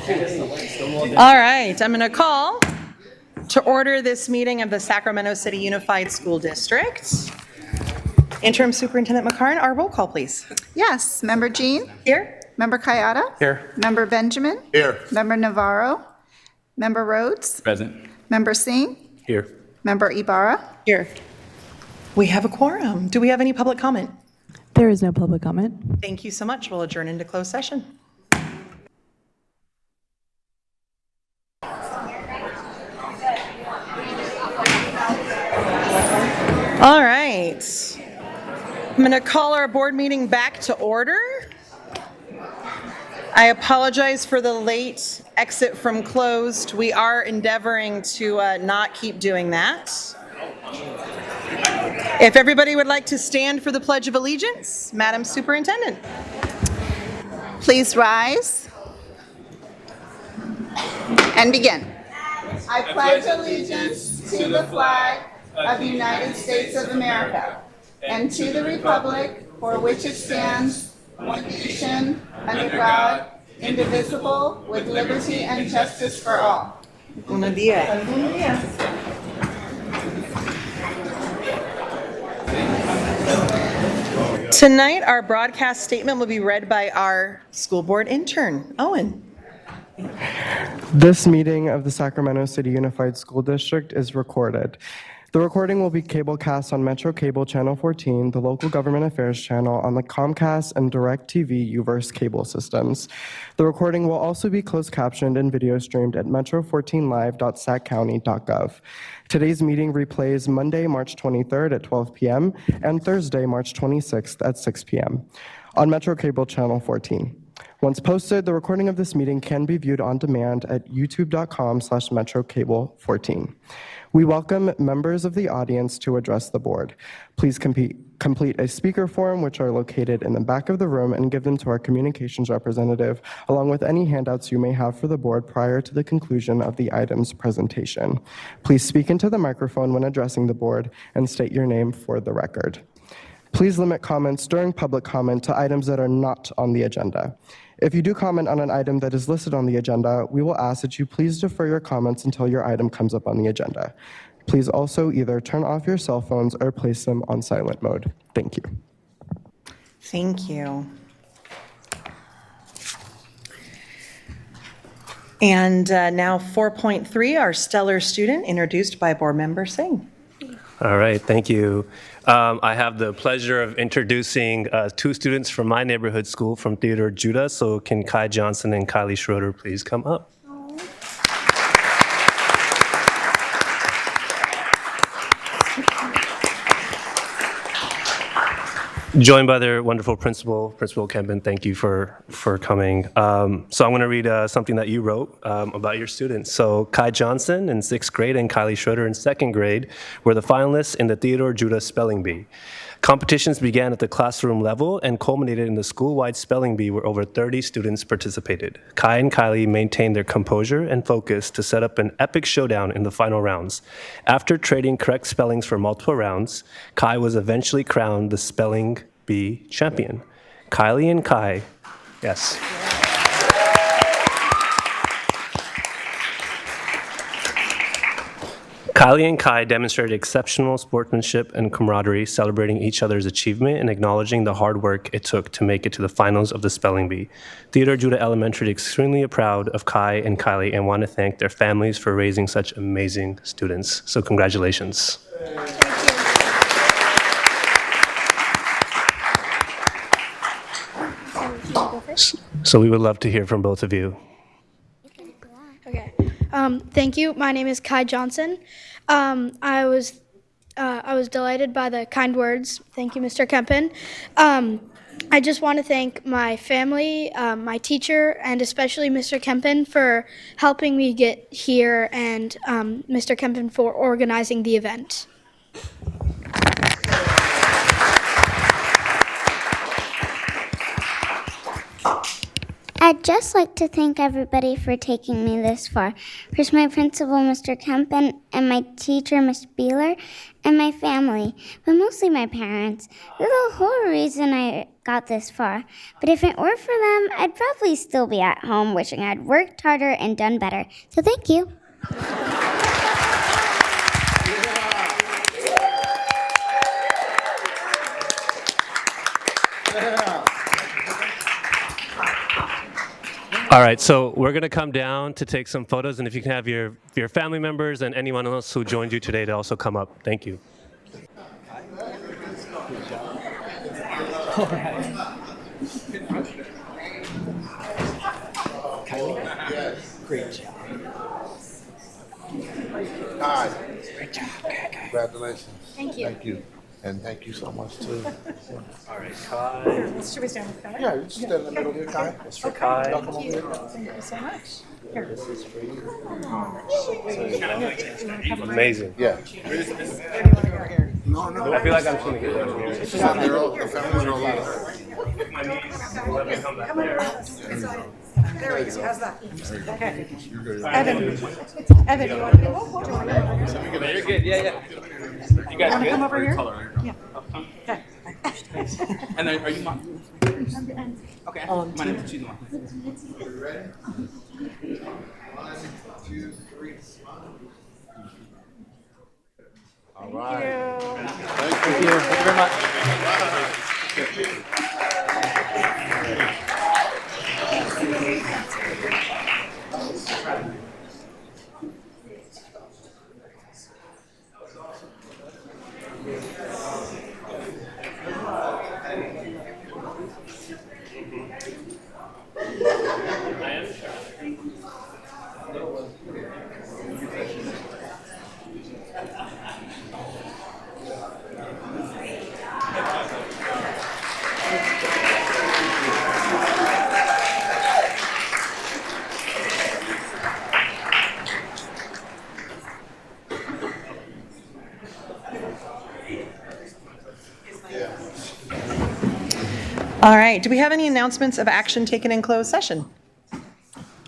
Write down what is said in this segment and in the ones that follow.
All right, I'm going to call to order this meeting of the Sacramento City Unified School District. Interim Superintendent McCarn, our roll call, please. Yes. Member Jean? Here. Member Kayada? Here. Member Benjamin? Here. Member Navarro? Member Rhodes? Present. Member Singh? Here. Member Ibarra? Here. We have a quorum. Do we have any public comment? There is no public comment. Thank you so much. We'll adjourn into closed session. All right. I'm going to call our board meeting back to order. I apologize for the late exit from closed. We are endeavoring to not keep doing that. If everybody would like to stand for the Pledge of Allegiance, Madam Superintendent. Please rise and begin. I pledge allegiance to the flag of the United States of America and to the republic for which it stands, one nation, under God, indivisible, with liberty and justice for all. Buenos días. Tonight, our broadcast statement will be read by our school board intern, Owen. This meeting of the Sacramento City Unified School District is recorded. The recording will be cablecast on Metro Cable Channel 14, the Local Government Affairs channel on the Comcast and DirecTV UVerse cable systems. The recording will also be closed captioned and video streamed at metro14live.saccounty.gov. Today's meeting replays Monday, March 23rd at 12 p.m. and Thursday, March 26th at 6 p.m. on Metro Cable Channel 14. Once posted, the recording of this meeting can be viewed on demand at youtube.com/metrocable14. We welcome members of the audience to address the board. Please complete a speaker form, which are located in the back of the room, and give them to our communications representative, along with any handouts you may have for the board prior to the conclusion of the item's presentation. Please speak into the microphone when addressing the board and state your name for the record. Please limit comments during public comment to items that are not on the agenda. If you do comment on an item that is listed on the agenda, we will ask that you please defer your comments until your item comes up on the agenda. Please also either turn off your cell phones or place them on silent mode. Thank you. Thank you. And now 4.3, our stellar student, introduced by board member Singh. All right, thank you. I have the pleasure of introducing two students from my neighborhood school from Theodore Judah. So can Kai Johnson and Kylie Schroeder please come up? Joined by their wonderful Principal Kempin. Thank you for coming. So I'm going to read something that you wrote about your students. So Kai Johnson in 6th grade and Kylie Schroeder in 2nd grade were the finalists in the Theodore Judah Spelling Bee. Competitions began at the classroom level and culminated in the school-wide spelling bee where over 30 students participated. Kai and Kylie maintained their composure and focus to set up an epic showdown in the final rounds. After trading correct spellings for multiple rounds, Kai was eventually crowned the spelling bee champion. Kylie and Kai, yes. Kylie and Kai demonstrated exceptional sportsmanship and camaraderie, celebrating each other's achievement and acknowledging the hard work it took to make it to the finals of the spelling bee. Theodore Judah Elementary is extremely proud of Kai and Kylie and want to thank their families for raising such amazing students. So congratulations. So we would love to hear from both of you. Okay. Thank you. My name is Kai Johnson. I was delighted by the kind words. Thank you, Mr. Kempin. I just want to thank my family, my teacher, and especially Mr. Kempin for helping me get here, and Mr. Kempin for organizing the event. I'd just like to thank everybody for taking me this far. First, my principal, Mr. Kempin, and my teacher, Miss Beeler, and my family, but mostly my parents. They're the whole reason I got this far. But if it weren't for them, I'd probably still be at home wishing I'd worked harder and done better. So thank you. All right, so we're going to come down to take some photos, and if you can have your family members and anyone else who joined you today to also come up. Thank you. Great job. Hi. Great job. Congratulations. Thank you. Thank you. And thank you so much, too. All right, Kai. Should we stand with Kai? Yeah, you just stand in the middle here, Kai. That's for Kai. Y'all come over here. Thank you so much. This is for you. Amazing. Yeah. I feel like I'm trying to get down here. They're all, the families are all over. My knees let me come back there. There we go. How's that? Okay. You're good. Evan, you want to go? You're good. Yeah. You guys good? Come over here? Yeah. Okay. And are you mom? Okay. My name is Chido. You ready? 1, 2, 3. All right. Thank you very much. All right. Do we have any announcements of action taken in closed session?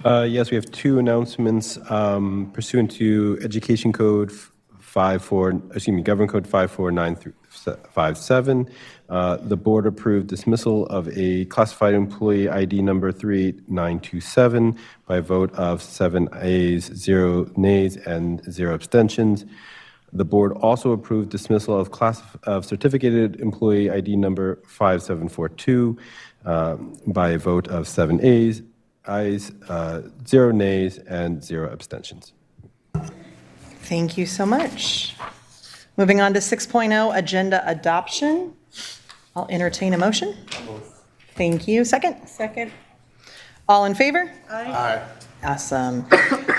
Yes, we have two announcements pursuant to Education Code Government Code 54957. The board approved dismissal of a classified employee ID number 3927 by a vote of 7 ayes, 0 nays, and 0 abstentions. The board also approved dismissal of certificated employee ID number 5742 by a vote of 7 ayes, 0 nays, and 0 abstentions. Thank you so much. Moving on to 6.0, agenda adoption. I'll entertain a motion. Thank you. Second? Second. All in favor? Aye. Awesome.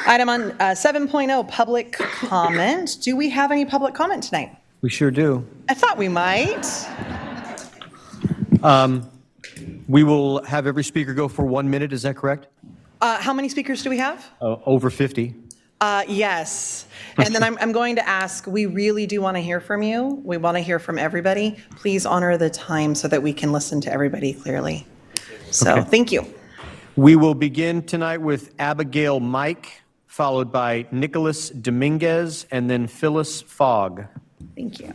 Item on 7.0, public comment. Do we have any public comment tonight? We sure do. I thought we might. We will have every speaker go for 1 minute, is that correct? How many speakers do we have? Over 50. Yes. And then I'm going to ask, we really do want to hear from you. We want to hear from everybody. Please honor the time so that we can listen to everybody clearly. So Okay. thank you. We will begin tonight with Abigail Mike, followed by Nicholas Dominguez, and then Phyllis Fogg. Thank you.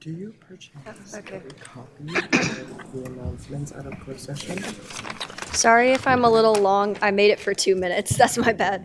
Do you perchance have a copy of the announcements out of closed session? Sorry if I'm a little long. I made it for 2 minutes. That's my bad.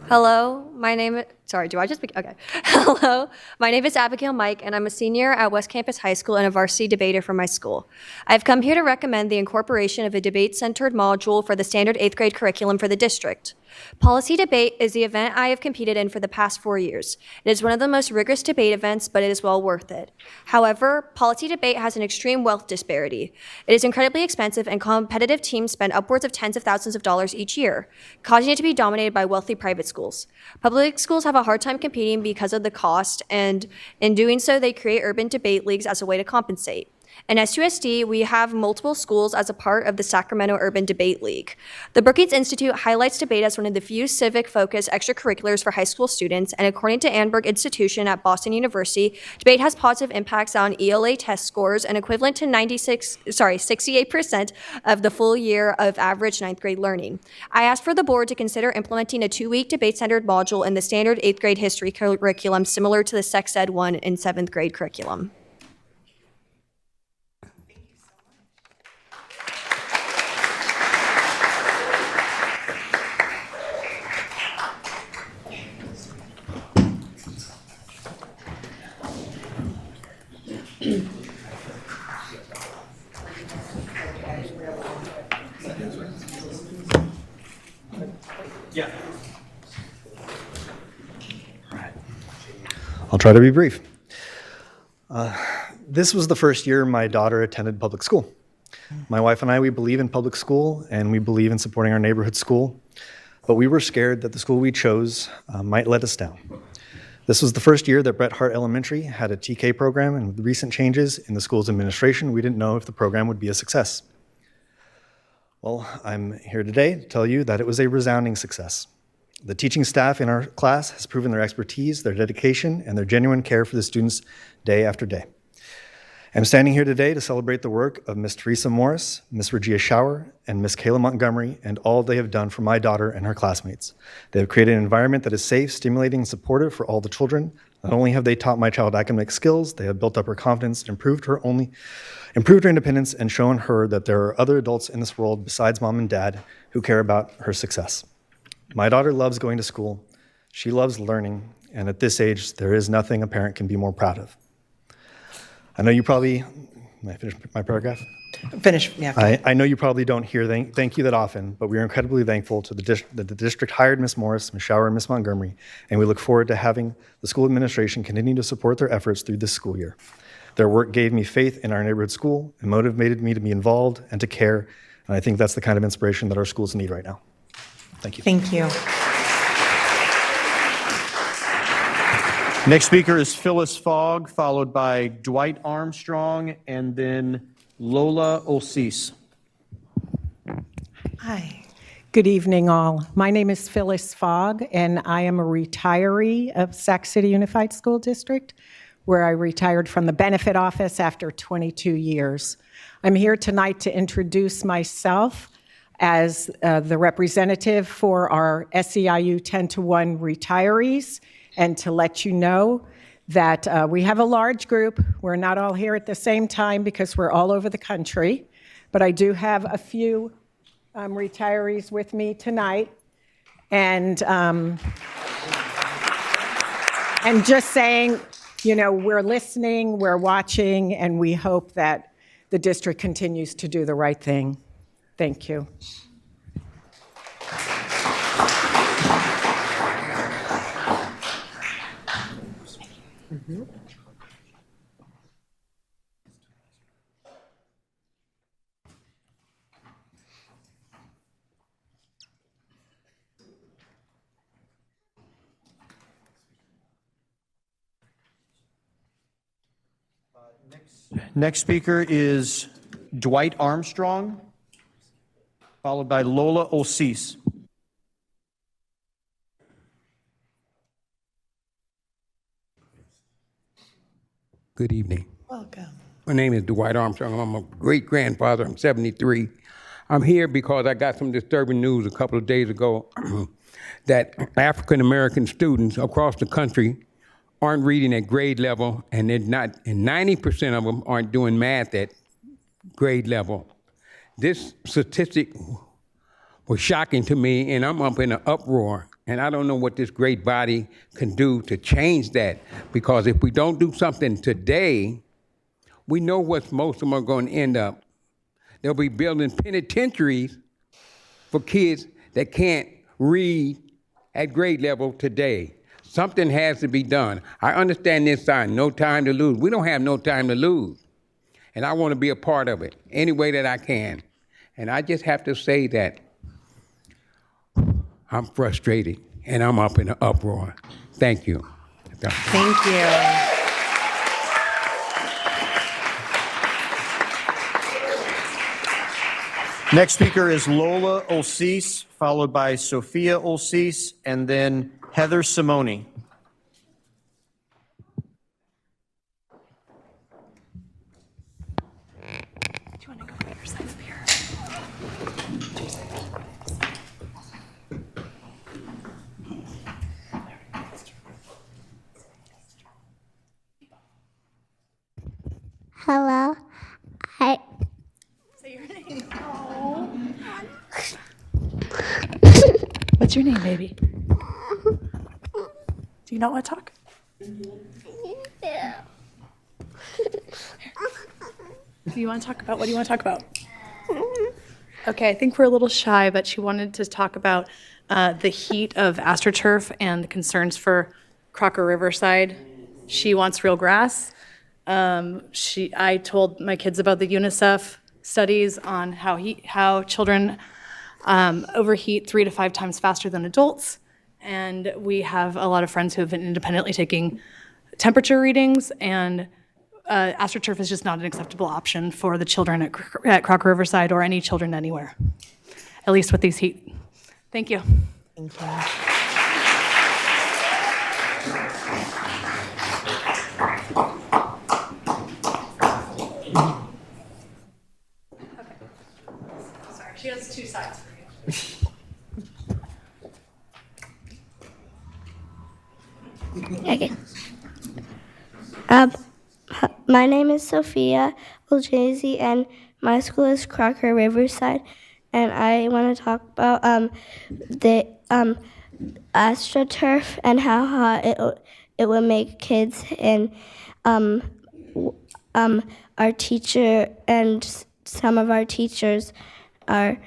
Hello, my name is, sorry, do I just, okay. Hello, my name is Abigail Mike, and I'm a senior at West Campus High School and a varsity debater for my school. I've come here to recommend the incorporation of a debate-centered module for the standard 8th grade curriculum for the district. Policy debate is the event I have competed in for the past 4 years. It is one of the most rigorous debate events, but it is well worth it. However, policy debate has an extreme wealth disparity. It is incredibly expensive, and competitive teams spend upwards of tens of thousands of dollars each year, causing it to be dominated by wealthy private schools. Public schools have a hard time competing because of the cost, and in doing so, they create urban debate leagues as a way to compensate. In SUSD, we have multiple schools as a part of the Sacramento Urban Debate League. The Brookings Institute highlights debate as one of the few civic-focused extracurriculars for high school students, and according to Annenberg Institution at Boston University, debate has positive impacts on ELA test scores and equivalent to 68% of the full year of average ninth grade learning. I asked for the board to consider implementing a 2-week debate-centered module in the standard 8th grade history curriculum similar to the Sex Ed 1 in 7th grade curriculum. I'll try to be brief. This was the first year my daughter attended public school. My wife and I, we believe in public school and we believe in supporting our neighborhood school, but we were scared that the school we chose might let us down. This was the first year that Bret Harte Elementary had a TK program, and with the recent changes in the school's administration, we didn't know if the program would be a success. Well, I'm here today to tell you that it was a resounding success. The teaching staff in our class has proven their expertise, their dedication, and their genuine care for the students day after day. I'm standing here today to celebrate the work of Ms. Teresa Morris, Ms. Regia Schauer, and Ms. Kayla Montgomery, and all they have done for my daughter and her classmates. They have created an environment that is safe, stimulating, and supportive for all the children. Not only have they taught my child academic skills, they have built up her confidence, improved her independence, and shown her that there are other adults in this world besides mom and dad who care about her success. My daughter loves going to school. She loves learning, and at this age, there is nothing a parent can be more proud of. I know you probably, may I finish my paragraph? Finish, yeah. I know you probably don't hear thank you that often, but we are incredibly thankful to that the district hired Ms. Morris, Ms. Schauer, and Ms. Montgomery, and we look forward to having the school administration continue to support their efforts through this school year. Their work gave me faith in our neighborhood school and motivated me to be involved and to care, and I think that's the kind of inspiration that our schools need right now. Thank you. Thank you. Next speaker is Phyllis Fogg, followed by Dwight Armstrong, and then Lola Olsis. Hi. Good evening, all. My name is Phyllis Fogg, and I am a retiree of Sac City Unified School District, where I retired from the benefit office after 22 years. I'm here tonight to introduce myself as the representative for our SEIU 10-to-1 retirees, and to let you know that we have a large group. We're not all here at the same time because we're all over the country, but I do have a few retirees with me tonight. And just saying, you know, we're listening, we're watching, and we hope that the district continues to do the right thing. Thank you. Mm-hmm. Next speaker is Dwight Armstrong, followed by Lola Olsis. Good evening. Welcome. My name is Dwight Armstrong. I'm a great-grandfather. I'm 73. I'm here because I got some disturbing news a couple of days ago that African-American students across the country aren't reading at grade level, and they're not, and 90% of them aren't doing math at grade level. This statistic was shocking to me, and I'm up in an uproar. And I don't know what this great body can do to change that, because if we don't do something today, we know what most of them are going to end up. They'll be building penitentiaries for kids that can't read at grade level today. Something has to be done. I understand this sign, no time to lose. We don't have no time to lose. And I want to be a part of it any way that I can. And I just have to say that I'm frustrated, and I'm up in an uproar. Thank you. Thank you. Next speaker is Lola Olsis, followed by Sophia Olsis, and then Heather Simone. Hello. I. Say your name. What's your name, baby? Do you not want to talk? Do you want to talk about, what do you want to talk about? Okay, I think we're a little shy, but she wanted to talk about the heat of AstroTurf and the concerns for Crocker Riverside. She wants real grass. I told my kids about the UNICEF studies on how children overheat 3 to 5 times faster than adults. And we have a lot of friends who have been independently taking temperature readings, and AstroTurf is just not an acceptable option for the children at Crocker Riverside or any children anywhere, at least with these heat. Thank you. Thank you. Sorry, she has 2 sides for you. Okay. My name is Sophia Oljazy, and my school is Crocker Riverside, and I want to talk about the AstroTurf and how hot it would make kids, and our teacher and some of our teachers are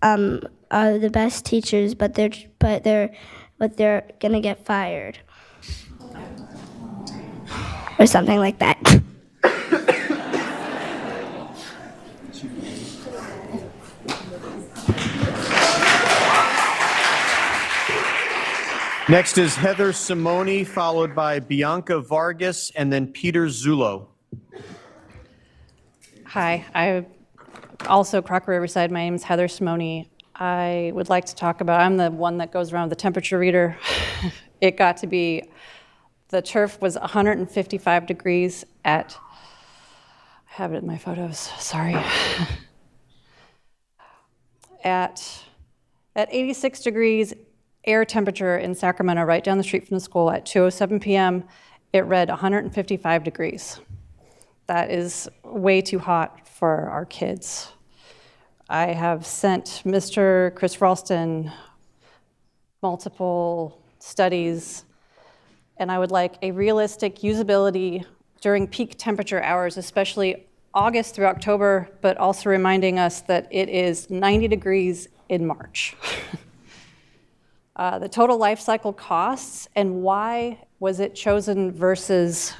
the best teachers, but they're gonna get fired or something like that. Next is Heather Simone, followed by Bianca Vargas, and then Peter Zullo. Hi, I also Crocker Riverside. My name is Heather Simone. I would like to talk about, I'm the one that goes around with the temperature reader. It got to be, the turf was 155 degrees at, I have it in my photos, sorry. At 86 degrees air temperature in Sacramento, right down the street from the school at 2:07 p.m., it read 155 degrees. That is way too hot for our kids. I have sent Mr. Chris Ralston multiple studies, and I would like a realistic usability during peak temperature hours, especially August through October, but also reminding us that it is 90 degrees in March. The total life cycle costs and why was it chosen versus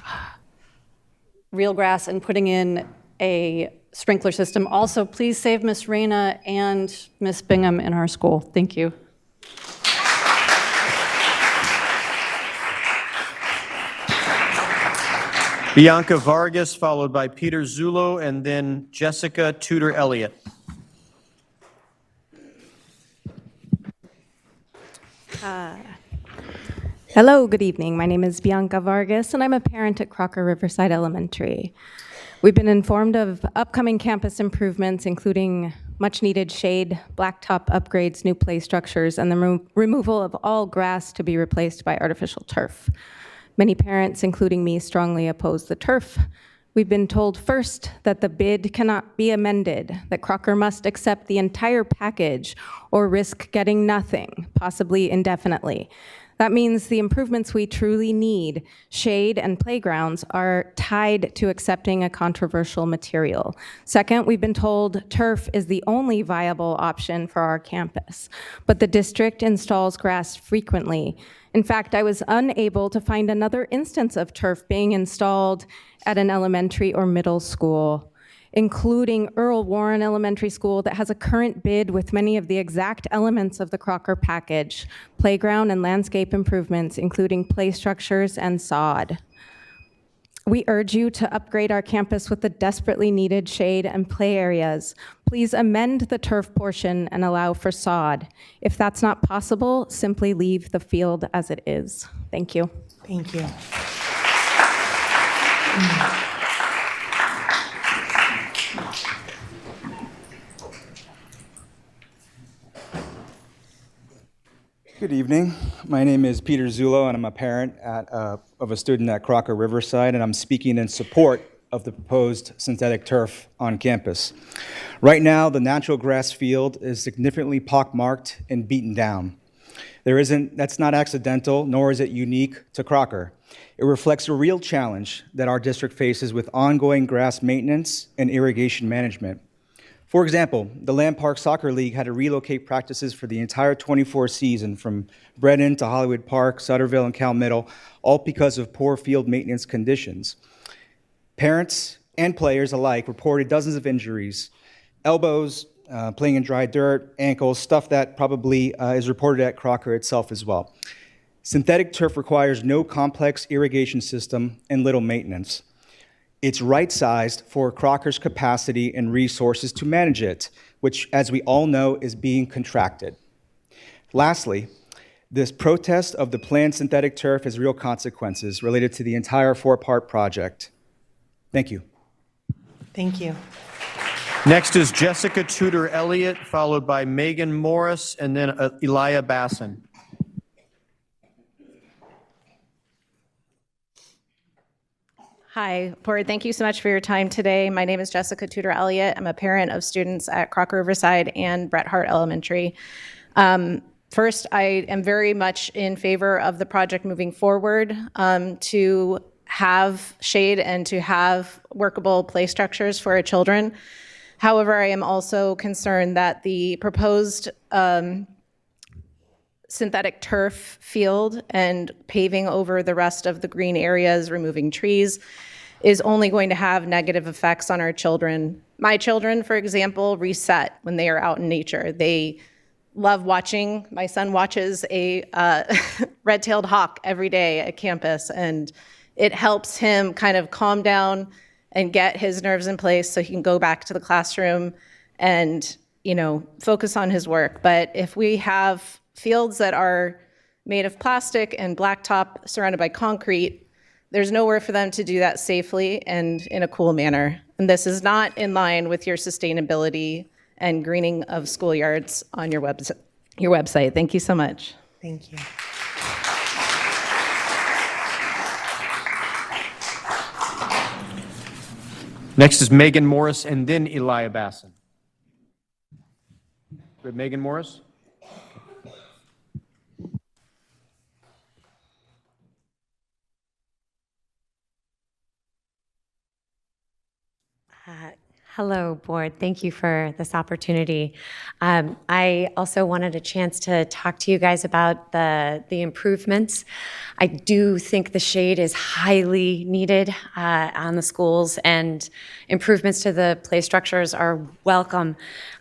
real grass and putting in a sprinkler system. Also, please save Miss Reyna and Miss Bingham in our school. Thank you. Bianca Vargas, followed by Peter Zullo, and then Jessica Tudor Elliott. Hello, good evening. My name is Bianca Vargas, and I'm a parent at Crocker Riverside Elementary. We've been informed of upcoming campus improvements, including much-needed shade, blacktop upgrades, new play structures, and the removal of all grass to be replaced by artificial turf. Many parents, including me, strongly oppose the turf. We've been told first that the bid cannot be amended, that Crocker must accept the entire package or risk getting nothing, possibly indefinitely. That means the improvements we truly need, shade and playgrounds, are tied to accepting a controversial material. Second, we've been told turf is the only viable option for our campus, but the district installs grass frequently. In fact, I was unable to find another instance of turf being installed at an elementary or middle school, including Earl Warren Elementary School that has a current bid with many of the exact elements of the Crocker package, playground and landscape improvements, including play structures and sod. We urge you to upgrade our campus with the desperately needed shade and play areas. Please amend the turf portion and allow for sod. If that's not possible, simply leave the field as it is. Thank you. Thank you. Good evening. My name is Peter Zullo, and I'm a parent of a student at Crocker Riverside, and I'm speaking in support of the proposed synthetic turf on campus. Right now, the natural grass field is significantly pockmarked and beaten down. That's not accidental, nor is it unique to Crocker. It reflects a real challenge that our district faces with ongoing grass maintenance and irrigation management. For example, the Land Park Soccer League had to relocate practices for the entire 24 season from Brennan to Hollywood Park, Sutterville, and Cal Middle, all because of poor field maintenance conditions. Parents and players alike reported dozens of injuries, elbows, playing in dry dirt, ankles, stuff that probably is reported at Crocker itself as well. Synthetic turf requires no complex irrigation system and little maintenance. It's right-sized for Crocker's capacity and resources to manage it, which, as we all know, is being contracted. Lastly, this protest of the planned synthetic turf has real consequences related to the entire four-part project. Thank you. Thank you. Next is Jessica Tudor Elliott, followed by Megan Morris, and then Elia Basson. Hi, board. Thank you so much for your time today. My name is Jessica Tudor Elliott. I'm a parent of students at Crocker Riverside and Bret Harte Elementary. First, I am very much in favor of the project moving forward to have shade and to have workable play structures for our children. However, I am also concerned that the proposed synthetic turf field and paving over the rest of the green areas, removing trees, is only going to have negative effects on our children. My children, for example, reset when they are out in nature. They love watching. My son watches a red-tailed hawk every day at campus, and it helps him kind of calm down and get his nerves in place so he can go back to the classroom and, focus on his work. But if we have fields that are made of plastic and blacktop surrounded by concrete, there's nowhere for them to do that safely and in a cool manner. And this is not in line with your sustainability and greening of schoolyards on your website. Thank you so much. Thank you. Next is Megan Morris, and then Elia Basson. We have Megan Morris. Hello, board. Thank you for this opportunity. I also wanted a chance to talk to you guys about the improvements. I do think the shade is highly needed on the schools, and improvements to the play structures are welcome.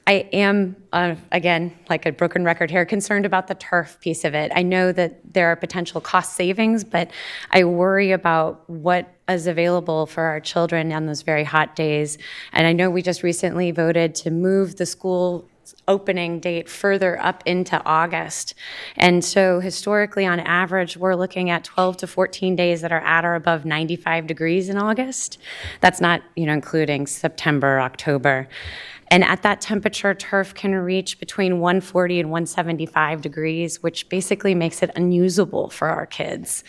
I am, again, like a broken record here, concerned about the turf piece of it. I know that there are potential cost savings, but I worry about what is available for our children on those very hot days. And I know we just recently voted to move the school opening date further up into August. And so historically, on average, we're looking at 12 to 14 days that are at or above 95 degrees in August. That's not, including September, October. And at that temperature, turf can reach between 140 and 175 degrees, which basically makes it unusable for our kids.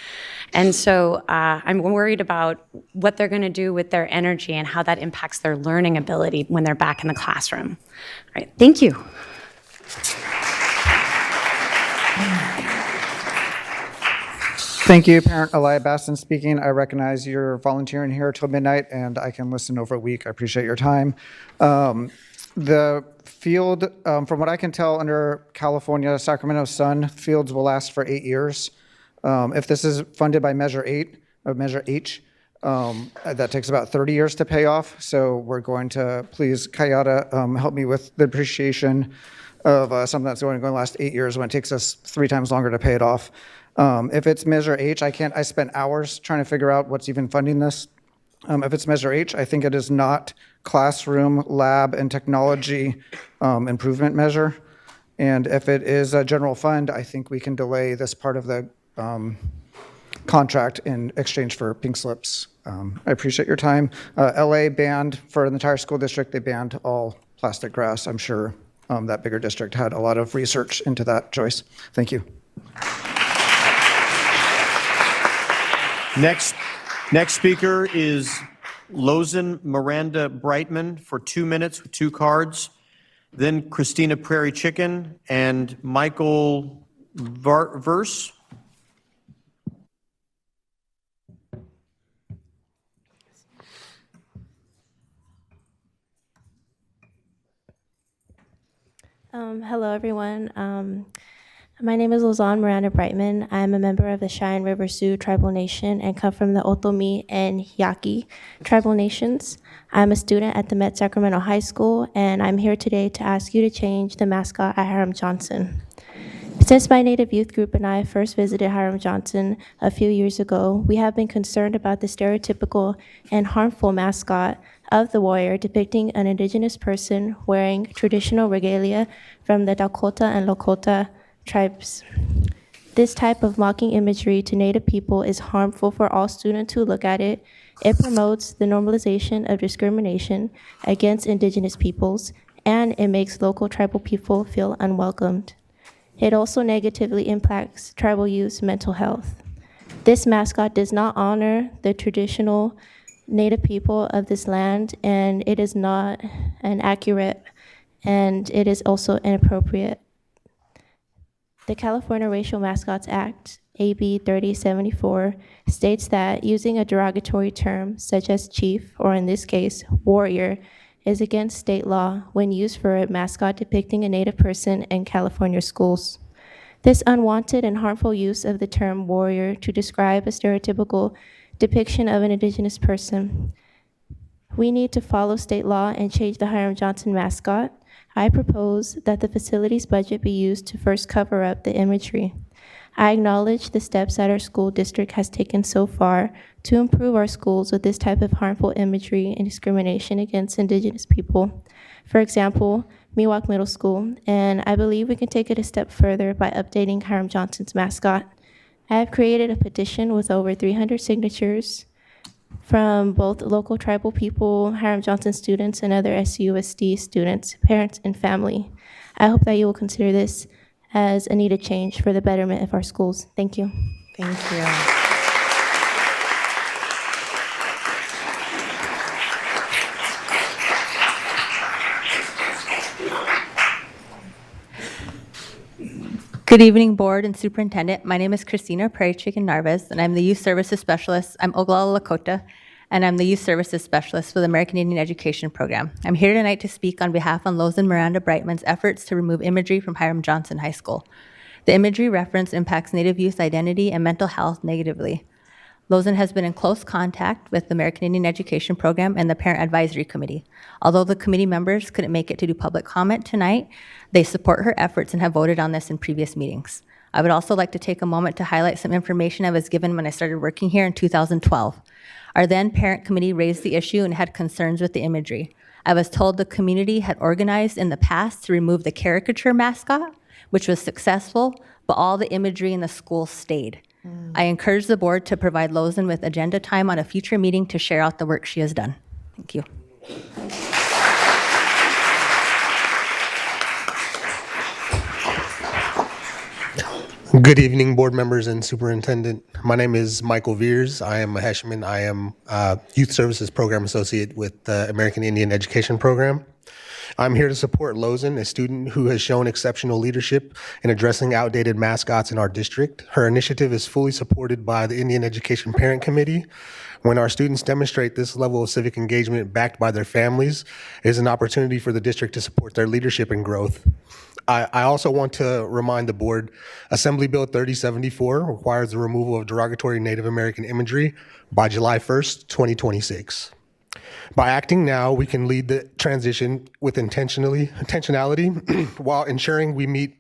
And so I'm worried about what they're going to do with their energy and how that impacts their learning ability when they're back in the classroom. All right, thank you. Thank you, Parent Elia Baston speaking. I recognize you're volunteering here till midnight, and I can listen over a week. I appreciate your time. The field, from what I can tell under California, Sacramento Sun, fields will last for 8 years. If this is funded by Measure 8, or Measure H, that takes about 30 years to pay off. So we're going to, please, Kayada, help me with the depreciation of something that's going to last 8 years when it takes us 3 times longer to pay it off. If it's Measure H, I spent hours trying to figure out what's even funding this. If it's Measure H, I think it is not classroom, lab, and technology improvement measure. And if it is a general fund, I think we can delay this part of the contract in exchange for pink slips. I appreciate your time. LA banned, for the entire school district, they banned all plastic grass. I'm sure that bigger district had a lot of research into that, Joyce. Thank you. Next speaker is Lozen Miranda Brightman for 2 minutes with 2 cards. Then Christina Prairie Chicken and Michael Verse. Hello, everyone. My name is Lozan Miranda Brightman. I am a member of the Cheyenne River Sioux Tribal Nation and come from the Otomi and Yaqui Tribal Nations. I'm a student at the Met Sacramento High School, and I'm here today to ask you to change the mascot at Hiram Johnson. Since my Native youth group and I first visited Hiram Johnson a few years ago, we have been concerned about the stereotypical and harmful mascot of the warrior depicting an indigenous person wearing traditional regalia from the Dakota and Lakota tribes. This type of mocking imagery to Native people is harmful for all students who look at it. It promotes the normalization of discrimination against indigenous peoples, and it makes local tribal people feel unwelcomed. It also negatively impacts tribal youth's mental health. This mascot does not honor the traditional Native people of this land, and it is not accurate, and it is also inappropriate. The California Racial Mascots Act, AB 3074, states that using a derogatory term such as chief, or in this case, warrior, is against state law when used for a mascot depicting a Native person in California schools. This unwanted and harmful use of the term warrior to describe a stereotypical depiction of an indigenous person. We need to follow state law and change the Hiram Johnson mascot. I propose that the facilities budget be used to first cover up the imagery. I acknowledge the steps that our school district has taken so far to improve our schools with this type of harmful imagery and discrimination against indigenous people. For example, Miwok Middle School, and I believe we can take it a step further by updating Hiram Johnson's mascot. I have created a petition with over 300 signatures from both local tribal people, Hiram Johnson students, and other SUSD students, parents, and family. I hope that you will consider this as a needed change for the betterment of our schools. Thank you. Thank you. Good evening, Board and Superintendent. My name is Christina Prairie Chicken Narvez, and I'm the Youth Services Specialist. I'm Oglala Lakota, and I'm the Youth Services Specialist for the American Indian Education Program. I'm here tonight to speak on behalf of Lozen Miranda Brightman's efforts to remove imagery from Hiram Johnson High School. The imagery reference impacts Native youth identity and mental health negatively. Lozen has been in close contact with the American Indian Education Program and the Parent Advisory Committee. Although the committee members couldn't make it to do public comment tonight, they support her efforts and have voted on this in previous meetings. I would also like to take a moment to highlight some information I was given when I started working here in 2012. Our then parent committee raised the issue and had concerns with the imagery. I was told the community had organized in the past to remove the caricature mascot, which was successful, but all the imagery in the school stayed. I encourage the board to provide Lozen with agenda time on a future meeting to share out the work she has done. Thank you. Good evening, board members and superintendent. My name is Michael Veers. I am a Heshman. I am Youth Services Program Associate with the American Indian Education Program. I'm here to support Lozen, a student who has shown exceptional leadership in addressing outdated mascots in our district. Her initiative is fully supported by the Indian Education Parent Committee. When our students demonstrate this level of civic engagement backed by their families, it is an opportunity for the district to support their leadership and growth. I also want to remind the board, Assembly Bill 3074 requires the removal of derogatory Native American imagery by July 1st, 2026. By acting now, we can lead the transition with intentionality while ensuring we meet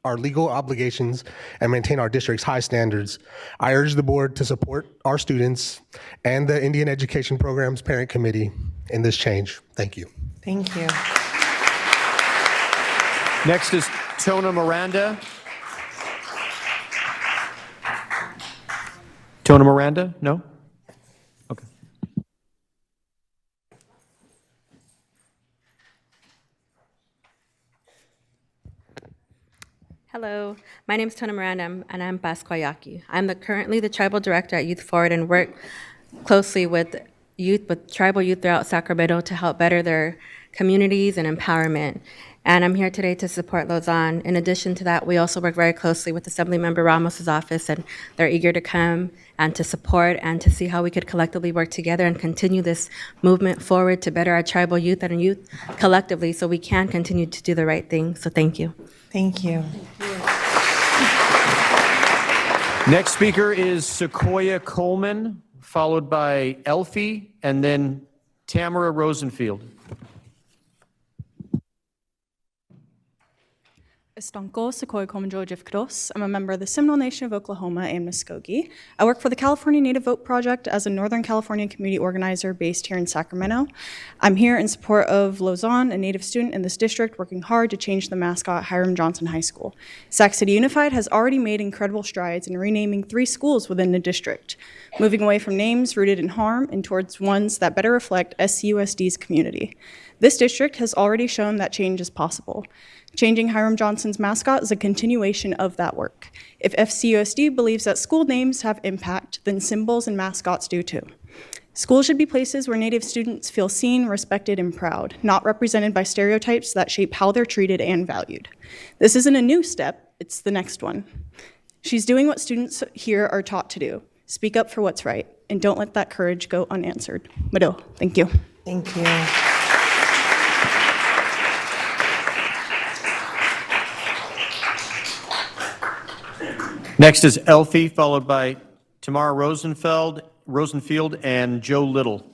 our legal obligations and maintain our district's high standards. I urge the board to support our students and the Indian Education Program's Parent Committee in this change. Thank you. Thank you. Next is Tona Miranda. Tona Miranda? No? Okay. Hello, my name is Tona Miranda, and I'm Pasquayaki. I'm currently the tribal director at Youth Forward and work closely with tribal youth throughout Sacramento to help better their communities and empowerment. And I'm here today to support Lausanne. In addition to that, we also work very closely with Assemblymember Ramos's office, and they're eager to come and to support and to see how we could collectively work together and continue this movement forward to better our tribal youth and youth collectively so we can continue to do the right thing. So thank you. Thank you. Next speaker is Sequoia Coleman, followed by Elfie, and then Tamara Rosenfield. Estonko, Sequoia Coleman Joseph Cross. I'm a member of the Seminole Nation of Oklahoma and Muskogee. I work for the California Native Vote Project as a Northern California community organizer based here in Sacramento. I'm here in support of Lausanne, a Native student in this district, working hard to change the mascot at Hiram Johnson High School. Sac City Unified has already made incredible strides in renaming 3 schools within the district, moving away from names rooted in harm and towards ones that better reflect SCUSD's community. This district has already shown that change is possible. Changing Hiram Johnson's mascot is a continuation of that work. If FCUSD believes that school names have impact, then symbols and mascots do too. Schools should be places where Native students feel seen, respected, and proud, not represented by stereotypes that shape how they're treated and valued. This isn't a new step, it's the next one. She's doing what students here are taught to do. Speak up for what's right, and don't let that courage go unanswered. Mado, thank you. Thank you. Next is Elfie, followed by Tamara Rosenfield, and Joe Little.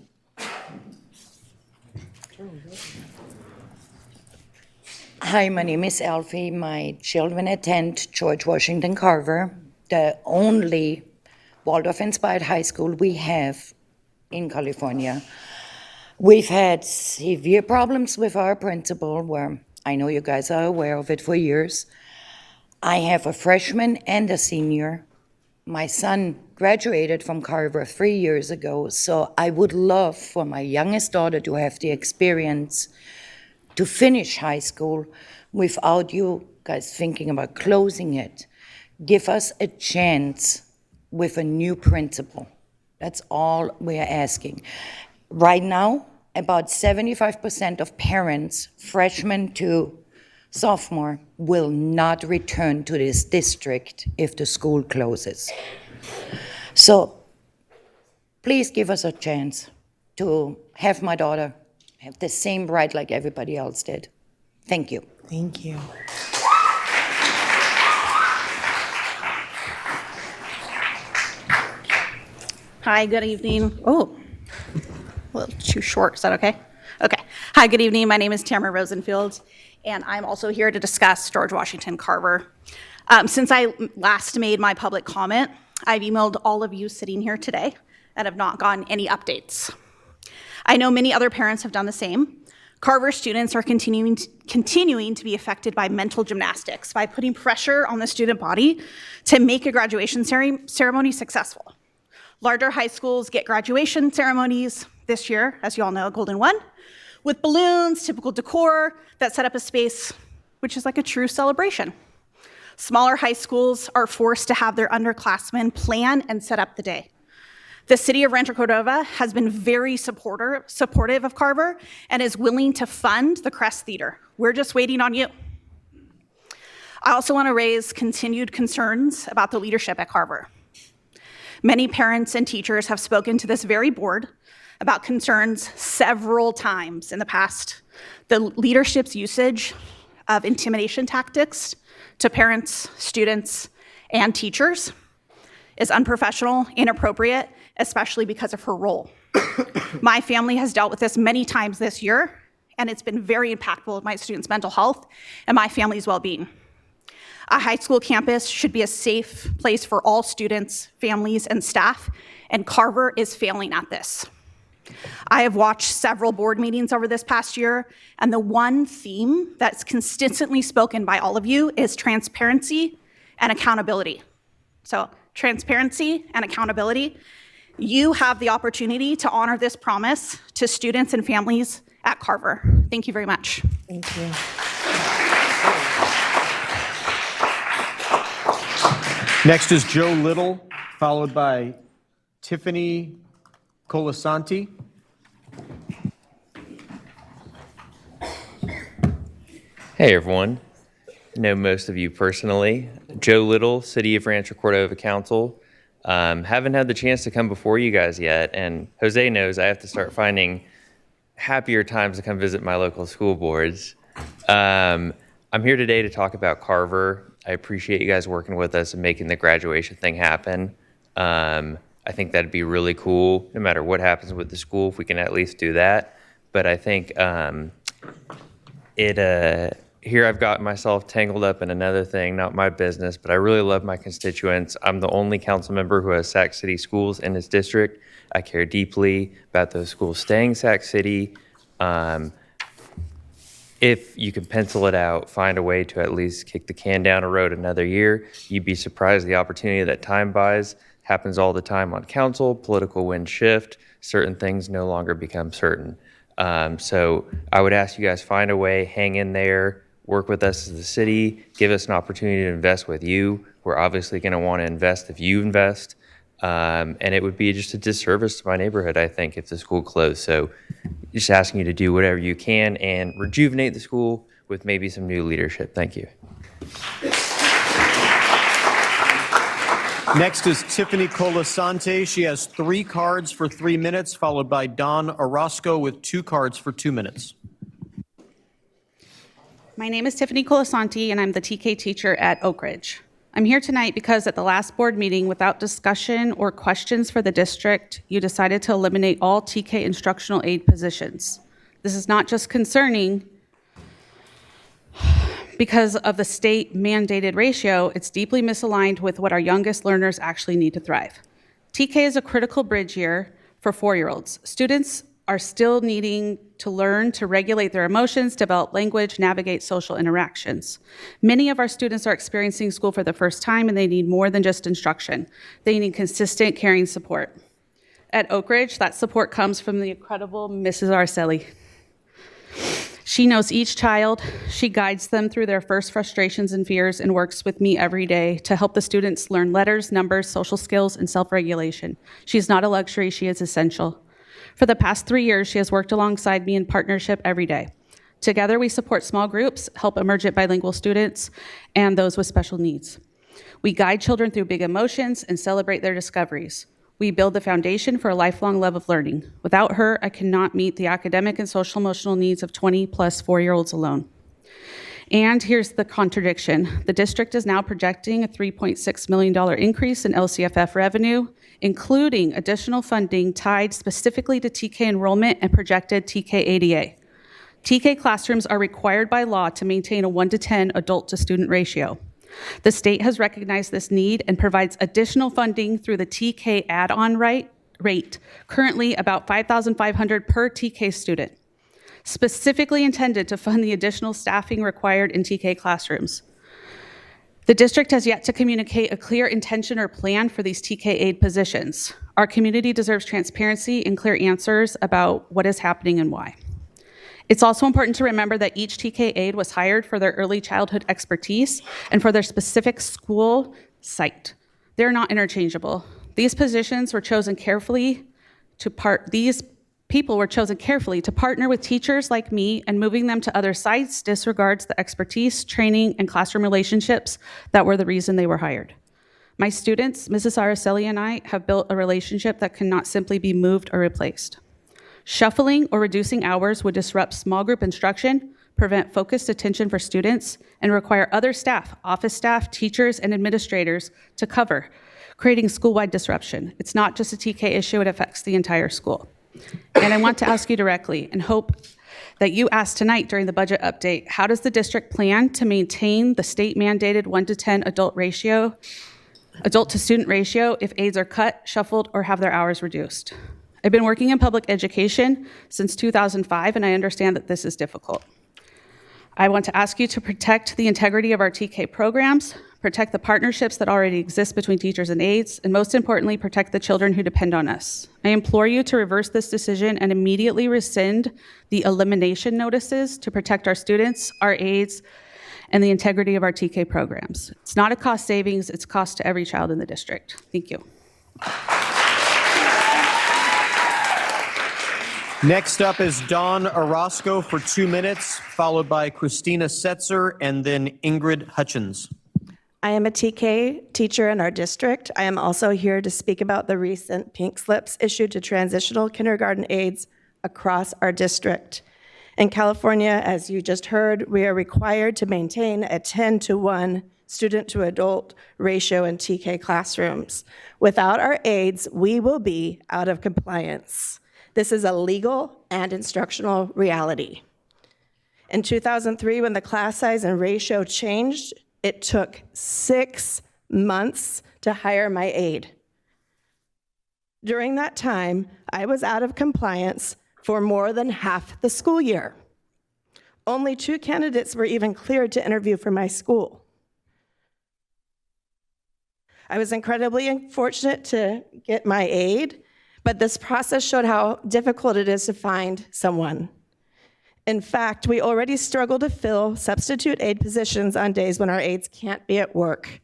Hi, my name is Elfie. My children attend George Washington Carver, the only Waldorf-inspired high school we have in California. We've had severe problems with our principal, where I know you guys are aware of it for years. I have a freshman and a senior. My son graduated from Carver 3 years ago, so I would love for my youngest daughter to have the experience to finish high school without you guys thinking about closing it. Give us a chance with a new principal. That's all we're asking. Right now, about 75% of parents, freshmen to sophomore, will not return to this district if the school closes. So please give us a chance to have my daughter have the same right like everybody else did. Thank you. Thank you. Hi, good evening. Oh, a little too short. Is that okay? Okay. Hi, good evening. My name is Tamara Rosenfield, and I'm also here to discuss George Washington Carver. Since I last made my public comment, I've emailed all of you sitting here today and have not gotten any updates. I know many other parents have done the same. Carver students are continuing to be affected by mental gymnastics, by putting pressure on the student body to make a graduation ceremony successful. Larger high schools get graduation ceremonies this year, as you all know, Golden One, with balloons, typical decor that set up a space which is like a true celebration. Smaller high schools are forced to have their underclassmen plan and set up the day. The city of Rancho Cordova has been very supportive of Carver and is willing to fund the Crest Theater. We're just waiting on you. I also want to raise continued concerns about the leadership at Carver. Many parents and teachers have spoken to this very board about concerns several times in the past. The leadership's usage of intimidation tactics to parents, students, and teachers is unprofessional, inappropriate, especially because of her role. My family has dealt with this many times this year, and it's been very impactful with my students' mental health and my family's well-being. A high school campus should be a safe place for all students, families, and staff, and Carver is failing at this. I have watched several board meetings over this past year, and the one theme that's consistently spoken by all of you is transparency and accountability. So, transparency and accountability. You have the opportunity to honor this promise to students and families at Carver. Thank you very much. Thank you. Next is Joe Little, followed by Tiffany Colasanti. Hey everyone, I know most of you personally. Joe Little, City of Rancho Cordova Council. Haven't had the chance to come before you guys yet, and Jose knows I have to start finding happier times to come visit my local school boards. I'm here today to talk about Carver. I appreciate you guys working with us and making the graduation thing happen. I think that'd be really cool, no matter what happens with the school, if we can at least do that. But I think here I've got myself tangled up in another thing, not my business, but I really love my constituents. I'm the only council member who has Sac City schools in his district. I care deeply about those schools staying Sac City. If you can pencil it out, find a way to at least kick the can down the road another year, you'd be surprised the opportunity that time buys. Happens all the time on council, political winds shift, certain things no longer become certain. So I would ask you guys find a way, hang in there, work with us as the city, give us an opportunity to invest with you. We're obviously gonna wanna invest if you invest. And it would be just a disservice to my neighborhood, I think, if the school closed. So just asking you to do whatever you can and rejuvenate the school with maybe some new leadership. Thank you. Next is Tiffany Colasanti. She has 3 cards for 3 minutes, followed by Don Orozco with 2 cards for 2 minutes. My name is Tiffany Colasanti, and I'm the TK teacher at Oak Ridge. I'm here tonight because at the last board meeting, without discussion or questions for the district, you decided to eliminate all TK instructional aid positions. This is not just concerning because of the state mandated ratio, it's deeply misaligned with what our youngest learners actually need to thrive. TK is a critical bridge year for 4-year-olds. Students are still needing to learn to regulate their emotions, develop language, navigate social interactions. Many of our students are experiencing school for the first time, and they need more than just instruction. They need consistent, caring support. At Oak Ridge, that support comes from the incredible Mrs. Arcelli. She knows each child, she guides them through their first frustrations and fears, and works with me every day to help the students learn letters, numbers, social skills, and self-regulation. She's not a luxury, she is essential. For the past 3 years, she has worked alongside me in partnership every day. Together, we support small groups, help emergent bilingual students, and those with special needs. We guide children through big emotions and celebrate their discoveries. We build the foundation for a lifelong love of learning. Without her, I cannot meet the academic and social emotional needs of 20 plus 4-year-olds alone. And here's the contradiction. The district is now projecting a $3.6 million increase in LCFF revenue, including additional funding tied specifically to TK enrollment and projected TK ADA. TK classrooms are required by law to maintain a 1-to-10 adult-to-student ratio. The state has recognized this need and provides additional funding through the TK add-on rate, currently about $5,500 per TK student, specifically intended to fund the additional staffing required in TK classrooms. The district has yet to communicate a clear intention or plan for these TK aid positions. Our community deserves transparency and clear answers about what is happening and why. It's also important to remember that each TK aide was hired for their early childhood expertise and for their specific school site. They're not interchangeable. These positions were chosen carefully these people were chosen carefully to partner with teachers like me, and moving them to other sites disregards the expertise, training, and classroom relationships that were the reason they were hired. My students, Mrs. Araceli and I, have built a relationship that cannot simply be moved or replaced. Shuffling or reducing hours would disrupt small group instruction, prevent focused attention for students, and require other staff, office staff, teachers, and administrators to cover, creating school-wide disruption. It's not just a TK issue, it affects the entire school. And I want to ask you directly and hope that you asked tonight during the budget update. How does the district plan to maintain the state mandated 1 to 10 adult to student ratio if aides are cut, shuffled, or have their hours reduced? I've been working in public education since 2005, and I understand that this is difficult. I want to ask you to protect the integrity of our TK programs, protect the partnerships that already exist between teachers and aides, and most importantly, protect the children who depend on us. I implore you to reverse this decision and immediately rescind the elimination notices to protect our students, our aides, and the integrity of our TK programs. It's not a cost savings, it's cost to every child in the district. Thank you. Next up is Dawn Orozco for 2 minutes, followed by Christina Setzer and then Ingrid Hutchins. I am a TK teacher in our district. I am also here to speak about the recent pink slips issued to transitional kindergarten aides across our district. In California, as you just heard, we are required to maintain a 10-to-1 student to adult ratio in TK classrooms. Without our aides, we will be out of compliance. This is a legal and instructional reality. In 2003, when the class size and ratio changed, it took 6 months to hire my aide. During that time, I was out of compliance for more than half the school year. Only 2 candidates were even cleared to interview for my school. I was incredibly fortunate to get my aide, but this process showed how difficult it is to find someone. In fact, we already struggle to fill substitute aide positions on days when our aides can't be at work,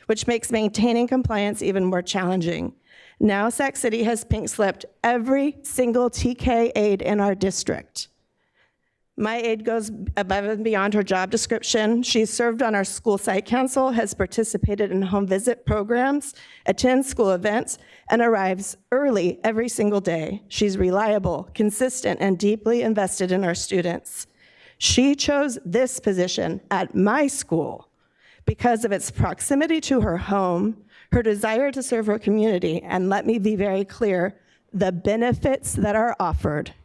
which makes maintaining compliance even more challenging. Now Sac City has pink slipped every single TK aide in our district. My aide goes above and beyond her job description. She's served on our school site council, has participated in home visit programs, attends school events, and arrives early every single day. She's reliable, consistent, and deeply invested in our students. She chose this position at my school because of its proximity to her home, her desire to serve her community, and let me be very clear, the benefits that are offered.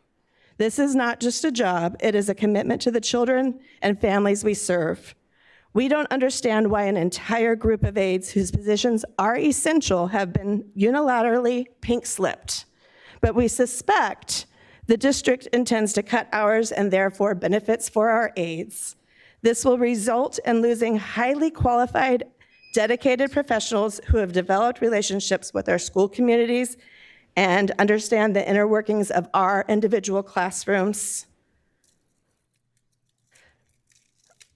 This is not just a job, it is a commitment to the children and families we serve. We don't understand why an entire group of aides whose positions are essential have been unilaterally pink slipped. But we suspect the district intends to cut hours and therefore benefits for our aides. This will result in losing highly qualified, dedicated professionals who have developed relationships with our school communities and understand the inner workings of our individual classrooms.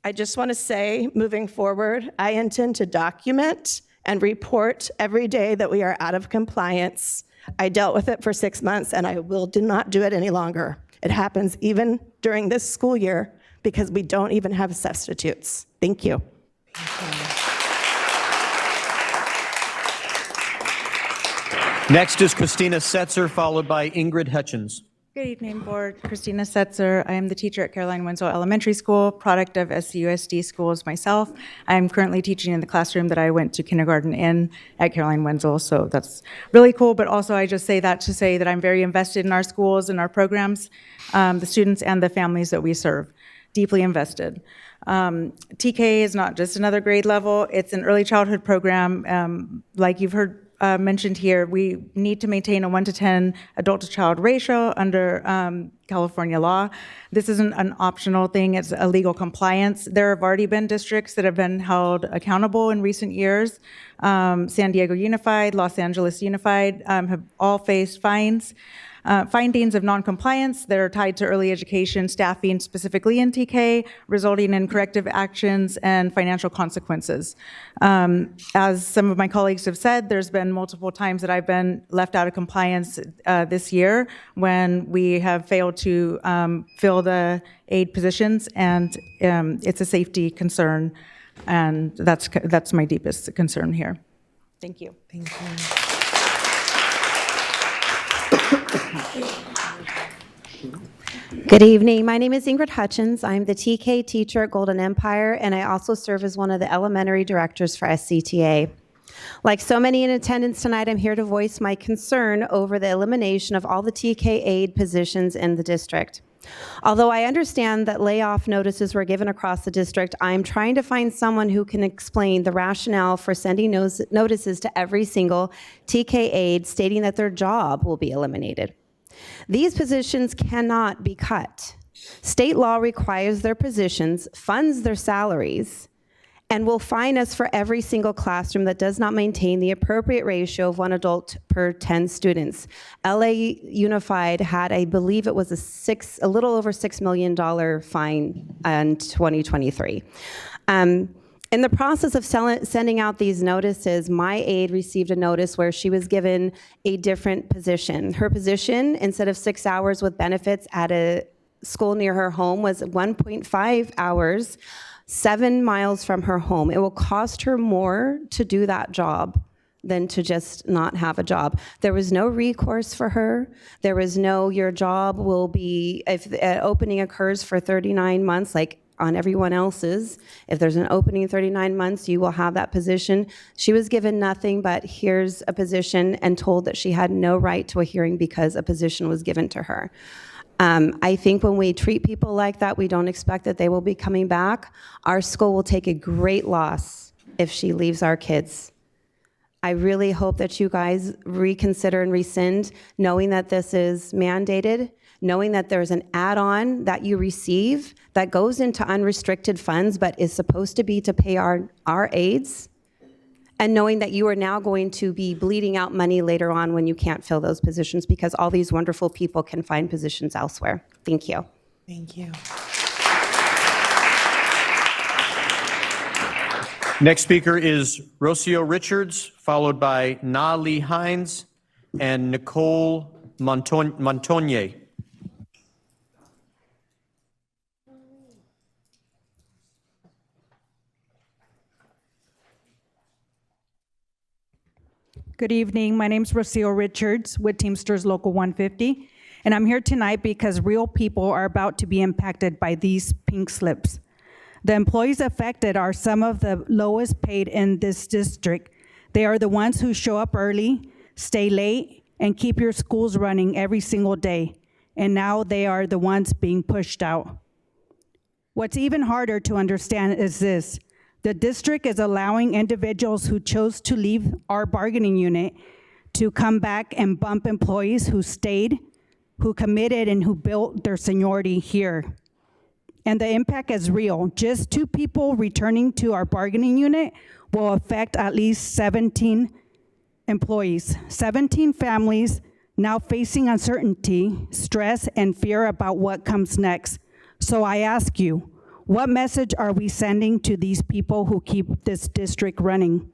I just want to say, moving forward, I intend to document and report every day that we are out of compliance. I dealt with it for 6 months, and I do not do it any longer. It happens even during this school year because we don't even have substitutes. Thank you. Next is Christina Setzer, followed by Ingrid Hutchins. Good evening, Board. Christina Setzer. I am the teacher at Caroline Winslow Elementary School, product of SCUSD schools myself. I'm currently teaching in the classroom that I went to kindergarten in at Caroline Winslow, so that's really cool. But also I just say that to say that I'm very invested in our schools and our programs, the students and the families that we serve, deeply invested. TK is not just another grade level, it's an early childhood program. Like you've heard mentioned here, we need to maintain a 1 to 10 adult to child ratio under California law. This isn't an optional thing, it's a legal compliance. There have already been districts that have been held accountable in recent years. San Diego Unified, Los Angeles Unified have all faced fines. Findings of noncompliance that are tied to early education staffing, specifically in TK, resulting in corrective actions and financial consequences. As some of my colleagues have said, there's been multiple times that I've been left out of compliance this year when we have failed to fill the aide positions, and it's a safety concern, and that's my deepest concern here. Thank you. Thank you. Good evening. My name is Ingrid Hutchins. I'm the TK teacher at Golden Empire, and I also serve as one of the elementary directors for SCTA. Like so many in attendance tonight, I'm here to voice my concern over the elimination of all the TK aide positions in the district. Although I understand that layoff notices were given across the district, I'm trying to find someone who can explain the rationale for sending notices to every single TK aide stating that their job will be eliminated. These positions cannot be cut. State law requires their positions, funds their salaries, and will fine us for every single classroom that does not maintain the appropriate ratio of 1 adult per 10 students. LA Unified had, I believe it was a little over $6 million fine in 2023. In the process of sending out these notices, my aide received a notice where she was given a different position. Her position, instead of 6 hours with benefits at a school near her home, was 1.5 hours, 7 miles from her home. It will cost her more to do that job than to just not have a job. There was no recourse for her. There was no, your job will be, if an opening occurs for 39 months, like on everyone else's, if there's an opening in 39 months, you will have that position. She was given nothing but here's a position and told that she had no right to a hearing because a position was given to her. I think when we treat people like that, we don't expect that they will be coming back. Our school will take a great loss if she leaves our kids. I really hope that you guys reconsider and rescind, knowing that this is mandated, knowing that there's an add-on that you receive that goes into unrestricted funds but is supposed to be to pay our aides, and knowing that you are now going to be bleeding out money later on when you can't fill those positions because all these wonderful people can find positions elsewhere. Thank you. Thank you. Next speaker is Rocio Richards, followed by Na Lee Hines and Nicole Montonier. Good evening. My name is Rocio Richards with Teamsters Local 150, and I'm here tonight because real people are about to be impacted by these pink slips. The employees affected are some of the lowest paid in this district. They are the ones who show up early, stay late, and keep your schools running every single day, and now they are the ones being pushed out. What's even harder to understand is this. The district is allowing individuals who chose to leave our bargaining unit to come back and bump employees who stayed, who committed, and who built their seniority here. And the impact is real. Just 2 people returning to our bargaining unit will affect at least 17 employees, 17 families now facing uncertainty, stress, and fear about what comes next. So I ask you, what message are we sending to these people who keep this district running?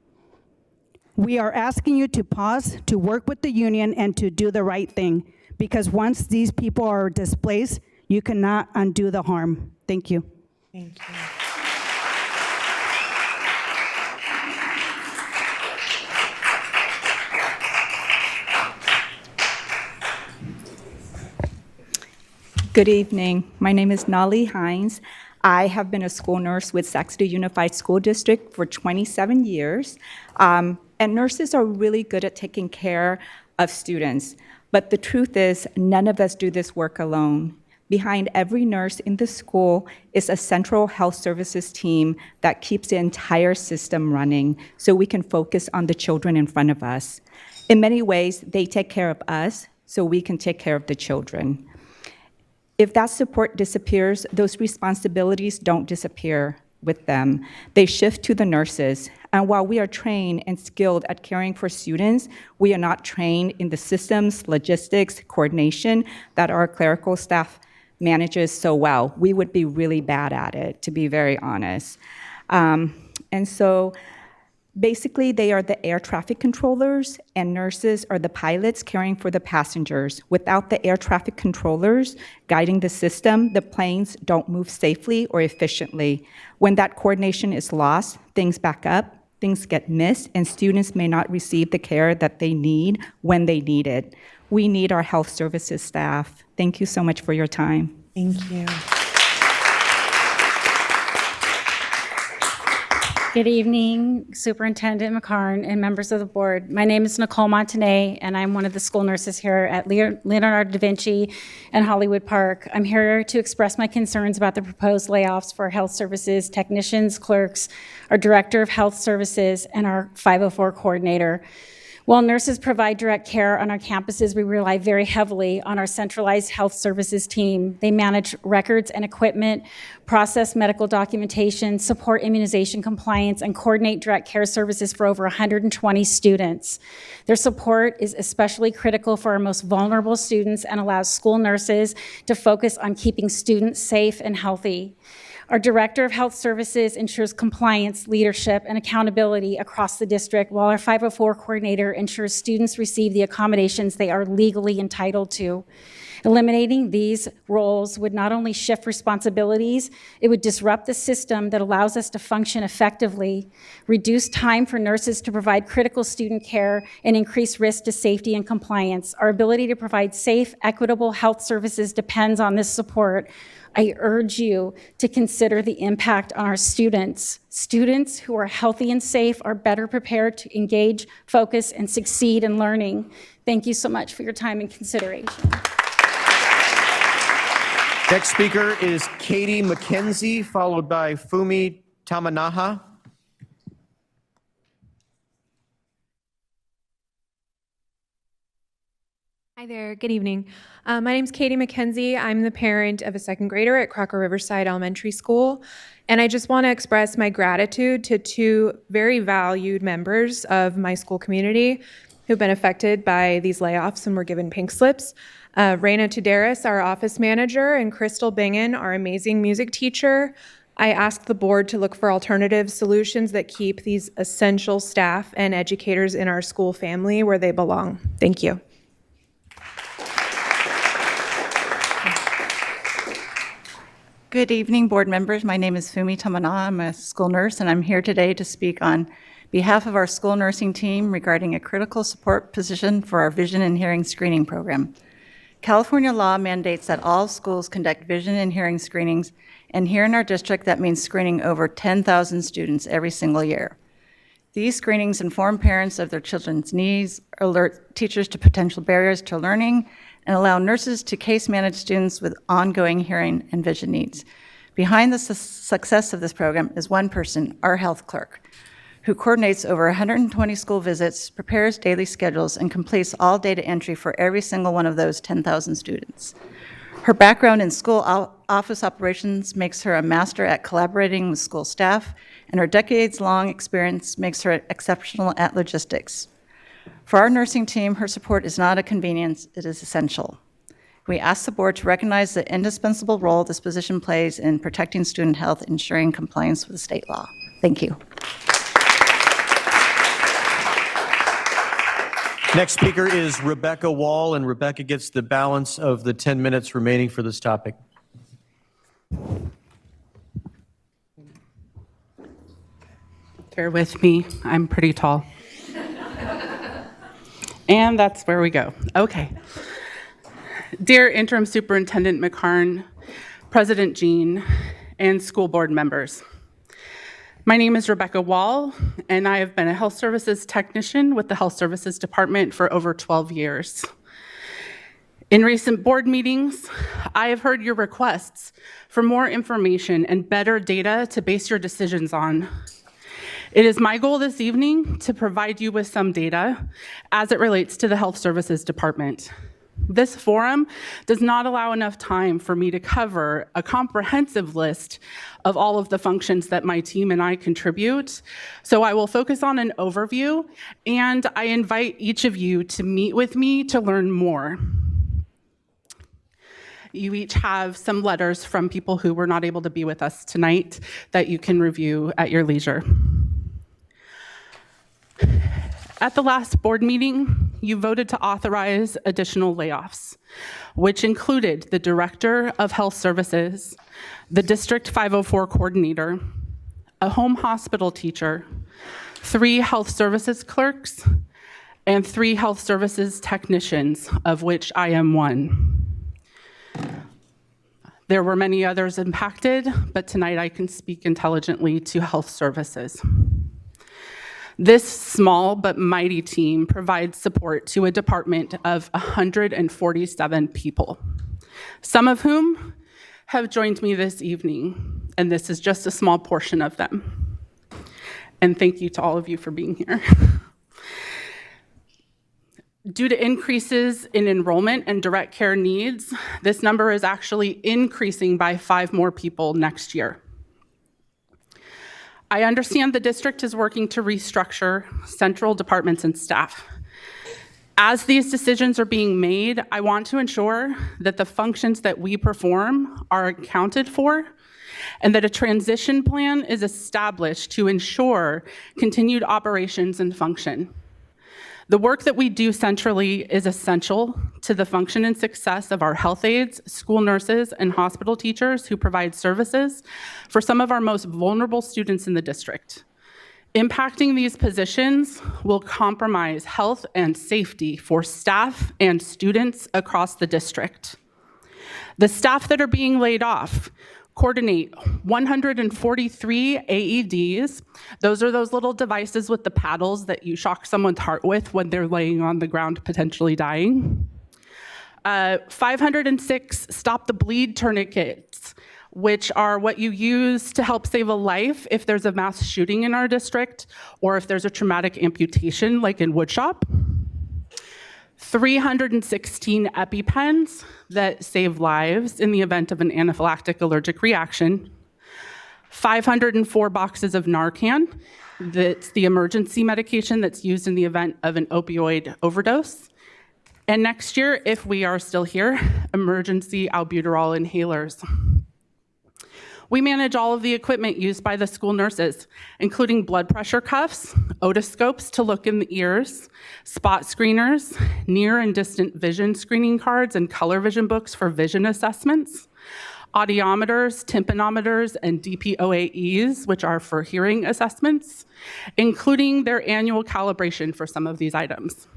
We are asking you to pause, to work with the union, and to do the right thing, because once these people are displaced, you cannot undo the harm. Thank you. Thank you. Good evening. My name is Nali Hines. I have been a school nurse with Sac City Unified School District for 27 years. And nurses are really good at taking care of students. But the truth is, none of us do this work alone. Behind every nurse in the school is a central health services team that keeps the entire system running so we can focus on the children in front of us. In many ways, they take care of us so we can take care of the children. If that support disappears, those responsibilities don't disappear with them. They shift to the nurses. And while we are trained and skilled at caring for students, we are not trained in the systems, logistics, coordination that our clerical staff manages so well. We would be really bad at it, to be very honest. And so basically, they are the air traffic controllers, and nurses are the pilots caring for the passengers. Without the air traffic controllers guiding the system, the planes don't move safely or efficiently. When that coordination is lost, things back up, things get missed, and students may not receive the care that they need when they need it. We need our health services staff. Thank you so much for your time. Thank you. Good evening, Superintendent McCarn and members of the board. My name is Nicole Montanay, and I'm one of the school nurses here at Leonardo da Vinci and Hollywood Park. I'm here to express my concerns about the proposed layoffs for health services, technicians, clerks, our Director of Health Services, and our 504 coordinator. While nurses provide direct care on our campuses, we rely very heavily on our centralized health services team. They manage records and equipment, process medical documentation, support immunization compliance, and coordinate direct care services for over 120 students. Their support is especially critical for our most vulnerable students and allows school nurses to focus on keeping students safe and healthy. Our Director of Health Services ensures compliance, leadership, and accountability across the district, while our 504 coordinator ensures students receive the accommodations they are legally entitled to. Eliminating these roles would not only shift responsibilities, it would disrupt the system that allows us to function effectively, reduce time for nurses to provide critical student care, and increase risk to safety and compliance. Our ability to provide safe, equitable health services depends on this support. I urge you to consider the impact on our students. Students who are healthy and safe are better prepared to engage, focus, and succeed in learning. Thank you so much for your time and consideration. Next speaker is Katie McKenzie, followed by Fumi Tamanaha. Hi there, good evening. My name's Katie McKenzie. I'm the parent of a second grader at Crocker Riverside Elementary School, and I just want to express my gratitude to two very valued members of my school community who've been affected by these layoffs and were given pink slips. Raina Tuderis, our office manager, and Crystal Bingen, our amazing music teacher. I asked the board to look for alternative solutions that keep these essential staff and educators in our school family where they belong. Thank you. Good evening, board members. My name is Fumi Tamana. I'm a school nurse, and I'm here today to speak on behalf of our school nursing team regarding a critical support position for our vision and hearing screening program. California law mandates that all schools conduct vision and hearing screenings, and here in our district, that means screening over 10,000 students every single year. These screenings inform parents of their children's needs, alert teachers to potential barriers to learning, and allow nurses to case manage students with ongoing hearing and vision needs. Behind the success of this program is one person, our health clerk, who coordinates over 120 school visits, prepares daily schedules, and completes all data entry for every single one of those 10,000 students. Her background in school office operations makes her a master at collaborating with school staff, and her decades-long experience makes her exceptional at logistics. For our nursing team, her support is not a convenience, it is essential. We ask the board to recognize the indispensable role this position plays in protecting student health, ensuring compliance with state law. Thank you. Next speaker is Rebecca Wall, and Rebecca gets the balance of the 10 minutes remaining for this topic. Bear with me, I'm pretty tall. And that's where we go. Okay. Dear Interim Superintendent McCarn, President Jean, and school board members. My name is Rebecca Wall, and I have been a health services technician with the Health Services Department for over 12 years. In recent board meetings, I have heard your requests for more information and better data to base your decisions on. It is my goal this evening to provide you with some data as it relates to the Health Services Department. This forum does not allow enough time for me to cover a comprehensive list of all of the functions that my team and I contribute, so I will focus on an overview, and I invite each of you to meet with me to learn more. You each have some letters from people who were not able to be with us tonight that you can review at your leisure. At the last board meeting, you voted to authorize additional layoffs, which included the Director of Health Services, the District 504 Coordinator, a home hospital teacher, 3 health services clerks, and 3 health services technicians, of which I am one. There were many others impacted, but tonight I can speak intelligently to health services. This small but mighty team provides support to a department of 147 people, some of whom have joined me this evening, and this is just a small portion of them. And thank you to all of you for being here. Due to increases in enrollment and direct care needs, this number is actually increasing by 5 more people next year. I understand the district is working to restructure central departments and staff. As these decisions are being made, I want to ensure that the functions that we perform are accounted for and that a transition plan is established to ensure continued operations and function. The work that we do centrally is essential to the function and success of our health aides, school nurses, and hospital teachers who provide services for some of our most vulnerable students in the district. Impacting these positions will compromise health and safety for staff and students across the district. The staff that are being laid off coordinate 143 AEDs. Those are those little devices with the paddles that you shock someone's heart with when they're laying on the ground potentially dying. 506 stop the bleed tourniquets, which are what you use to help save a life if there's a mass shooting in our district or if there's a traumatic amputation like in woodshop. 316 EpiPens that save lives in the event of an anaphylactic allergic reaction. 504 boxes of Narcan, that's the emergency medication that's used in the event of an opioid overdose. And next year, if we are still here, emergency albuterol inhalers. We manage all of the equipment used by the school nurses, including blood pressure cuffs, otoscopes to look in the ears, spot screeners, near and distant vision screening cards, and color vision books for vision assessments, audiometers, tympanometers, and DPOAEs, which are for hearing assessments, including their annual calibration for some of these items.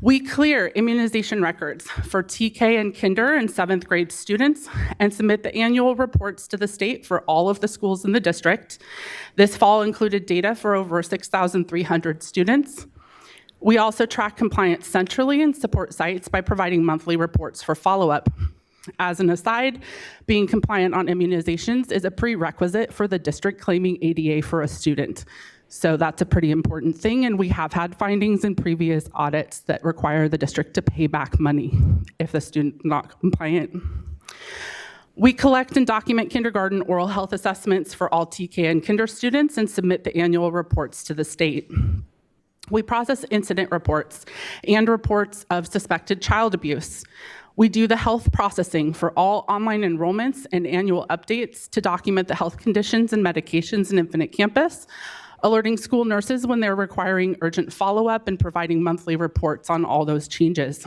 We clear immunization records for TK and kinder and 7th grade students and submit the annual reports to the state for all of the schools in the district. This fall included data for over 6,300 students. We also track compliance centrally and support sites by providing monthly reports for follow-up. As an aside, being compliant on immunizations is a prerequisite for the district claiming ADA for a student. So that's a pretty important thing, and we have had findings in previous audits that require the district to pay back money if the student's not compliant. We collect and document kindergarten oral health assessments for all TK and kinder students and submit the annual reports to the state. We process incident reports and reports of suspected child abuse. We do the health processing for all online enrollments and annual updates to document the health conditions and medications in Infinite Campus, alerting school nurses when they're requiring urgent follow-up and providing monthly reports on all those changes.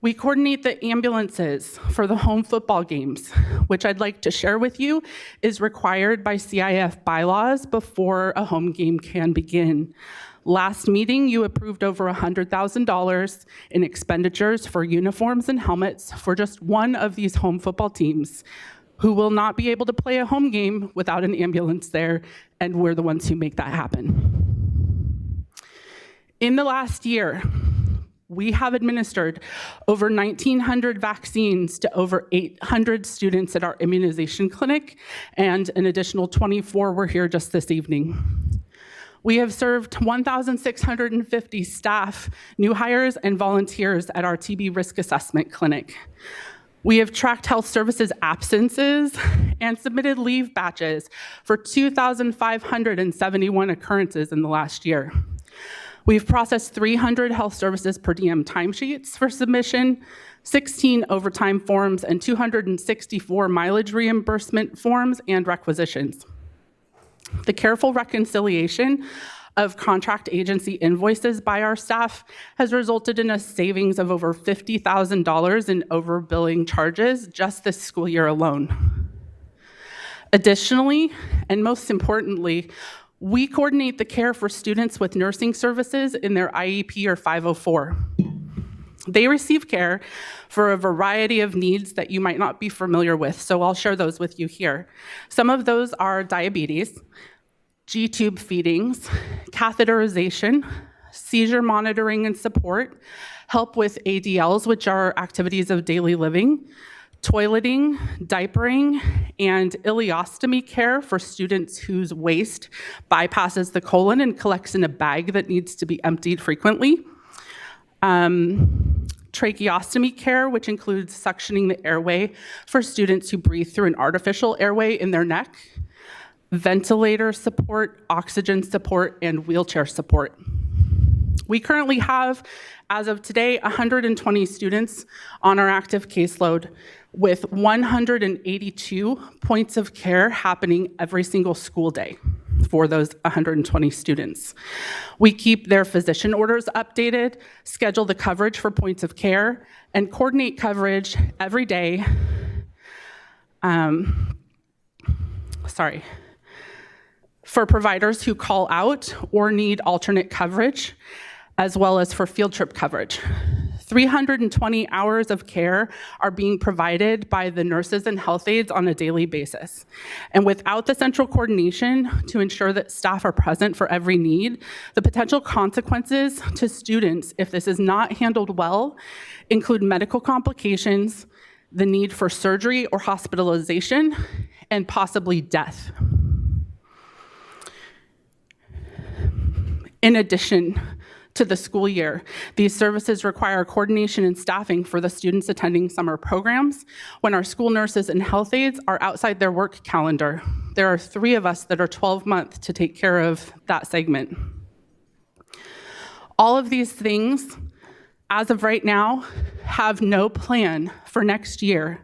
We coordinate the ambulances for the home football games, which I'd like to share with you is required by CIF bylaws before a home game can begin. Last meeting, you approved over $100,000 in expenditures for uniforms and helmets for just one of these home football teams, who will not be able to play a home game without an ambulance there, and we're the ones who make that happen. In the last year, we have administered over 1,900 vaccines to over 800 students at our immunization clinic, and an additional 24 were here just this evening. We have served 1,650 staff, new hires, and volunteers at our TB risk assessment clinic. We have tracked health services absences and submitted leave batches for 2,571 occurrences in the last year. We've processed 300 health services per diem timesheets for submission, 16 overtime forms, and 264 mileage reimbursement forms and requisitions. The careful reconciliation of contract agency invoices by our staff has resulted in a savings of over $50,000 in overbilling charges just this school year alone. Additionally, and most importantly, we coordinate the care for students with nursing services in their IEP or 504. They receive care for a variety of needs that you might not be familiar with, so I'll share those with you here. Some of those are diabetes, G-tube feedings, catheterization, seizure monitoring and support, help with ADLs, which are activities of daily living, toileting, diapering, and ileostomy care for students whose waste bypasses the colon and collects in a bag that needs to be emptied frequently. Tracheostomy care, which includes suctioning the airway for students who breathe through an artificial airway in their neck, ventilator support, oxygen support, and wheelchair support. We currently have, as of today, 120 students on our active caseload, with 182 points of care happening every single school day for those 120 students. We keep their physician orders updated, schedule the coverage for points of care, and coordinate coverage every day. For providers who call out or need alternate coverage, as well as for field trip coverage. 320 hours of care are being provided by the nurses and health aides on a daily basis. And without the central coordination to ensure that staff are present for every need, the potential consequences to students, if this is not handled well, include medical complications, the need for surgery or hospitalization, and possibly death. In addition to the school year, these services require coordination and staffing for the students attending summer programs when our school nurses and health aides are outside their work calendar. There are 3 of us that are 12-month to take care of that segment. All of these things, as of right now, have no plan for next year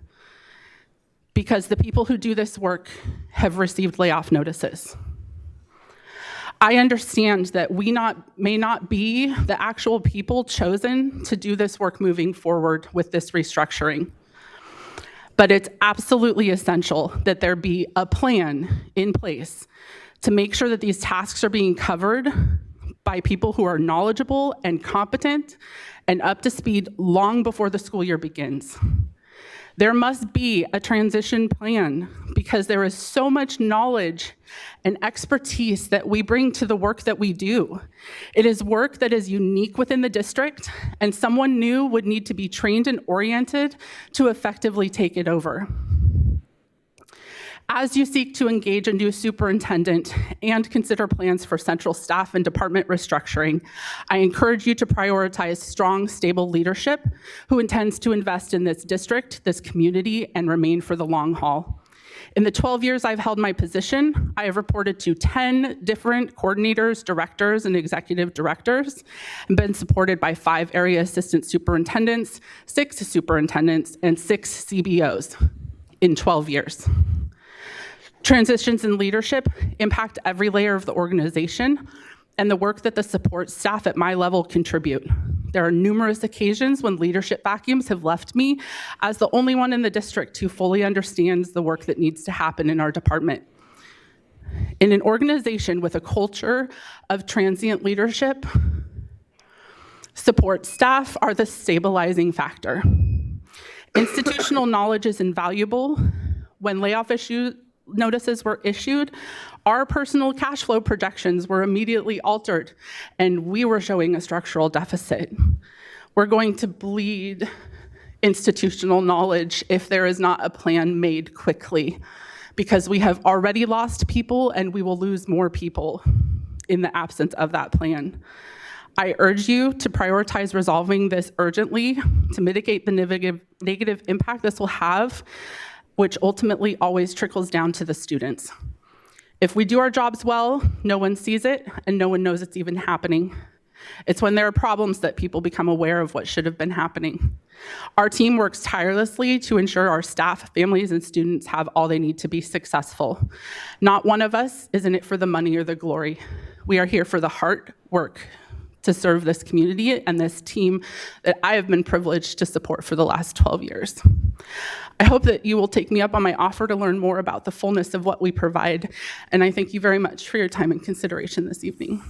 because the people who do this work have received layoff notices. I understand that we may not be the actual people chosen to do this work moving forward with this restructuring, but it's absolutely essential that there be a plan in place to make sure that these tasks are being covered by people who are knowledgeable and competent and up to speed long before the school year begins. There must be a transition plan because there is so much knowledge and expertise that we bring to the work that we do. It is work that is unique within the district, and someone new would need to be trained and oriented to effectively take it over. As you seek to engage a new superintendent and consider plans for central staff and department restructuring, I encourage you to prioritize strong, stable leadership who intends to invest in this district, this community, and remain for the long haul. In the 12 years I've held my position, I have reported to 10 different coordinators, directors, and executive directors, and been supported by 5 area assistant superintendents, 6 superintendents, and 6 CBOs in 12 years. Transitions in leadership impact every layer of the organization and the work that the support staff at my level contribute. There are numerous occasions when leadership vacuums have left me as the only one in the district who fully understands the work that needs to happen in our department. In an organization with a culture of transient leadership, support staff are the stabilizing factor. Institutional knowledge is invaluable. When layoff notices were issued, our personal cash flow projections were immediately altered, and we were showing a structural deficit. We're going to bleed institutional knowledge if there is not a plan made quickly, because we have already lost people and we will lose more people in the absence of that plan. I urge you to prioritize resolving this urgently to mitigate the negative impact this will have, which ultimately always trickles down to the students. If we do our jobs well, no one sees it and no one knows it's even happening. It's when there are problems that people become aware of what should have been happening. Our team works tirelessly to ensure our staff, families, and students have all they need to be successful. Not one of us is in it for the money or the glory. We are here for the hard work to serve this community and this team that I have been privileged to support for the last 12 years. I hope that you will take me up on my offer to learn more about the fullness of what we provide, and I thank you very much for your time and consideration this evening.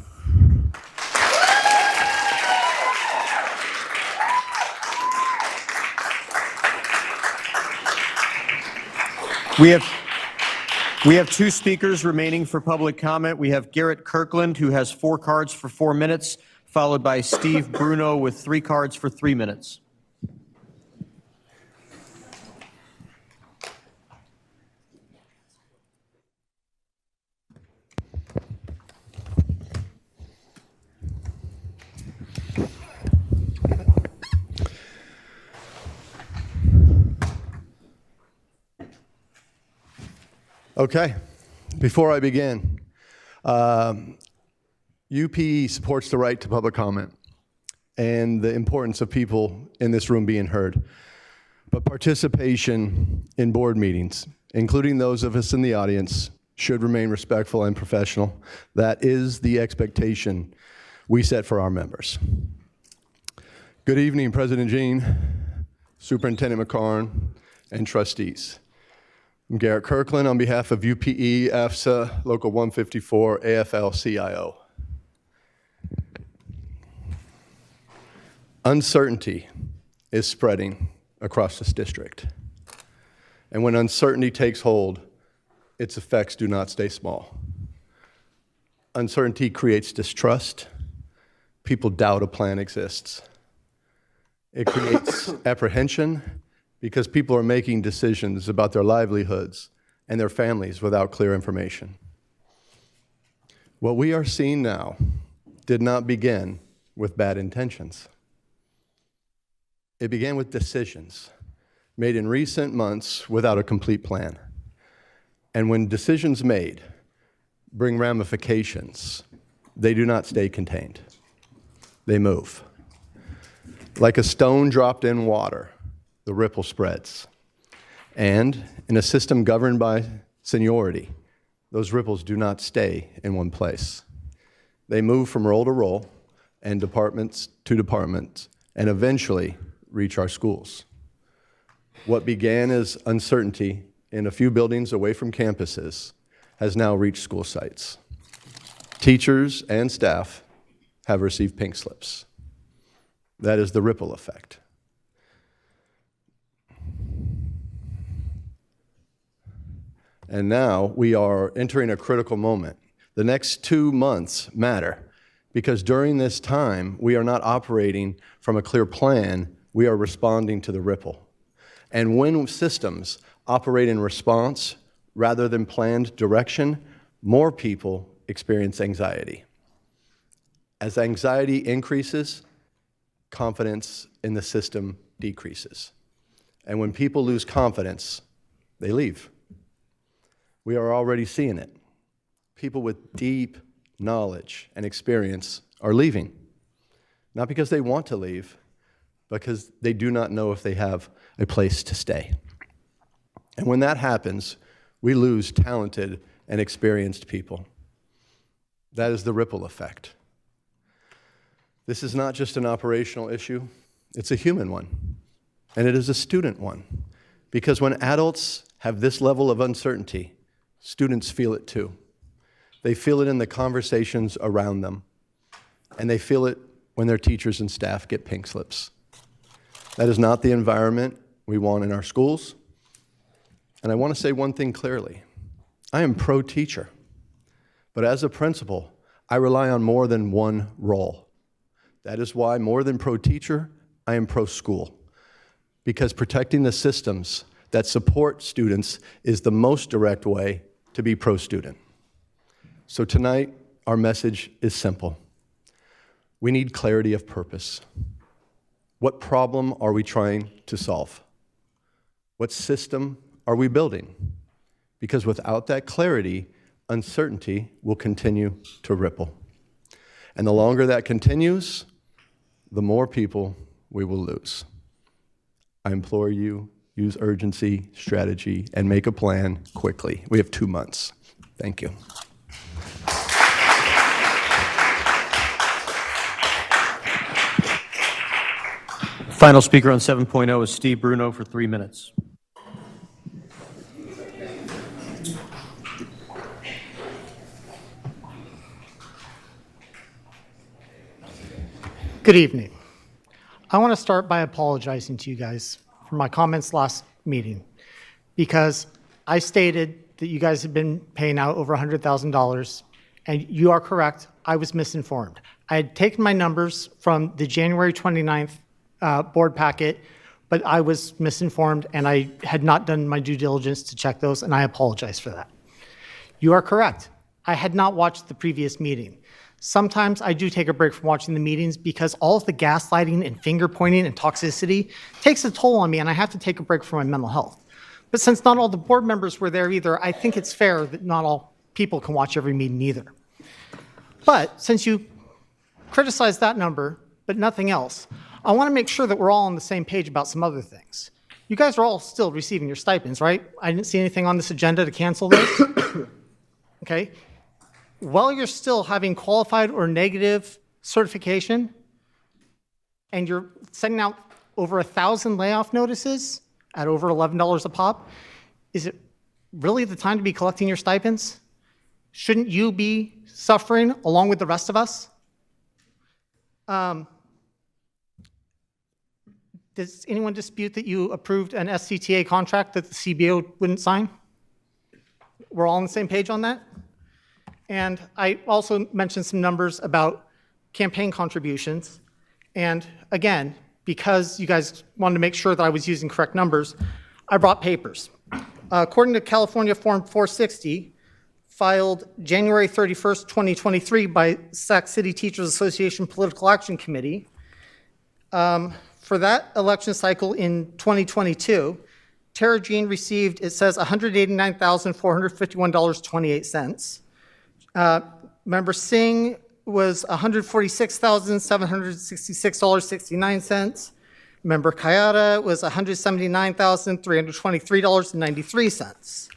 We have We have 2 speakers remaining for public comment. We have Garrett Kirkland, who has 4 cards for 4 minutes, followed by Steve Bruno with 3 cards for 3 minutes. Okay, before I begin, UPE supports the right to public comment and the importance of people in this room being heard. But participation in board meetings, including those of us in the audience, should remain respectful and professional. That is the expectation we set for our members. Good evening, President Jean, Superintendent McCarn, and trustees. I'm Garrett Kirkland on behalf of UPE, AFSA, Local 154, AFL-CIO. Uncertainty is spreading across this district. And when uncertainty takes hold, its effects do not stay small. Uncertainty creates distrust. People doubt a plan exists. It creates apprehension because people are making decisions about their livelihoods and their families without clear information. What we are seeing now did not begin with bad intentions. It began with decisions made in recent months without a complete plan. And when decisions made bring ramifications, they do not stay contained. They move. Like a stone dropped in water, the ripple spreads. And in a system governed by seniority, those ripples do not stay in one place. They move from role to role and departments to departments and eventually reach our schools. What began as uncertainty in a few buildings away from campuses has now reached school sites. Teachers and staff have received pink slips. That is the ripple effect. And now we are entering a critical moment. The next 2 months matter because during this time, we are not operating from a clear plan, we are responding to the ripple. And when systems operate in response rather than planned direction, more people experience anxiety. As anxiety increases, confidence in the system decreases. And when people lose confidence, they leave. We are already seeing it. People with deep knowledge and experience are leaving, not because they want to leave, because they do not know if they have a place to stay. And when that happens, we lose talented and experienced people. That is the ripple effect. This is not just an operational issue, it's a human one, and it is a student one. Because when adults have this level of uncertainty, students feel it too. They feel it in the conversations around them, and they feel it when their teachers and staff get pink slips. That is not the environment we want in our schools. And I want to say one thing clearly. I am pro-teacher, but as a principal, I rely on more than one role. That is why, more than pro-teacher, I am pro-school, because protecting the systems that support students is the most direct way to be pro-student. So tonight, our message is simple. We need clarity of purpose. What problem are we trying to solve? What system are we building? Because without that clarity, uncertainty will continue to ripple. And the longer that continues, the more people we will lose. I implore you, use urgency, strategy, and make a plan quickly. We have 2 months. Thank you. Final speaker on 7.0 is Steve Bruno for 3 minutes. Good evening. I want to start by apologizing to you guys for my comments last meeting because I stated that you guys have been paying out over $100,000, and you are correct, I was misinformed. I had taken my numbers from the January 29th board packet, but I was misinformed, and I had not done my due diligence to check those, and I apologize for that. You are correct. I had not watched the previous meeting. Sometimes I do take a break from watching the meetings because all of the gaslighting and finger pointing and toxicity takes a toll on me, and I have to take a break from my mental health. But since not all the board members were there either, I think it's fair that not all people can watch every meeting either. But since you criticized that number, but nothing else, I want to make sure that we're all on the same page about some other things. You guys are all still receiving your stipends, right? I didn't see anything on this agenda to cancel this. Okay? While you're still having qualified or negative certification, and you're sending out over 1,000 layoff notices at over $11 a pop, is it really the time to be collecting your stipends? Shouldn't you be suffering along with the rest of us? Does anyone dispute that you approved an SCTA contract that the CBO wouldn't sign? We're all on the same page on that? And I also mentioned some numbers about campaign contributions. And again, because you guys wanted to make sure that I was using correct numbers, I brought papers. According to California Form 460, filed January 31st, 2023 by Sac City Teachers Association Political Action Committee, for that election cycle in 2022, Tara Jean received, it says, $189,451.28. Member Singh was $146,766.69. Member Kayada was $179,323.93.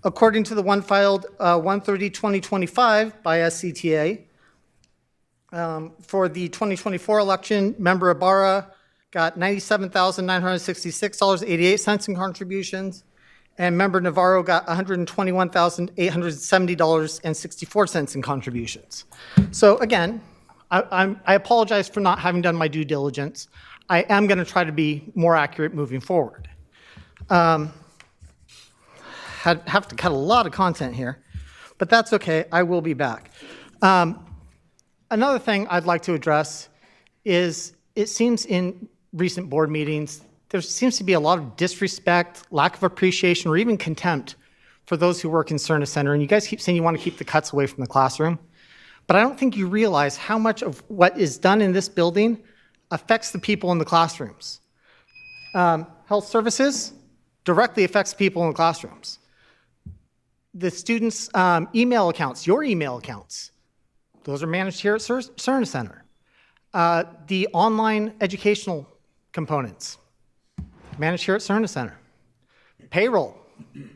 According to the one filed 1/30/2025 by SCTA, for the 2024 election, Member Ibarra got $97,966.88 in contributions, and Member Navarro got $121,870.64 in contributions. So again, I apologize for not having done my due diligence. I am going to try to be more accurate moving forward. Have to cut a lot of content here, but that's okay. I will be back. Another thing I'd like to address is it seems in recent board meetings, there seems to be a lot of disrespect, lack of appreciation, or even contempt for those who work in Cerna Center. And you guys keep saying you want to keep the cuts away from the classroom. But I don't think you realize how much of what is done in this building affects the people in the classrooms. Health services directly affects people in the classrooms. The students' email accounts, your email accounts, those are managed here at Cerna Center. The online educational components, managed here at Cerna Center. Payroll,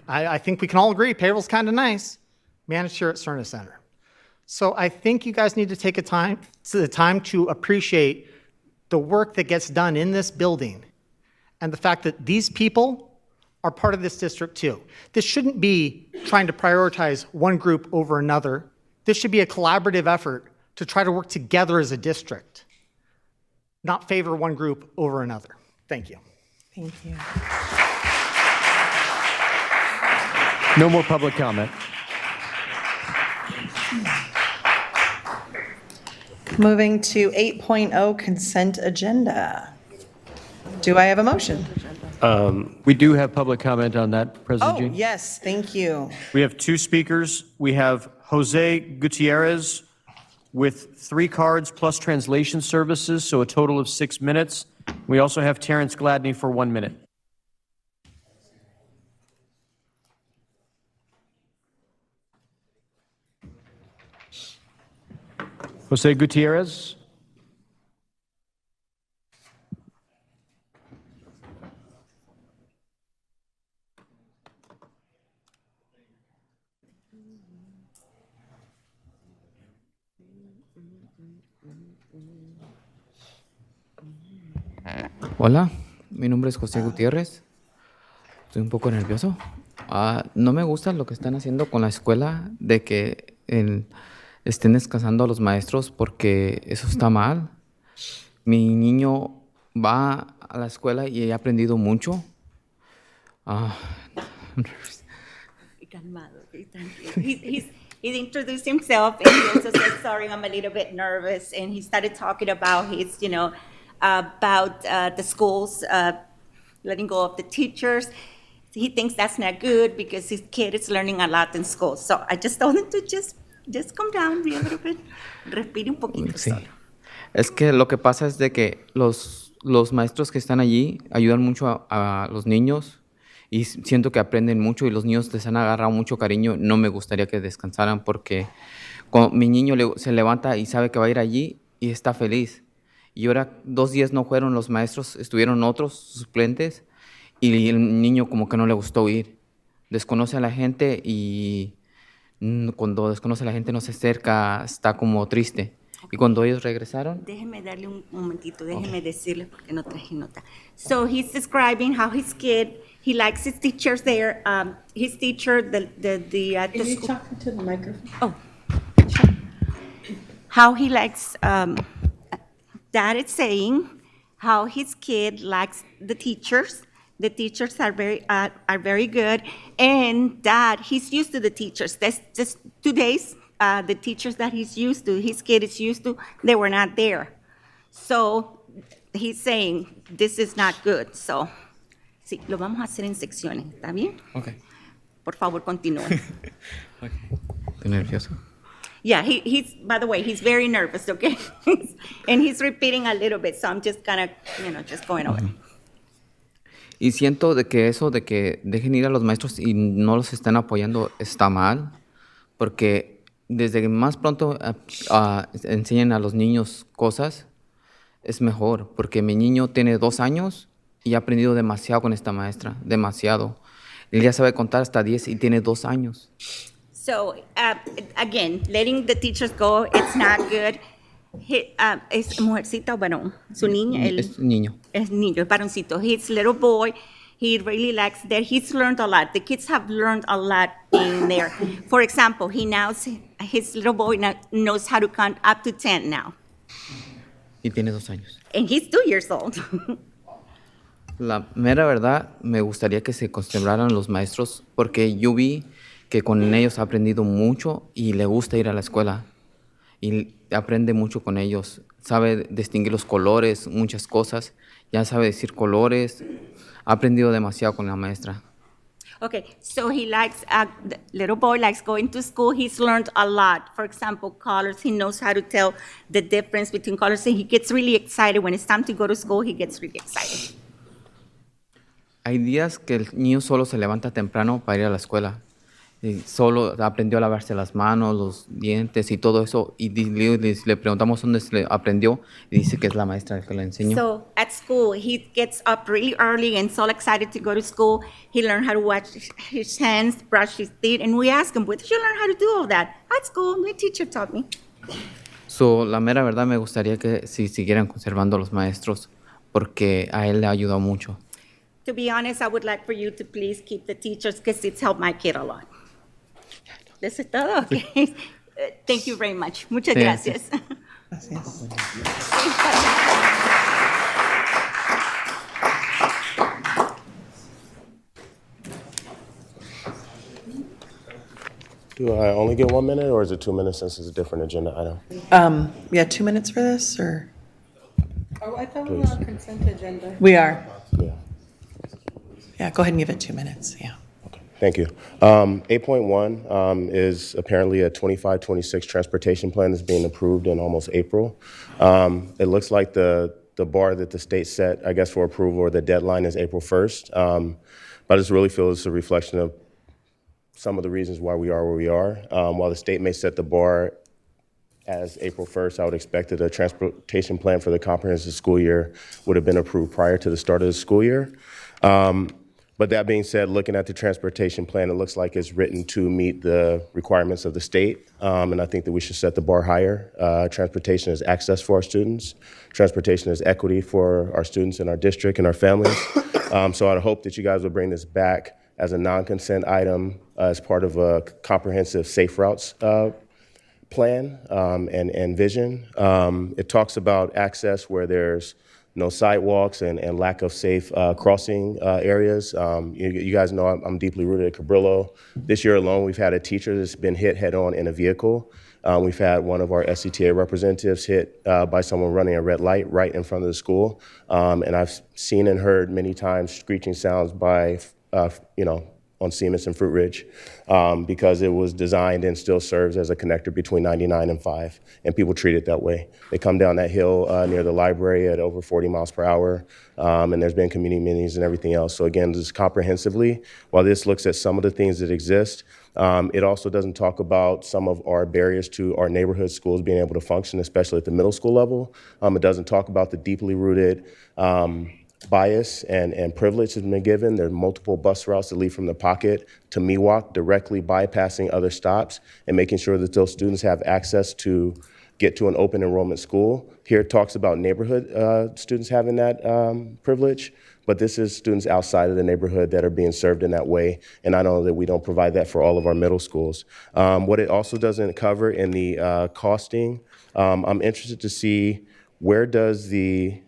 I think we can all agree payroll's kind of nice, managed here at Cerna Center. So I think you guys need to take the time to appreciate the work that gets done in this building and the fact that these people are part of this district too. This shouldn't be trying to prioritize one group over another. This should be a collaborative effort to try to work together as a district, not favor one group over another. Thank you. Thank you. No more public comment. Moving to 8.0 consent agenda. Do I have a motion? We do have public comment on that, President Oh, Jean. yes, thank you. We have two speakers. We have Jose Gutierrez with 3 cards plus translation services, so a total of 6 minutes. We also have Terrence Gladney for 1 minute. Jose Gutierrez. Hola, mi nombre es José Gutiérrez. Estoy un poco nervioso. No me gusta lo que están haciendo con la escuela, de que estén descansando a los maestros, porque eso está mal. Mi niño va a la escuela y he aprendido mucho. calmado, okay, tranquilo. He introduced himself and he also said, sorry, I'm a little bit nervous. And he started talking about his, about the schools, letting go of the teachers. He thinks that's not good because his kid is learning a lot in school. So I just told him to just come down, be a little bit, respire un poquito Sí. solo. Es que lo que pasa es de que los maestros que están allí ayudan mucho a los niños y siento que aprenden mucho y los niños les han agarrado mucho cariño. No me gustaría que descansaran porque mi niño se levanta y sabe que va a ir allí y está feliz. Y ahora 2 días no fueron los maestros, estuvieron otros suplentes y el niño como que no le gustó ir. Desconoce a la gente y cuando desconoce a la gente no se acerca, está como triste. Y cuando ellos regresaron, Déjeme darle un momentito, déjeme decirle porque no traje nota. So he's describing how his kid, he likes his teachers there. His teacher, the school. talking to the microphone? Oh, how he likes, Dad is saying how his kid likes the teachers. The teachers are very good. And Dad, he's used to the teachers. That's just 2 days. The teachers that he's used to, his kid is used to, they were not there. So he's saying this is not good. So, sí, lo vamos a hacer en secciones, ¿está bien? Ok. Por favor, continúe. estoy nervioso. Yeah, he's, by the way, he's very nervous, okay? And he's repeating a little bit, so I'm just kind of, just going over. Y siento de que eso de que dejen ir a los maestros y no los estén apoyando está mal, porque desde que más pronto enseñen a los niños cosas, es mejor, porque mi niño tiene 2 años y ha aprendido demasiado con esta maestra, demasiado. Él ya sabe contar hasta 10 y tiene 2 años. So, again, letting the teachers go, it's not good. ¿Es mujercita o varón? Su niña, Es niño. Es niño, es varoncito. His little boy, he really likes that. He's learned a lot. The kids have learned a lot in there. For example, his little boy now knows how to count up to 10 now. Y tiene 2 años. And he's 2 years old. La mera verdad, me gustaría que se concentraran los maestros, porque yo vi que con ellos ha aprendido mucho y le gusta ir a la escuela. Y aprende mucho con ellos. Sabe distinguir los colores, muchas cosas. Ya sabe decir colores. Ha aprendido demasiado con la maestra. Okay, so he likes, the little boy likes going to school. He's learned a lot. For example, colors. He knows how to tell the difference between colors. And he gets really excited. When it's time to go to school, he gets really excited. Hay días que el niño solo se levanta temprano para ir a la escuela. Y solo aprendió a lavarse las manos, los dientes y todo eso. Y le preguntamos dónde se le aprendió y dice que es la maestra que le enseñó. So at school, he gets up really early and so excited to go to school. He learned how to wash his hands, brush his teeth, and we ask him, where did you learn how to do all that? At school, my teacher taught me. So, la mera verdad me gustaría que si siguieran conservando a los maestros porque a él le ha ayudado mucho. To be honest, I would like for you to please keep the teachers because it's helped my kid a lot. ¿Eso es todo? Okay. Thank you very much. Muchas Sí, gracias. Gracias. Do I only get 1 minute, or is it 2 minutes since it's a different agenda item? Yeah, 2 minutes for this, or? Oh, I thought we were on consent agenda. We are. Yeah. Yeah, go ahead and give it 2 minutes, yeah. Thank you. 8.1 is apparently a 25-26 transportation plan that's being approved in almost April. It looks like the bar that the state set, I guess, for approval, or the deadline is April 1st. But I just really feel it's a reflection of some of the reasons why we are where we are. While the state may set the bar as April 1st, I would expect that a transportation plan for the comprehensive school year would have been approved prior to the start of the school year. But that being said, looking at the transportation plan, it looks like it's written to meet the requirements of the state. And I think that we should set the bar higher. Transportation is access for our students. Transportation is equity for our students in our district and our families. So I'd hope that you guys will bring this back as a non-consent item as part of a comprehensive safe routes plan and vision. It talks about access where there's no sidewalks and lack of safe crossing areas. You guys know I'm deeply rooted at Cabrillo. This year alone, we've had a teacher that's been hit head-on in a vehicle. We've had one of our SCTA representatives hit by someone running a red light right in front of the school. And I've seen and heard many times screeching sounds by, on Seamus and Fruit Ridge because it was designed and still serves as a connector between 99 and 5, and people treat it that way. They come down that hill near the library at over 40 miles per hour, and there's been community meetings and everything else. So again, just comprehensively, while this looks at some of the things that exist, it also doesn't talk about some of our barriers to our neighborhood schools being able to function, especially at the middle school level. It doesn't talk about the deeply rooted bias and privilege has been given. There are multiple bus routes that lead from the Pocket to Miwok, directly bypassing other stops and making sure that those students have access to get to an open enrollment school. Here it talks about neighborhood students having that privilege, but this is students outside of the neighborhood that are being served in that way, and I know that we don't provide that for all of our middle schools. What it also doesn't cover in the costing, I'm interested to see where does the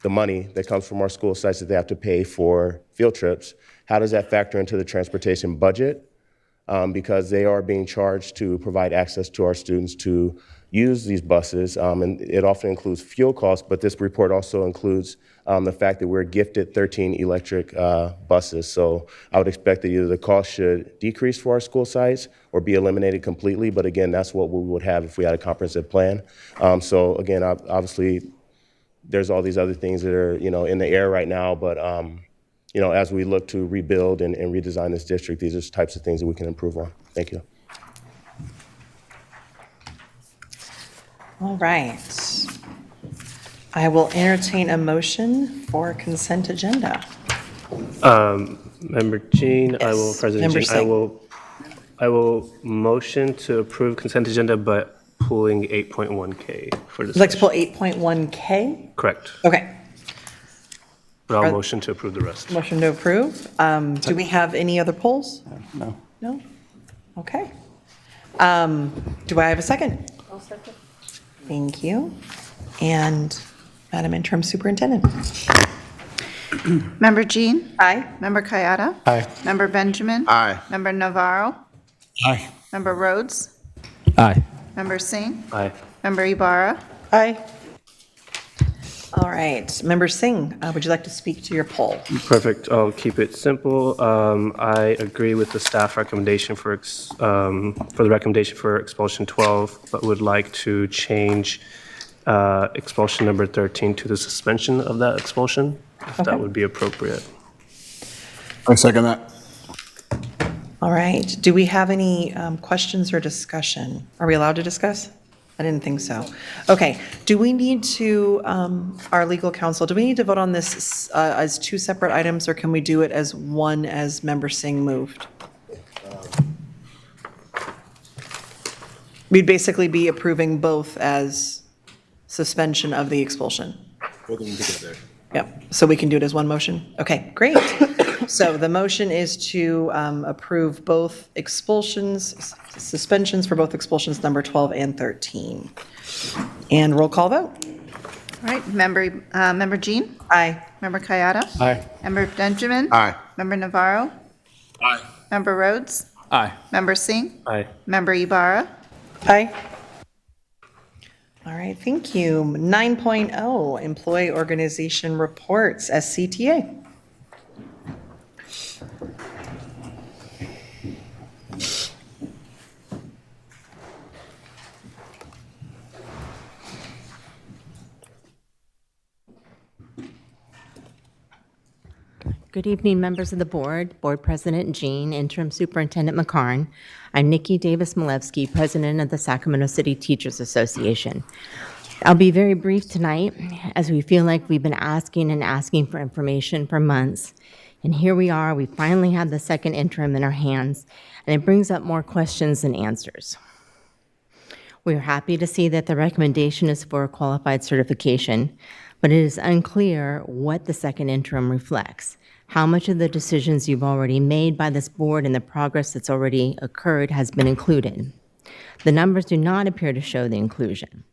money that comes from our school sites that they have to pay for field trips, how does that factor into the transportation budget? Because they are being charged to provide access to our students to use these buses, and it often includes fuel costs, but this report also includes the fact that we're gifted 13 electric buses. So I would expect that either the cost should decrease for our school sites or be eliminated completely, but again, that's what we would have if we had a comprehensive plan. So again, obviously, there's all these other things that are, in the air right now, but as we look to rebuild and redesign this district, these are the types of things that we can improve on. Thank you. All right. I will entertain a motion for consent agenda. Member Jean, I will, Yes. President Member Jean, Singh. I will motion to approve consent agenda, but pulling 8.1K for Would you like to discussion. pull 8.1K? Correct. Okay. But I'll Are- motion to approve the rest. Motion to approve. Do we have any other polls? No. No? Okay. Do I have a second? I'll second. Thank you. And Madam Interim Superintendent? Member Jean? Aye. Member Kayada? Aye. Member Benjamin? Aye. Member Navarro? Aye. Member Rhodes? Aye. Member Singh? Aye. Member Ibarra? Aye. All right. Member Singh, would you like to speak to your poll? Perfect. I'll keep it simple. I agree with the staff recommendation for the recommendation for expulsion 12, but would like to change expulsion number 13 to the suspension of that expulsion, if Okay. that would be appropriate. I second that. All right. Do we have any questions or discussion? Are we allowed to discuss? I didn't think so. Okay. Do we need to, our legal counsel, do we need to vote on this as two separate items, or can we do it as one as Member Singh moved? We'd basically be approving both as suspension of the expulsion. Both of them together. Yep, so we can do it as one motion? Okay, great. So the motion is to approve both expulsions, suspensions for both expulsions number 12 and 13. And roll call vote? All right, Member Jean? Aye. Member Kayada? Aye. Member Benjamin? Aye. Member Navarro? Aye. Member Rhodes? Aye. Member Singh? Aye. Member Ibarra? Aye. All right, thank you. 9.0, Employee Organization Reports, SCTA. Good evening, members of the board, Board President Jean, Interim Superintendent McCarn. I'm Nikki Davis-Malevsky, President of the Sacramento City Teachers Association. I'll be very brief tonight, as we feel like we've been asking and asking for information for months. And here we are, we finally have the second interim in our hands, and it brings up more questions than answers. We are happy to see that the recommendation is for a qualified certification, but it is unclear what the second interim reflects. How much of the decisions you've already made by this board and the progress that's already occurred has been included. The numbers do not appear to show the inclusion.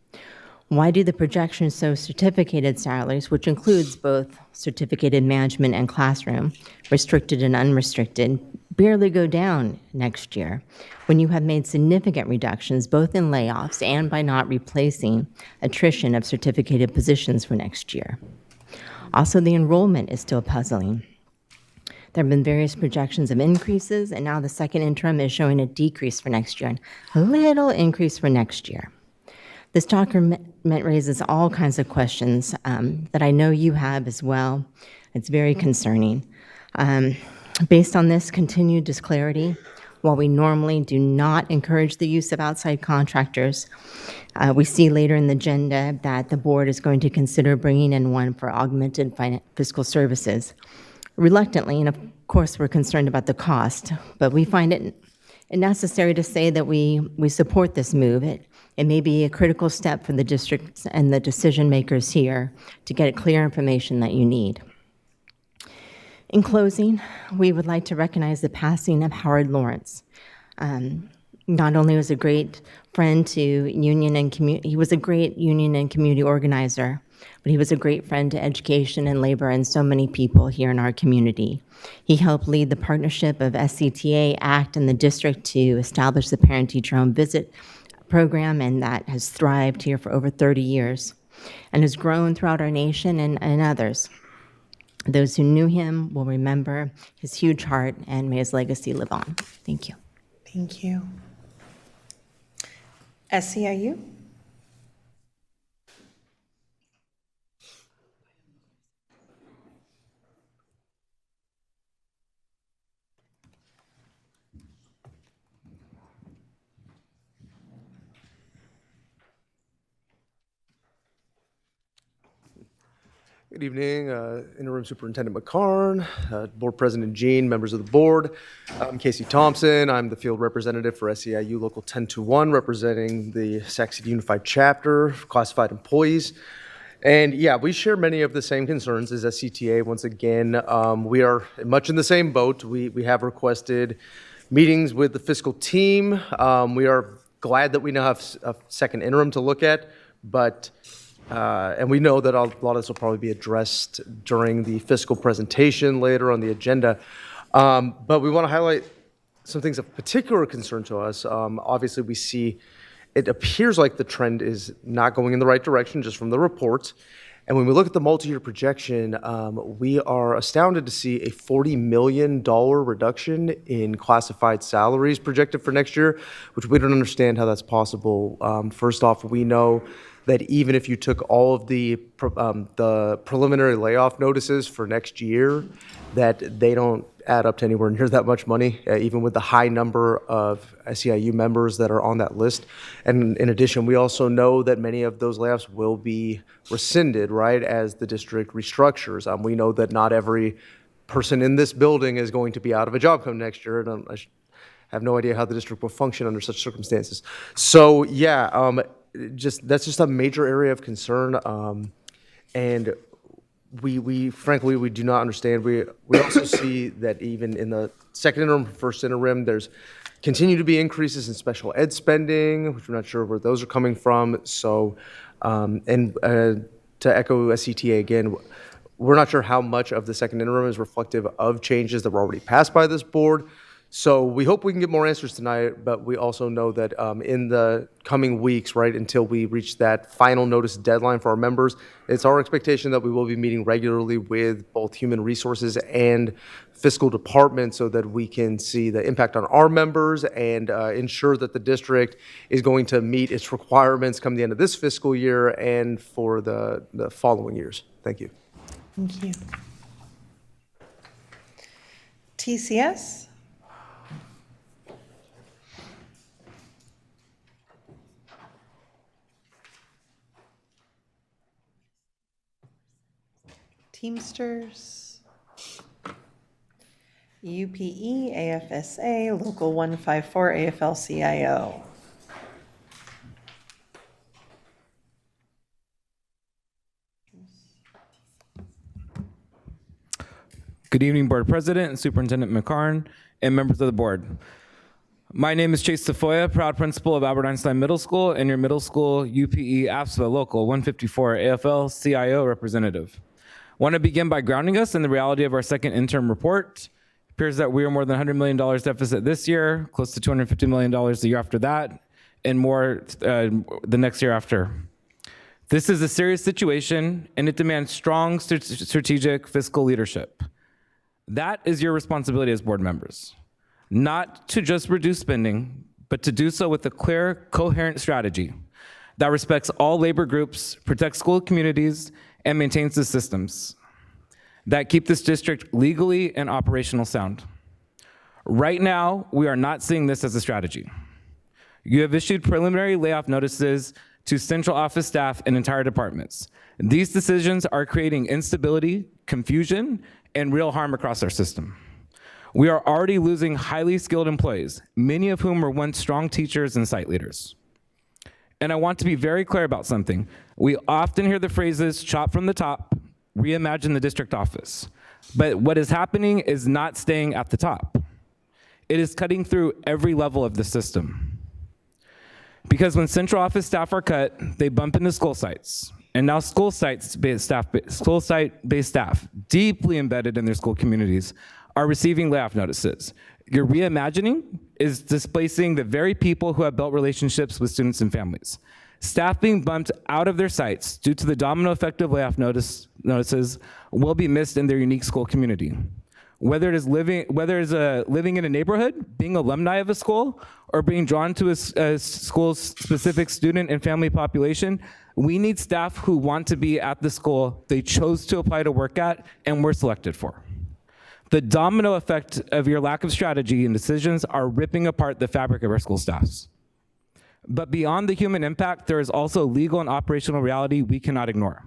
Why do the projections show certificated salaries, which includes both certificated management and classroom, restricted and unrestricted, barely go down next year when you have made significant reductions both in layoffs and by not replacing attrition of certificated positions for next year? Also, the enrollment is still puzzling. There have been various projections of increases, and now the second interim is showing a decrease for next year and a little increase for next year. This document raises all kinds of questions that I know you have as well. It's very concerning. Based on this continued disclarity, while we normally do not encourage the use of outside contractors, we see later in the agenda that the board is going to consider bringing in one for augmented fiscal services. Reluctantly, and of course we're concerned about the cost, but we find it necessary to say that we support this move. It may be a critical step for the districts and the decision makers here to get clear information that you need. In closing, we would like to recognize the passing of Howard Lawrence. Not only was a great friend to union and community, he was a great union and community organizer, but he was a great friend to education and labor and so many people here in our community. He helped lead the partnership of SCTA, ACT, and the district to establish the parent-teacher home visit program, and that has thrived here for over 30 years and has grown throughout our nation and others. Those who knew him will remember his huge heart, and may his legacy live on. Thank you. Thank you. SEIU? Good evening, Interim Superintendent McCarn, Board President Jean, members of the board. I'm Casey Thompson. I'm the field representative for SEIU Local 1021, representing the Sac City Unified Chapter for classified employees. And yeah, we share many of the same concerns as SCTA. Once again, we are much in the same boat. We have requested meetings with the fiscal team. We are glad that we now have a second interim to look at, but and we know that a lot of this will probably be addressed during the fiscal presentation later on the agenda. But we want to highlight some things of particular concern to us. Obviously, we see it appears like the trend is not going in the right direction just from the reports. And when we look at the multi-year projection, we are astounded to see a $40 million reduction in classified salaries projected for next year, which we don't understand how that's possible. First off, we know that even if you took all of the preliminary layoff notices for next year, that they don't add up to anywhere near that much money, even with the high number of SEIU members that are on that list. And in addition, we also know that many of those layoffs will be rescinded, right, as the district restructures. We know that not every person in this building is going to be out of a job come next year, and I have no idea how the district will function under such circumstances. So yeah, that's just a major area of concern, and we frankly we do not understand. We also see that even in the second interim, first interim, there's continue to be increases in special ed spending, which we're not sure where those are coming from. So, to echo SCTA again, we're not sure how much of the second interim is reflective of changes that were already passed by this board. So we hope we can get more answers tonight, but we also know that in the coming weeks, right, until we reach that final notice deadline for our members, it's our expectation that we will be meeting regularly with both human resources and fiscal department so that we can see the impact on our members and ensure that the district is going to meet its requirements come the end of this fiscal year and for the following years. Thank you. Thank you. TCS? Teamsters, UPE, AFSA, Local 154, AFL-CIO. Good evening, Board President and Superintendent McCarn, and members of the board. My name is Chase Tafoya, proud principal of Albert Einstein Middle School and your middle school UPE AFSPA Local 154 AFL CIO representative. Want to begin by grounding us in the reality of our second interim report. It appears that we are more than $100 million deficit this year, close to $250 million the year after that, and more the next year after. This is a serious situation, and it demands strong strategic fiscal leadership. That is your responsibility as board members. Not to just reduce spending, but to do so with a clear, coherent strategy that respects all labor groups, protects school communities, and maintains the systems that keep this district legally and operational sound. Right now, we are not seeing this as a strategy. You have issued preliminary layoff notices to central office staff and entire departments. These decisions are creating instability, confusion, and real harm across our system. We are already losing highly skilled employees, many of whom were once strong teachers and site leaders. And I want to be very clear about something. We often hear the phrases, chop from the top, reimagine the district office. But what is happening is not staying at the top. It is cutting through every level of the system. Because when central office staff are cut, they bump into school sites. And now school site-based staff, deeply embedded in their school communities, are receiving layoff notices. Your reimagining is displacing the very people who have built relationships with students and families. Staff being bumped out of their sites due to the domino effect of layoff notices will be missed in their unique school community. Whether it is living in a neighborhood, being alumni of a school, or being drawn to a school's specific student and family population, we need staff who want to be at the school they chose to apply to work at and were selected for. The domino effect of your lack of strategy and decisions are ripping apart the fabric of our school staffs. But beyond the human impact, there is also legal and operational reality we cannot ignore.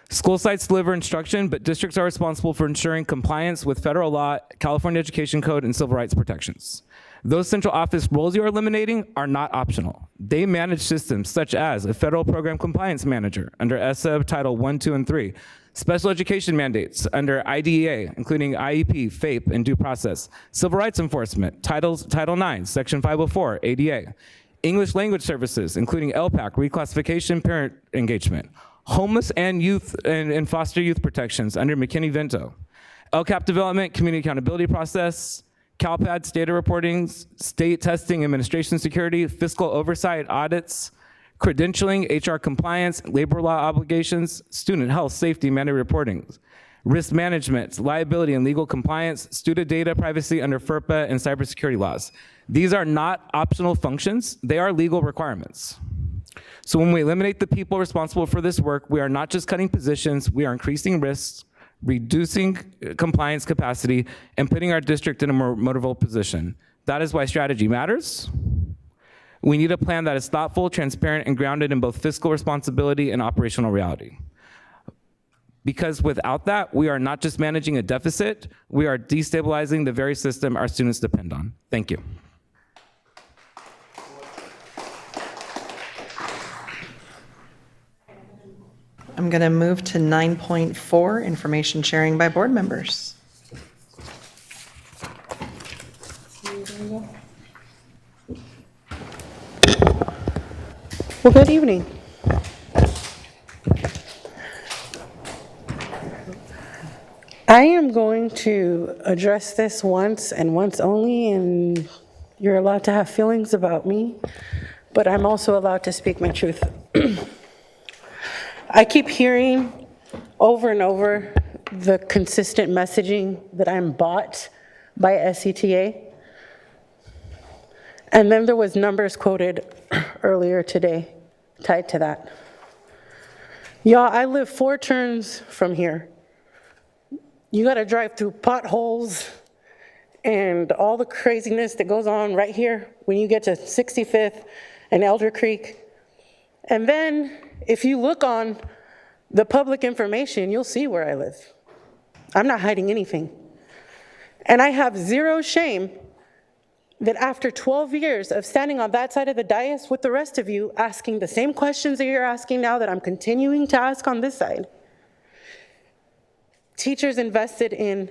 School sites deliver instruction, but districts are responsible for ensuring compliance with federal law, California Education Code, and civil rights protections. Those central office roles you are eliminating are not optional. They manage systems such as a federal program compliance manager under ESSA Title 1, 2, and 3, special education mandates under IDEA, including IEP, FAPE, and due process, civil rights enforcement, Title 9, Section 504, ADA, English language services, including LPAC, reclassification, parent engagement, homeless and youth and foster youth protections under McKinney-Vento, LCAP development, community accountability process, CalPADS data reporting, state testing, administration security, fiscal oversight, audits, credentialing, HR compliance, labor law obligations, student health, safety, mandatory reporting, risk management, liability and legal compliance, student data privacy under FERPA and cybersecurity laws. These are not optional functions, they are legal requirements. So when we eliminate the people responsible for this work, we are not just cutting positions, we are increasing risks, reducing compliance capacity, and putting our district in a more vulnerable position. That is why strategy matters. We need a plan that is thoughtful, transparent, and grounded in both fiscal responsibility and operational reality. Because without that, we are not just managing a deficit, we are destabilizing the very system our students depend on. Thank you. I'm going to move to 9.4, information sharing by board members. Well, good evening. I am going to address this once and once only, and you're allowed to have feelings about me, but I'm also allowed to speak my truth. I keep hearing over and over the consistent messaging that I'm bought by SCTA. And then there was numbers quoted earlier today tied to that. Y'all, I live 4 turns from here. You gotta drive through potholes and all the craziness that goes on right here when you get to 65th and Elder Creek. And then if you look on the public information, you'll see where I live. I'm not hiding anything. And I have zero shame that after 12 years of standing on that side of the dais with the rest of you, asking the same questions that you're asking now that I'm continuing to ask on this side, teachers invested in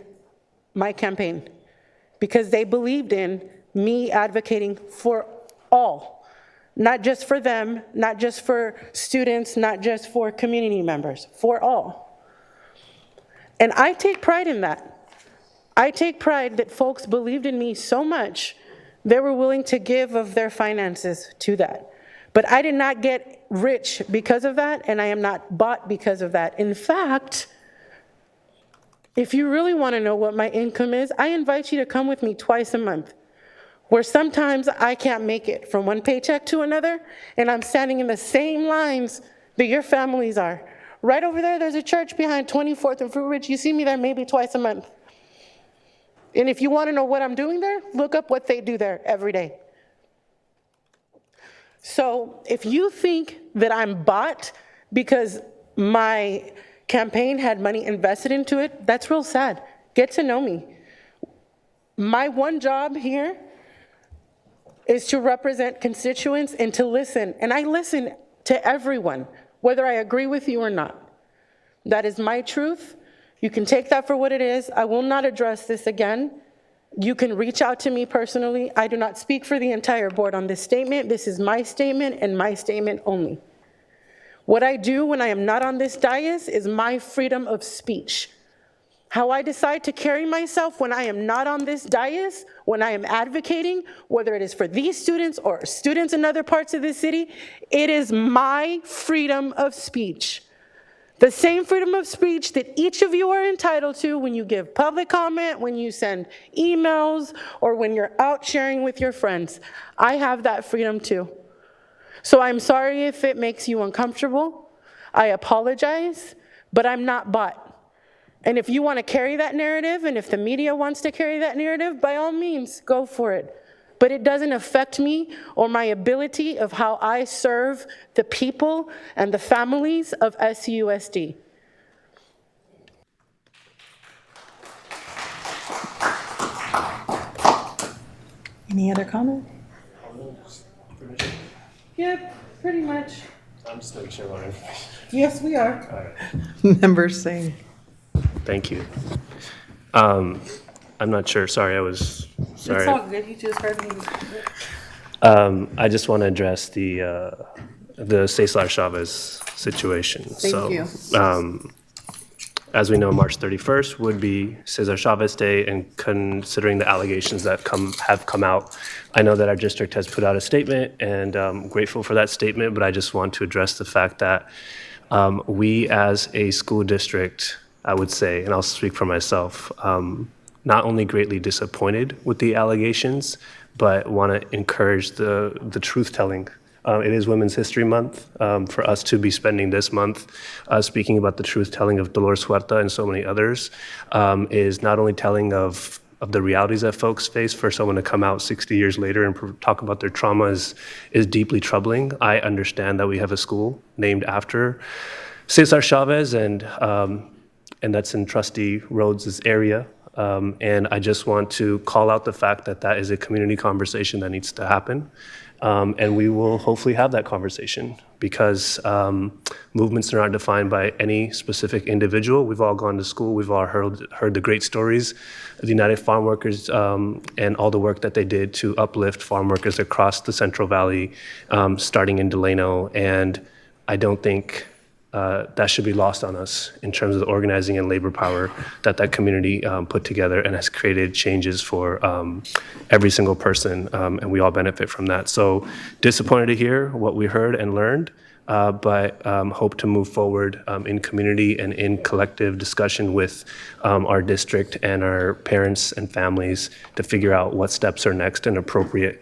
my campaign because they believed in me advocating for all, not just for them, not just for students, not just for community members, for all. And I take pride in that. I take pride that folks believed in me so much, they were willing to give of their finances to that. But I did not get rich because of that, and I am not bought because of that. In fact, if you really want to know what my income is, I invite you to come with me twice a month, where sometimes I can't make it from one paycheck to another, and I'm standing in the same lines that your families are. Right over there, there's a church behind 24th and Fruit Ridge. You see me there maybe twice a month. And if you want to know what I'm doing there, look up what they do there every day. So if you think that I'm bought because my campaign had money invested into it, that's real sad. Get to know me. My one job here is to represent constituents and to listen. And I listen to everyone, whether I agree with you or not. That is my truth. You can take that for what it is. I will not address this again. You can reach out to me personally. I do not speak for the entire board on this statement. This is my statement and my statement only. What I do when I am not on this dais is my freedom of speech. How I decide to carry myself when I am not on this dais, when I am advocating, whether it is for these students or students in other parts of the city, it is my freedom of speech. The same freedom of speech that each of you are entitled to when you give public comment, when you send emails, or when you're out sharing with your friends. I have that freedom too. So I'm sorry if it makes you uncomfortable. I apologize, but I'm not bought. And if you want to carry that narrative, and if the media wants to carry that narrative, by all means, go for it. But it doesn't affect me or my ability of how I serve the people and the families of SUSD. Any other comment? Yeah, pretty much. I'm just making sure more information. Yes, we are. All right. Members saying. Thank you. I'm not sure. Sorry, I was sorry. It's all good. You just heard me. I just want to address the Cesar Chavez situation. Thank you. As we know, March 31st would be Cesar Chavez Day, and considering the allegations that have come out, I know that our district has put out a statement, and I'm grateful for that statement, but I just want to address the fact that we as a school district, I would say, and I'll speak for myself, not only greatly disappointed with the allegations, but want to encourage the truth-telling. It is Women's History Month. For us to be spending this month speaking about the truth-telling of Dolores Huerta and so many others is not only telling of the realities that folks face. For someone to come out 60 years later and talk about their trauma is deeply troubling. I understand that we have a school named after Cesar Chavez, and that's in Trustee Rhodes' area. And I just want to call out the fact that that is a community conversation that needs to happen. And we will hopefully have that conversation, because movements are not defined by any specific individual. We've all gone to school. We've all heard the great stories of the United Farm Workers and all the work that they did to uplift farm workers across the Central Valley, starting in Delano. And I don't think that should be lost on us in terms of the organizing and labor power that community put together and has created changes for every single person, and we all benefit from that. So disappointed to hear what we heard and learned, but hope to move forward in community and in collective discussion with our district and our parents and families to figure out what steps are next and appropriate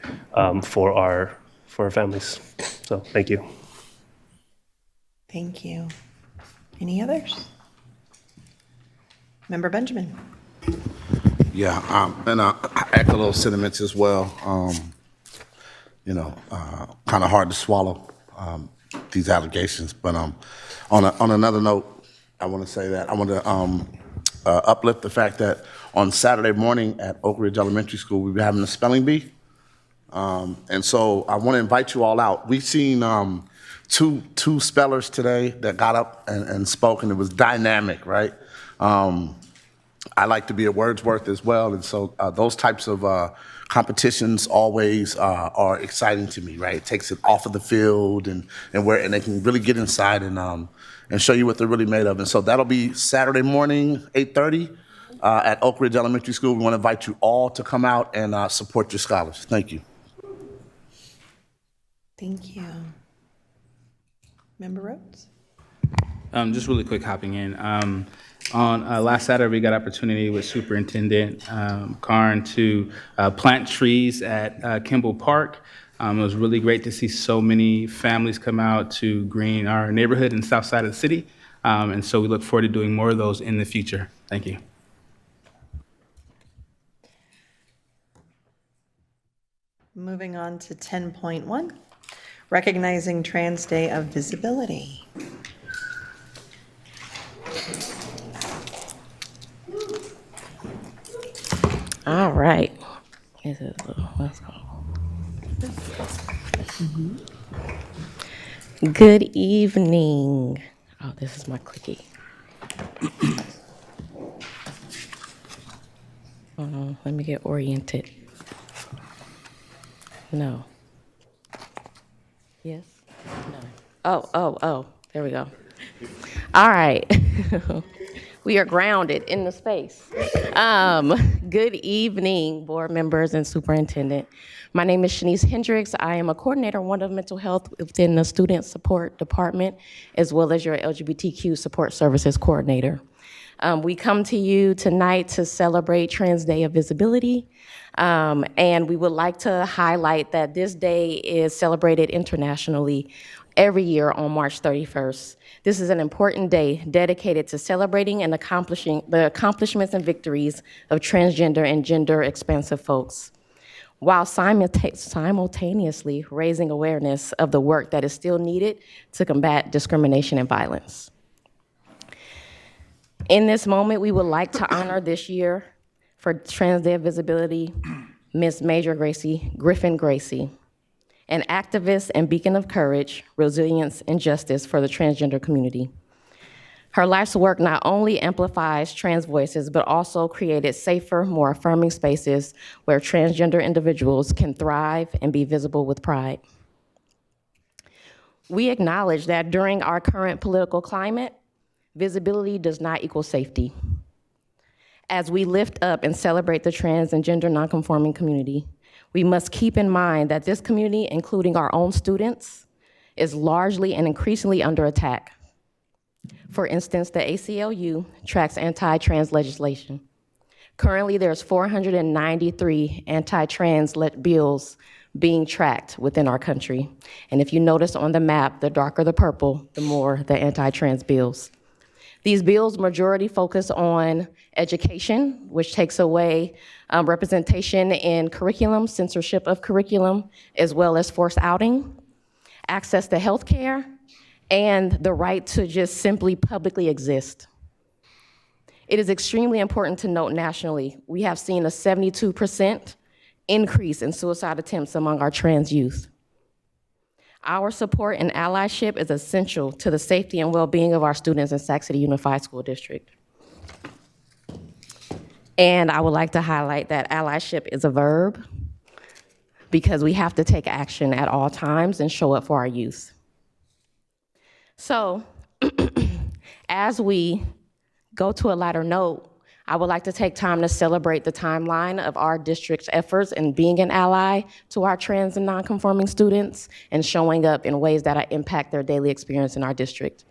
for our families. So thank you. Thank you. Any others? Member Benjamin. Yeah, and I echo those sentiments as well. Kind of hard to swallow these allegations. But on another note, I want to say that I want to uplift the fact that on Saturday morning at Oak Ridge Elementary School, we'll be having a spelling bee. And so I want to invite you all out. We've seen two spellers today that got up and spoke, and it was dynamic, right? I like to be a Wordsworth as well, and so those types of competitions always are exciting to me, right? It takes it off of the field and they can really get inside and show you what they're really made of. And so that'll be Saturday morning, 8:30 at Oak Ridge Elementary School. We want to invite you all to come out and support your scholars. Thank you. Thank you. Member Rhodes? Just really quick hopping in. On last Saturday, we got opportunity with Superintendent Karn to plant trees at Kimball Park. It was really great to see so many families come out to green our neighborhood and south side of the city. And so we look forward to doing more of those in the future. Thank you. Moving on to 10.1, recognizing Trans Day of Visibility. All right. Good evening. Oh, this is my clicky. Let me get oriented. No. Yes? No. Oh, there we go. All right. We are grounded in the space. Good evening, board members and superintendent. My name is Shanice Hendricks. I am a coordinator, one of mental health within the student support department, as well as your LGBTQ support services coordinator. We come to you tonight to celebrate Trans Day of Visibility. And we would like to highlight that this day is celebrated internationally every year on March 31st. This is an important day dedicated to celebrating and accomplishing the accomplishments and victories of transgender and gender expansive folks, while simultaneously raising awareness of the work that is still needed to combat discrimination and violence. In this moment, we would like to honor this year for Trans Day of Visibility, Ms. Major Griffin Gracie, an activist and beacon of courage, resilience, and justice for the transgender community. Her life's work not only amplifies trans voices, but also created safer, more affirming spaces where transgender individuals can thrive and be visible with pride. We acknowledge that during our current political climate, visibility does not equal safety. As we lift up and celebrate the trans and gender nonconforming community, we must keep in mind that this community, including our own students, is largely and increasingly under attack. For instance, the ACLU tracks anti-trans legislation. Currently, there's 493 anti-trans bills being tracked within our country. And if you notice on the map, the darker the purple, the more the anti-trans bills. These bills majority focus on education, which takes away representation in curriculum, censorship of curriculum, as well as forced outing, access to healthcare, and the right to just simply publicly exist. It is extremely important to note nationally, we have seen a 72% increase in suicide attempts among our trans youth. Our support and allyship is essential to the safety and well-being of our students in Sac City Unified School District. And I would like to highlight that allyship is a verb because we have to take action at all times and show up for our youth. So, as we go to a lighter note, I would like to take time to celebrate the timeline of our district's efforts in being an ally to our trans and nonconforming students and showing up in ways that impact their daily experience in our district.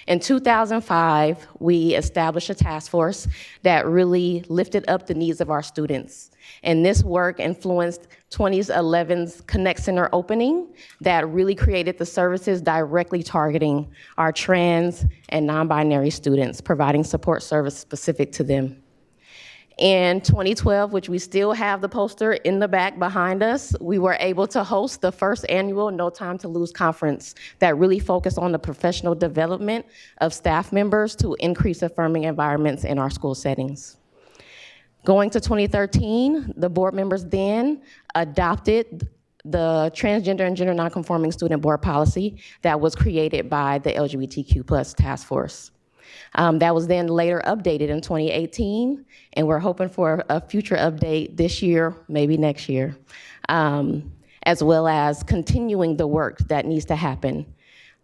In 2005, we established a task force that really lifted up the needs of our students. And this work influenced 2011's Connect Center opening that really created the services directly targeting our trans and non-binary students, providing support service specific to them. In 2012, which we still have the poster in the back behind us, we were able to host the first annual No Time to Lose conference that really focused on the professional development of staff members to increase affirming environments in our school settings. Going to 2013, the board members then adopted the transgender and gender nonconforming student board policy that was created by the LGBTQ+ task force. That was then later updated in 2018, and we're hoping for a future update this year, maybe next year, as well as continuing the work that needs to happen.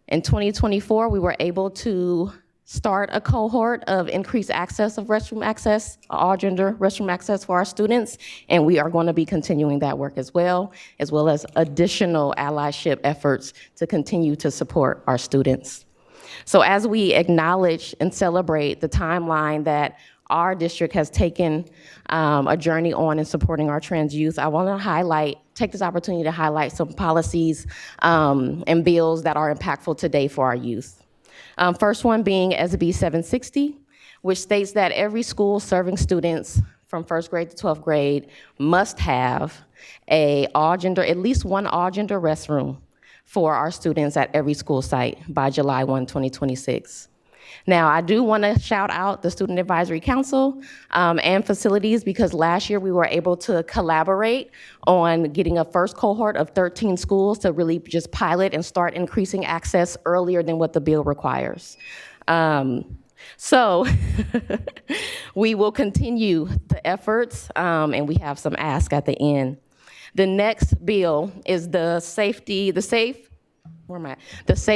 In 2024, we were able to start a cohort of increased access of restroom access, all gender restroom access for our students, and we are going to be continuing that work as well as additional allyship efforts to continue to support our students. So as we acknowledge and celebrate the timeline that our district has taken a journey on in supporting our trans youth, I want to take this opportunity to highlight some policies and bills that are impactful today for our youth. First one being SB 760, which states that every school serving students from first grade to 12th grade must have at least one all-gender restroom for our students at every school site by July 1, 2026. Now, I do want to shout out the Student Advisory Council and facilities, because last year we were able to collaborate on getting a first cohort of 13 schools to really just pilot and start increasing access earlier than what the bill requires. So we will continue the efforts, and we have some ask at the end. The next bill is the Safe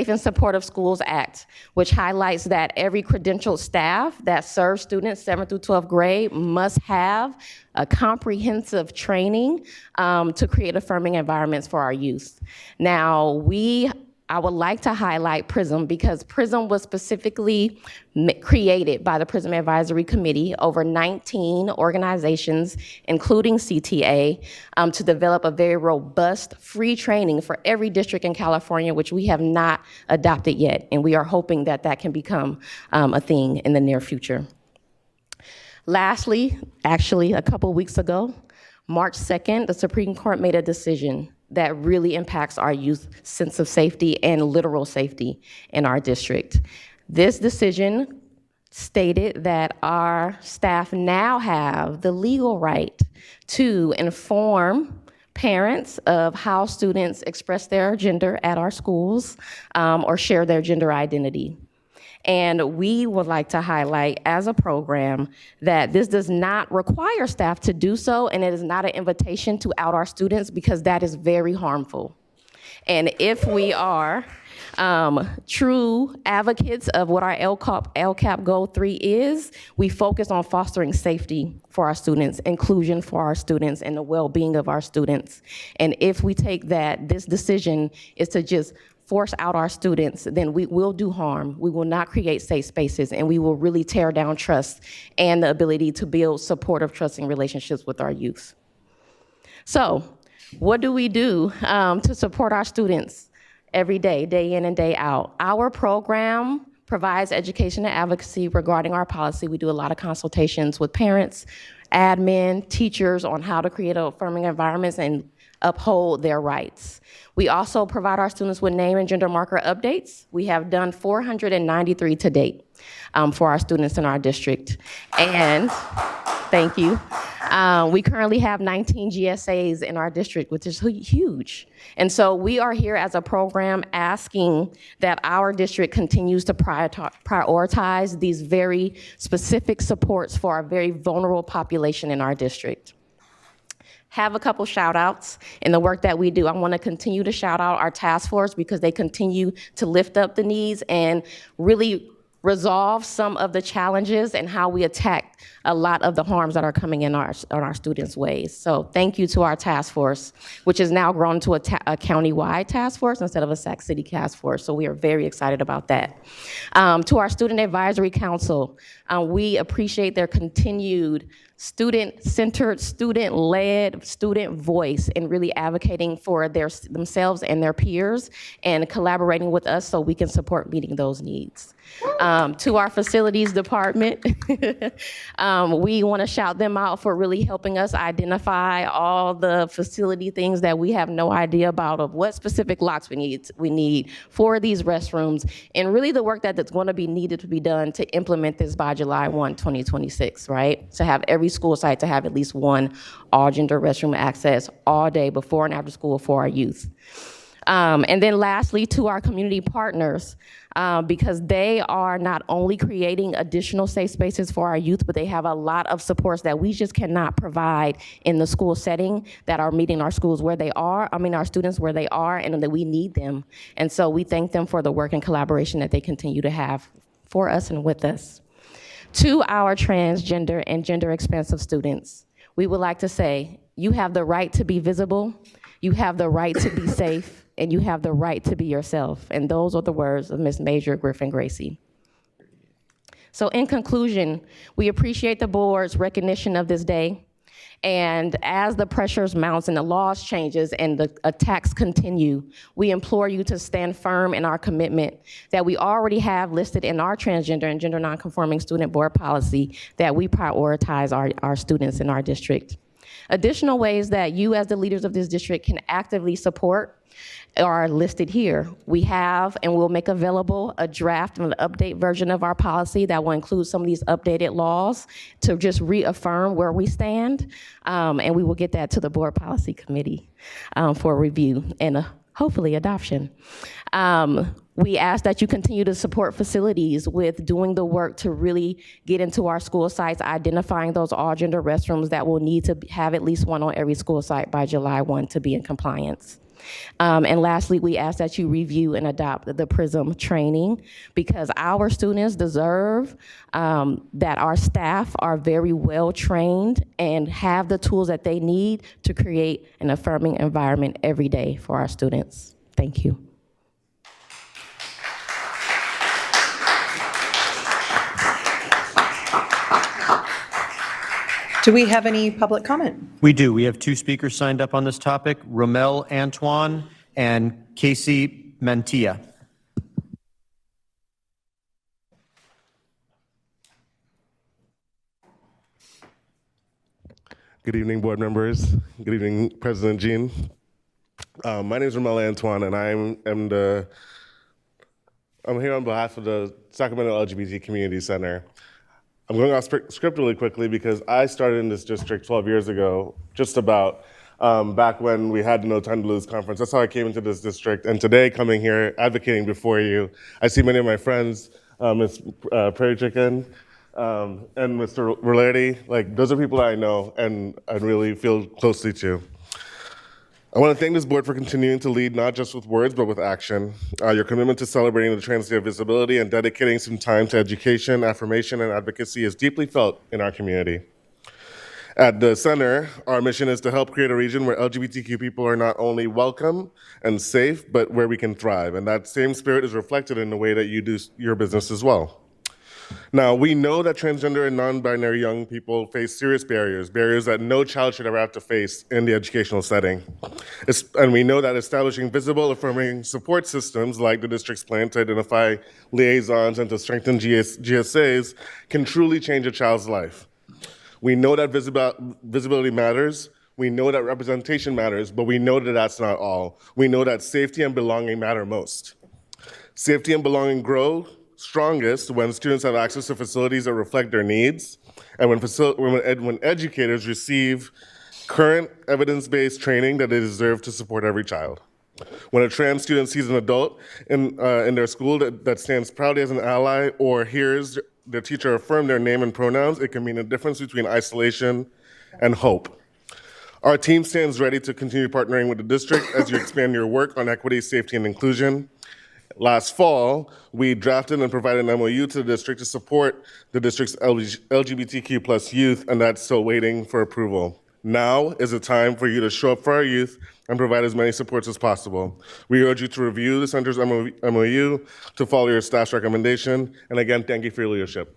and Supportive Schools Act, which highlights that every credentialed staff that serves students 7th through 12th grade must have a comprehensive training to create affirming environments for our youth. Now, I would like to highlight PRISM, because PRISM was specifically created by the PRISM Advisory Committee, over 19 organizations, including CTA, to develop a very robust free training for every district in California, which we have not adopted yet. And we are hoping that that can become a thing in the near future. Lastly, actually a couple weeks ago, March 2nd, the Supreme Court made a decision that really impacts our youth sense of safety and literal safety in our district. This decision stated that our staff now have the legal right to inform parents of how students express their gender at our schools or share their gender identity. And we would like to highlight as a program that this does not require staff to do so, and it is not an invitation to out our students, because that is very harmful. And if we are true advocates of what our LCAP Goal 3 is, we focus on fostering safety for our students, inclusion for our students, and the well-being of our students. And if we take this decision is to just force out our students, then we will do harm. We will not create safe spaces, and we will really tear down trust and the ability to build supportive, trusting relationships with our youth. So what do we do to support our students every day, day in and day out? Our program provides education and advocacy regarding our policy. We do a lot of consultations with parents, admin, teachers on how to create affirming environments and uphold their rights. We also provide our students with name and gender marker updates. We have done 493 to date for our students in our district. And thank you. We currently have 19 GSAs in our district, which is huge. And so we are here as a program asking that our district continues to prioritize these very specific supports for our very vulnerable population in our district. Have a couple shout outs in the work that we do. I want to continue to shout out our task force, because they continue to lift up the needs and really resolve some of the challenges and how we attack a lot of the harms that are coming in our students' ways. So thank you to our task force, which has now grown to a county-wide task force instead of a Sac City task force. So we are very excited about that. To our Student Advisory Council, we appreciate their continued student-centered, student-led, student voice in really advocating for themselves and their peers and collaborating with us so we can support meeting those needs. To our facilities department, we want to shout them out for really helping us identify all the facility things that we have no idea about, of what specific locks we need for these restrooms, and really the work that's going to be needed to be done to implement this by July 1, 2026, right? To have every school site to have at least one all-gender restroom access all day before and after school for our youth. And then lastly, to our community partners, because they are not only creating additional safe spaces for our youth, but they have a lot of supports that we just cannot provide in the school setting that are meeting our schools where they are, our students where they are, and that we need them. And so we thank them for the work and collaboration that they continue to have for us and with us. To our transgender and gender expansive students, we would like to say, you have the right to be visible, you have the right to be safe, and you have the right to be yourself. And those are the words of Ms. Major Griffin Gracie. So in conclusion, we appreciate the board's recognition of this day. And as the pressures mounts and the laws changes and the attacks continue, we implore you to stand firm in our commitment that we already have listed in our transgender and gender nonconforming student board policy that we prioritize our students in our district. Additional ways that you as the leaders of this district can actively support are listed here. We have and will make available a draft and an update version of our policy that will include some of these updated laws to just reaffirm where we stand. And we will get that to the board policy committee for review and hopefully adoption. We ask that you continue to support facilities with doing the work to really get into our school sites, identifying those all gender restrooms that will need to have at least one on every school site by July 1 to be in compliance. And lastly, we ask that you review and adopt the PRISM training because our students deserve that our staff are very well trained and have the tools that they need to create an affirming environment every day for our students. Thank you. Do we have any public comment? We do. We have two speakers signed up on this topic, Romel Antoine and Casey Mantilla. Good evening, board members. Good evening, President Jean. My name is Romel Antoine, and I'm here on behalf of the Sacramento LGBT Community Center. I'm going off script really quickly because I started in this district 12 years ago, just about, back when we had the No Time to Lose conference. That's how I came into this district. And today, coming here, advocating before you, I see many of my friends, Ms. Prairie Chicken, and Mr. Rolarity. Like, those are people that I know and I really feel closely to. I want to thank this board for continuing to lead not just with words, but with action. Your commitment to celebrating the Trans Day of Visibility and dedicating some time to education, affirmation, and advocacy is deeply felt in our community. At the center, our mission is to help create a region where LGBTQ people are not only welcome and safe, but where we can thrive. And that same spirit is reflected in the way that you do your business as well. Now, we know that transgender and non-binary young people face serious barriers that no child should ever have to face in the educational setting. And we know that establishing visible, affirming support systems like the district's plan to identify liaisons and to strengthen GSAs can truly change a child's life. We know that visibility matters. We know that representation matters, but we know that that's not all. We know that safety and belonging matter most. Safety and belonging grow strongest when students have access to facilities that reflect their needs and when educators receive current evidence-based training that they deserve to support every child. When a trans student sees an adult in their school that stands proudly as an ally or hears their teacher affirm their name and pronouns, it can mean a difference between isolation and hope. Our team stands ready to continue partnering with the district as you expand your work on equity, safety, and inclusion. Last fall, we drafted and provided an MOU to the district to support the district's LGBTQ plus youth, and that's still waiting for approval. Now is the time for you to show up for our youth and provide as many supports as possible. We urge you to review the center's MOU, to follow your staff's recommendation, and again, thank you for your leadership.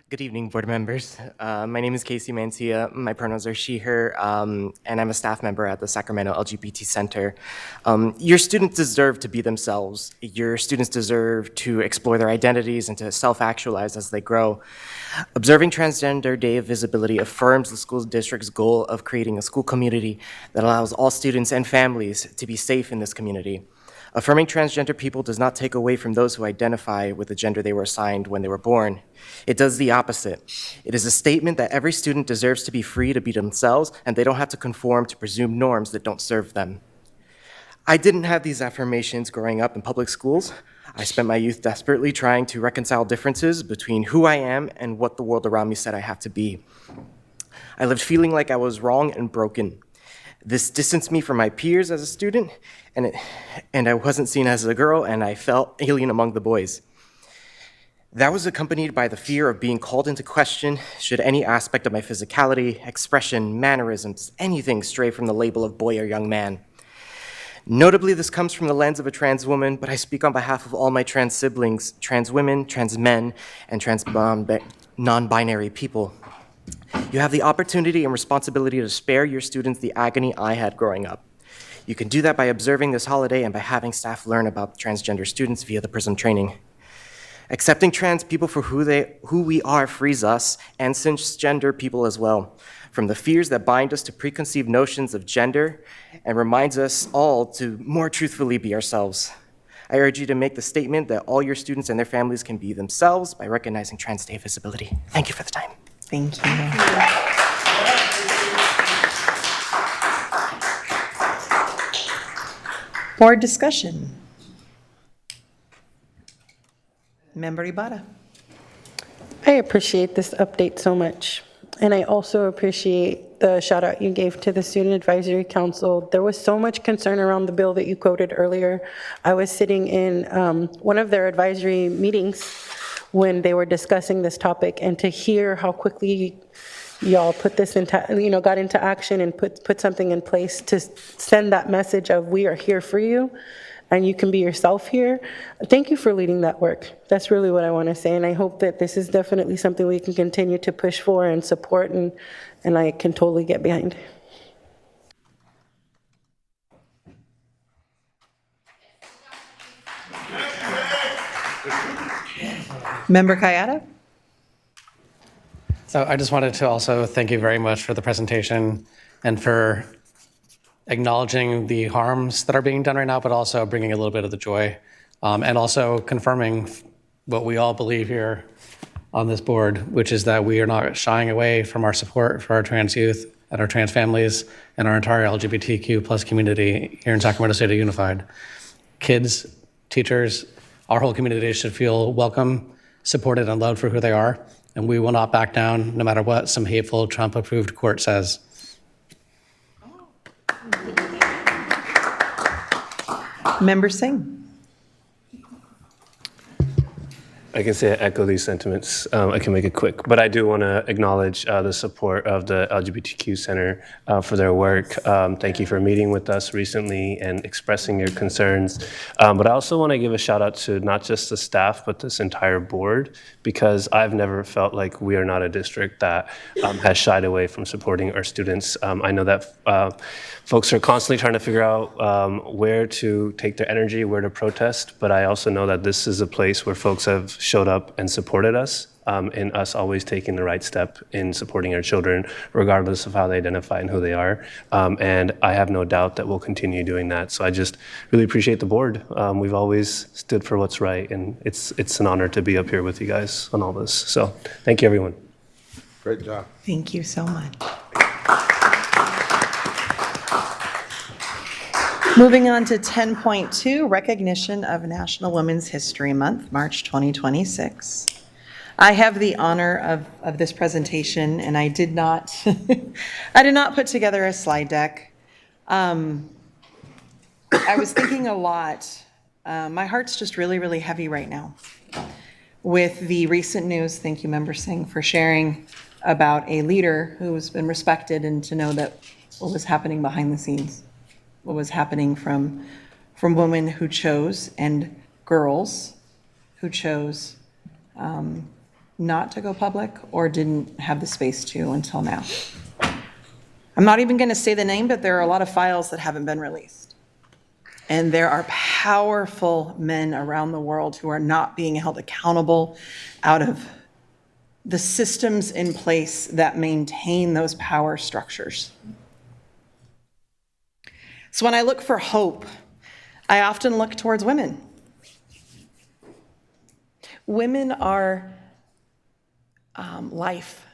Good evening, board members. My name is Casey Mancia. My pronouns are she, her, and I'm a staff member at the Sacramento LGBT Center. Your students deserve to be themselves. Your students deserve to explore their identities and to self-actualize as they grow. Observing Transgender Day of Visibility affirms the school district's goal of creating a school community that allows all students and families to be safe in this community. Affirming transgender people does not take away from those who identify with the gender they were assigned when they were born. It does the opposite. It is a statement that every student deserves to be free to be themselves and they don't have to conform to presumed norms that don't serve them. I didn't have these affirmations growing up in public schools. I spent my youth desperately trying to reconcile differences between who I am and what the world around me said I have to be. I lived feeling like I was wrong and broken. This distanced me from my peers as a student, and I wasn't seen as a girl, and I felt alien among the boys. That was accompanied by the fear of being called into question should any aspect of my physicality, expression, mannerisms, anything stray from the label of boy or young man. Notably, this comes from the lens of a trans woman, but I speak on behalf of all my trans siblings, trans women, trans men, and trans non-binary people. You have the opportunity and responsibility to spare your students the agony I had growing up. You can do that by observing this holiday and by having staff learn about transgender students via the PRISM training. Accepting trans people for who we are frees us and cisgender people as well from the fears that bind us to preconceived notions of gender and reminds us all to more truthfully be ourselves. I urge you to make the statement that all your students and their families can be themselves by recognizing Trans Day visibility. Thank you for the time. Thank you. Board discussion. Member Ibarra. I appreciate this update so much. And I also appreciate the shout out you gave to the Student Advisory Council. There was so much concern around the bill that you quoted earlier. I was sitting in one of their advisory meetings when they were discussing this topic, and to hear how quickly y'all put this into, got into action and put something in place to send that message of we are here for you and you can be yourself here. Thank you for leading that work. That's really what I want to say, and I hope that this is definitely something we can continue to push for and support, and I can totally get behind. Member Kayada? So I just wanted to also thank you very much for the presentation and for acknowledging the harms that are being done right now, but also bringing a little bit of the joy, and also confirming what we all believe here on this board, which is that we are not shying away from our support for our trans youth and our trans families and our entire LGBTQ plus community here in Sacramento State Unified. Kids, teachers, our whole community should feel welcome, supported, and loved for who they are, and we will not back down no matter what some hateful Trump-approved court says. Member Singh. I can say I echo these sentiments. I can make it quick, but I do want to acknowledge the support of the LGBTQ Center for their work. Thank you for meeting with us recently and expressing your concerns. But I also want to give a shout out to not just the staff, but this entire board, because I've never felt like we are not a district that has shied away from supporting our students. I know that folks are constantly trying to figure out where to take their energy, where to protest, but I also know that this is a place where folks have showed up and supported us, in us always taking the right step in supporting our children, regardless of how they identify and who they are. And I have no doubt that we'll continue doing that. So I just really appreciate the board. We've always stood for what's right, and it's an honor to be up here with you guys on all this. So thank you, everyone. Great job. Thank you so much. Moving on to 10.2, recognition of National Women's History Month, March 2026. I have the honor of this presentation, and I did not put together a slide deck. I was thinking a lot. My heart's just really, really heavy right now with the recent news. Thank you, Member Singh, for sharing about a leader who has been respected, and to know that what was happening behind the scenes, what was happening from women who chose, and girls who chose not to go public or didn't have the space to until now. I'm not even going to say the name, but there are a lot of files that haven't been released. And there are powerful men around the world who are not being held accountable out of the systems in place that maintain those power structures. So when I look for hope, I often look towards women. Women are life.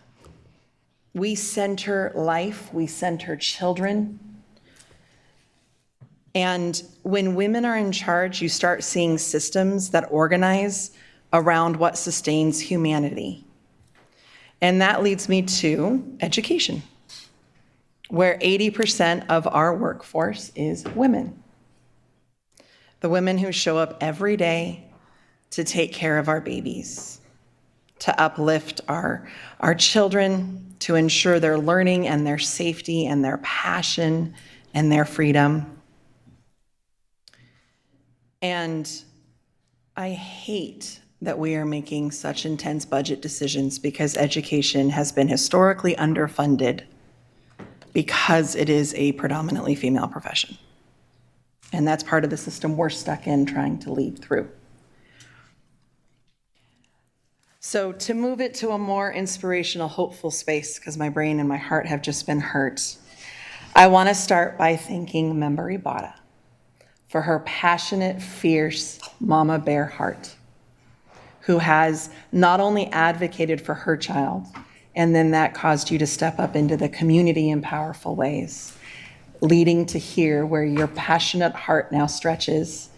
We center life, we center children. And when women are in charge, you start seeing systems that organize around what sustains humanity. And that leads me to education, where 80% of our workforce is women. The women who show up every day to take care of our babies, to uplift our children, to ensure their learning and their safety and their passion and their freedom. And I hate that we are making such intense budget decisions because education has been historically underfunded because it is a predominantly female profession. And that's part of the system we're stuck in trying to lead through. So to move it to a more inspirational, hopeful space, because my brain and my heart have just been hurt, I want to start by thanking Member Ibarra for her passionate, fierce mama bear heart, who has not only advocated for her child, and then that caused you to step up into the community in powerful ways, leading to here where your passionate heart now stretches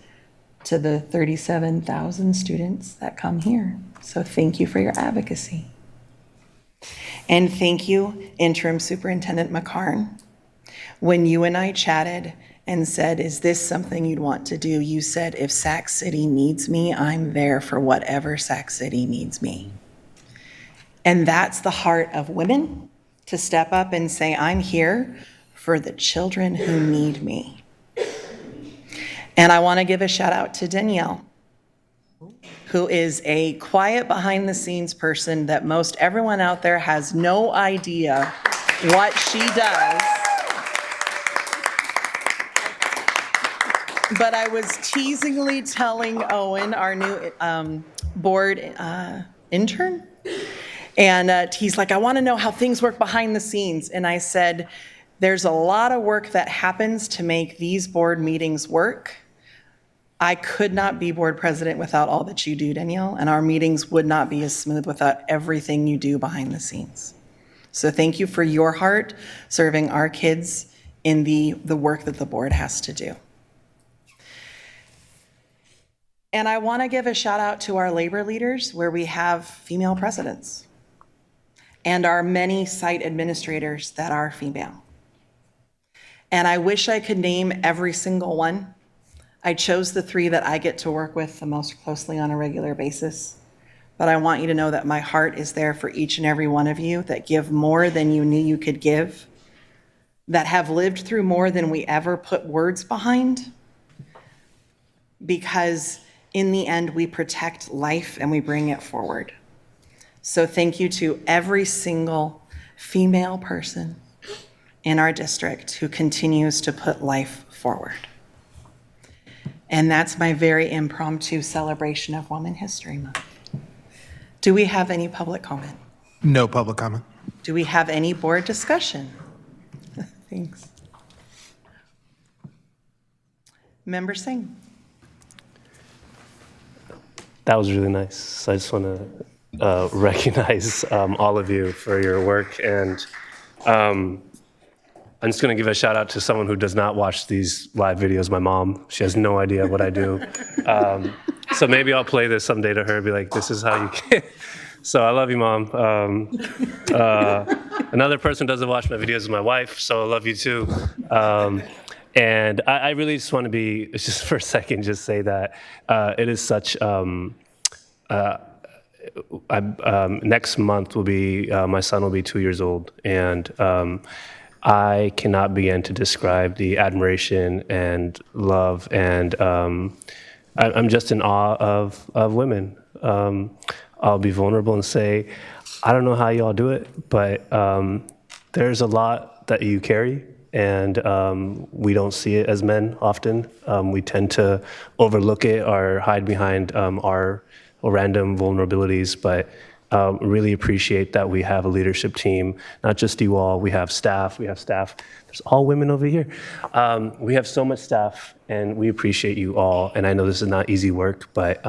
to the 37,000 students that come here. So thank you for your advocacy. And thank you, Interim Superintendent McCarn. When you and I chatted and said, is this something you'd want to do? You said, if Sac City needs me, I'm there for whatever Sac City needs me. And that's the heart of women, to step up and say, I'm here for the children who need me. And I want to give a shout out to Danielle, who is a quiet behind the scenes person that most everyone out there has no idea what she does. But I was teasingly telling Owen, our new board intern, and he's like, I want to know how things work behind the scenes. And I said, there's a lot of work that happens to make these board meetings work. I could not be board president without all that you do, Danielle, and our meetings would not be as smooth without everything you do behind the scenes. So thank you for your heart serving our kids in the work that the board has to do. And I want to give a shout out to our labor leaders where we have female presidents and our many site administrators that are female. And I wish I could name every single one. I chose the 3 that I get to work with the most closely on a regular basis. But I want you to know that my heart is there for each and every one of you that give more than you knew you could give, that have lived through more than we ever put words behind, because in the end, we protect life and we bring it forward. So thank you to every single female person in our district who continues to put life forward. And that's my very impromptu celebration of Women's History Month. Do we have any public comment? No public comment. Do we have any board discussion? Thanks. Member Singh. That was really nice. I just want to recognize all of you for your work. And I'm just going to give a shout out to someone who does not watch these live videos, my mom. She has no idea what I do. So maybe I'll play this someday to her and be like, this is how you can. So I love you, Mom. Another person who doesn't watch my videos is my wife, so I love you too. And I really just want to be, just for a second, just say that it is such, next month will be, my son will be 2 years old. And I cannot begin to describe the admiration and love, and I'm just in awe of women. I'll be vulnerable and say, I don't know how y'all do it, but there's a lot that you carry, and we don't see it as men often. We tend to overlook it or hide behind our random vulnerabilities, but really appreciate that we have a leadership team, not just you all, we have staff. There's all women over here. We have so much staff, and we appreciate you all, and I know this is not easy work, but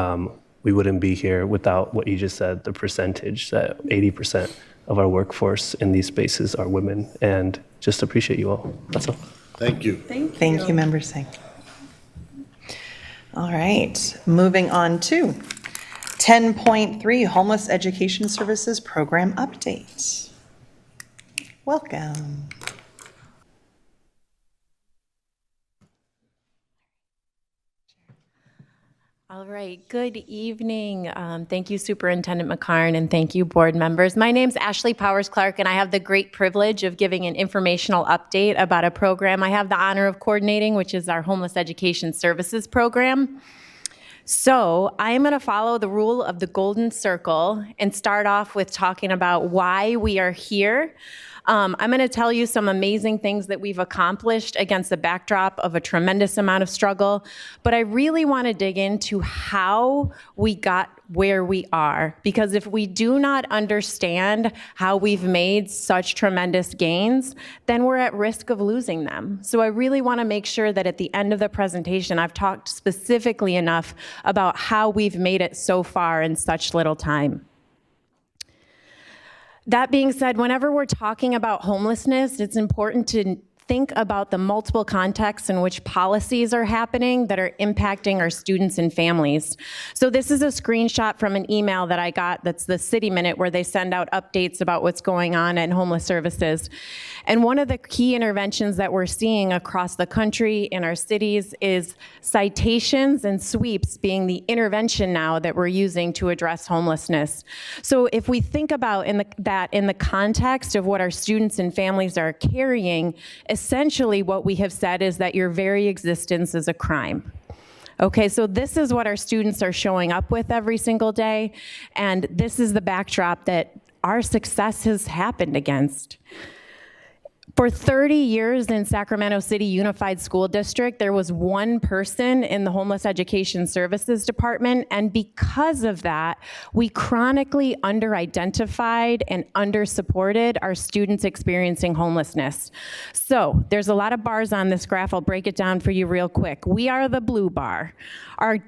we wouldn't be here without what you just said, the percentage, that 80% of our workforce in these spaces are women, and just appreciate you all. That's all. Thank you. Thank you, Member Singh. All right, moving on to 10.3, Homeless Education Services Program Update. Welcome. All right, good evening. Thank you, Superintendent McCarn, and thank you, board members. My name's Ashley Powers-Clark, and I have the great privilege of giving an informational update about a program I have the honor of coordinating, which is our Homeless Education Services Program. So I am going to follow the rule of the golden circle and start off with talking about why we are here. I'm going to tell you some amazing things that we've accomplished against the backdrop of a tremendous amount of struggle, but I really want to dig into how we got where we are, because if we do not understand how we've made such tremendous gains, then we're at risk of losing them. So I really want to make sure that at the end of the presentation, I've talked specifically enough about how we've made it so far in such little time. That being said, whenever we're talking about homelessness, it's important to think about the multiple contexts in which policies are happening that are impacting our students and families. So this is a screenshot from an email that I got that's the City Minute, where they send out updates about what's going on at homeless services. And one of the key interventions that we're seeing across the country in our cities is citations and sweeps being the intervention now that we're using to address homelessness. So if we think about that in the context of what our students and families are carrying, essentially what we have said is that your very existence is a crime. Okay, so this is what our students are showing up with every single day, and this is the backdrop that our success has happened against. For 30 years in Sacramento City Unified School District, there was one person in the Homeless Education Services Department, and because of that, we chronically under-identified and under-supported our students experiencing homelessness. So there's a lot of bars on this graph. I'll break it down for you real quick. We are the blue bar. Our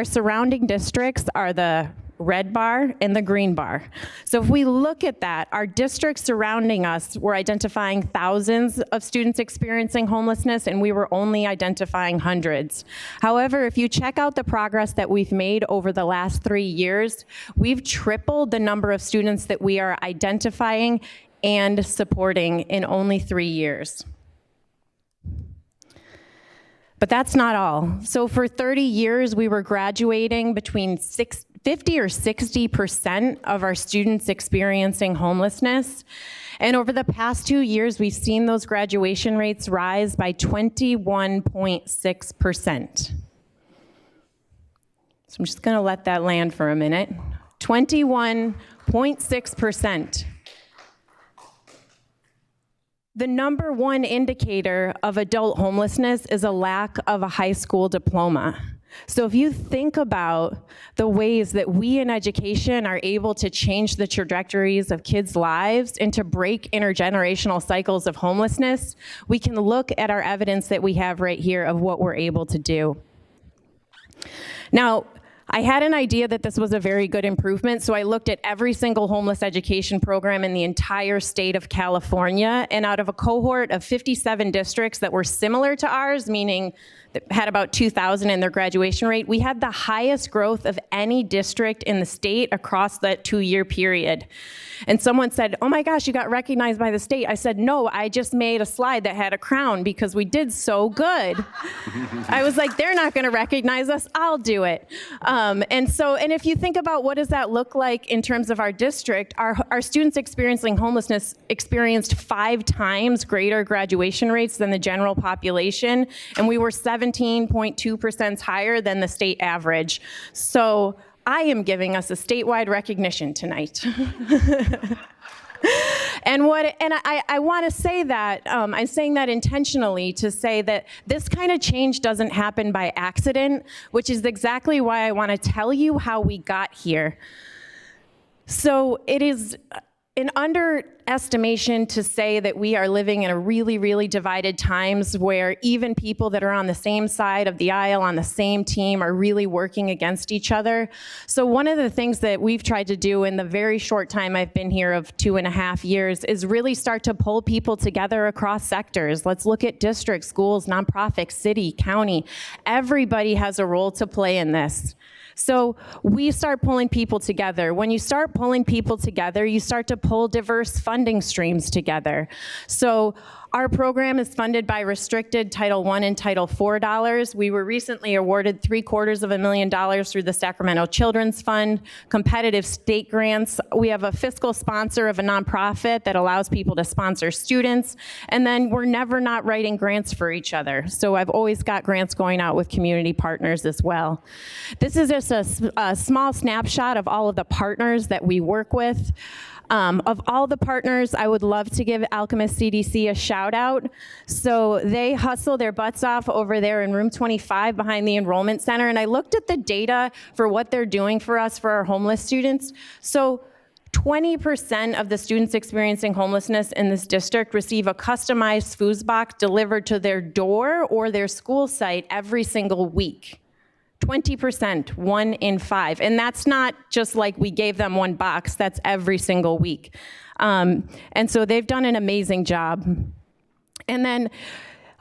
surrounding districts are the red bar and the green bar. So if we look at that, our districts surrounding us were identifying thousands of students experiencing homelessness, and we were only identifying hundreds. However, if you check out the progress that we've made over the last 3 years, we've tripled the number of students that we are identifying and supporting in only 3 years. But that's not all. So for 30 years, we were graduating between 50 or 60% of our students experiencing homelessness. And over the past 2 years, we've seen those graduation rates rise by 21.6%. So I'm just gonna let that land for a minute. 21.6%. The number one indicator of adult homelessness is a lack of a high school diploma. So if you think about the ways that we in education are able to change the trajectories of kids' lives and to break intergenerational cycles of homelessness, we can look at our evidence that we have right here of what we're able to do. Now, I had an idea that this was a very good improvement, so I looked at every single homeless education program in the entire state of California, and out of a cohort of 57 districts that were similar to ours, meaning that had about 2,000 in their graduation rate, we had the highest growth of any district in the state across that 2-year period. And someone said, "Oh my gosh, you got recognized by the state." I said, "No, I just made a slide that had a crown because we did so good." I was like, they're not gonna recognize us, I'll do it. And if you think about what does that look like in terms of our district, our students experiencing homelessness experienced 5 times greater graduation rates than the general population, and we were 17.2% higher than the state average. So I am giving us a statewide recognition tonight. And I want to say that, I'm saying that intentionally to say that this kind of change doesn't happen by accident, which is exactly why I want to tell you how we got here. So it is an underestimation to say that we are living in a really, really divided times where even people that are on the same side of the aisle, on the same team, are really working against each other. So one of the things that we've tried to do in the very short time I've been here of 2.5 years is really start to pull people together across sectors. Let's look at districts, schools, nonprofits, city, county. Everybody has a role to play in this. So we start pulling people together. When you start pulling people together, you start to pull diverse funding streams together. So our program is funded by restricted Title I and Title IV dollars. We were recently awarded $750,000 through the Sacramento Children's Fund, competitive state grants. We have a fiscal sponsor of a nonprofit that allows people to sponsor students. And then we're never not writing grants for each other. So I've always got grants going out with community partners as well. This is just a small snapshot of all of the partners that we work with. Of all the partners, I would love to give Alchemist CDC a shout out. So they hustle their butts off over there in room 25 behind the enrollment center. And I looked at the data for what they're doing for us for our homeless students. So 20% of the students experiencing homelessness in this district receive a customized food box delivered to their door or their school site every single week. 20%, 1 in 5. And that's not just like we gave them one box, that's every single week. And so they've done an amazing job. And then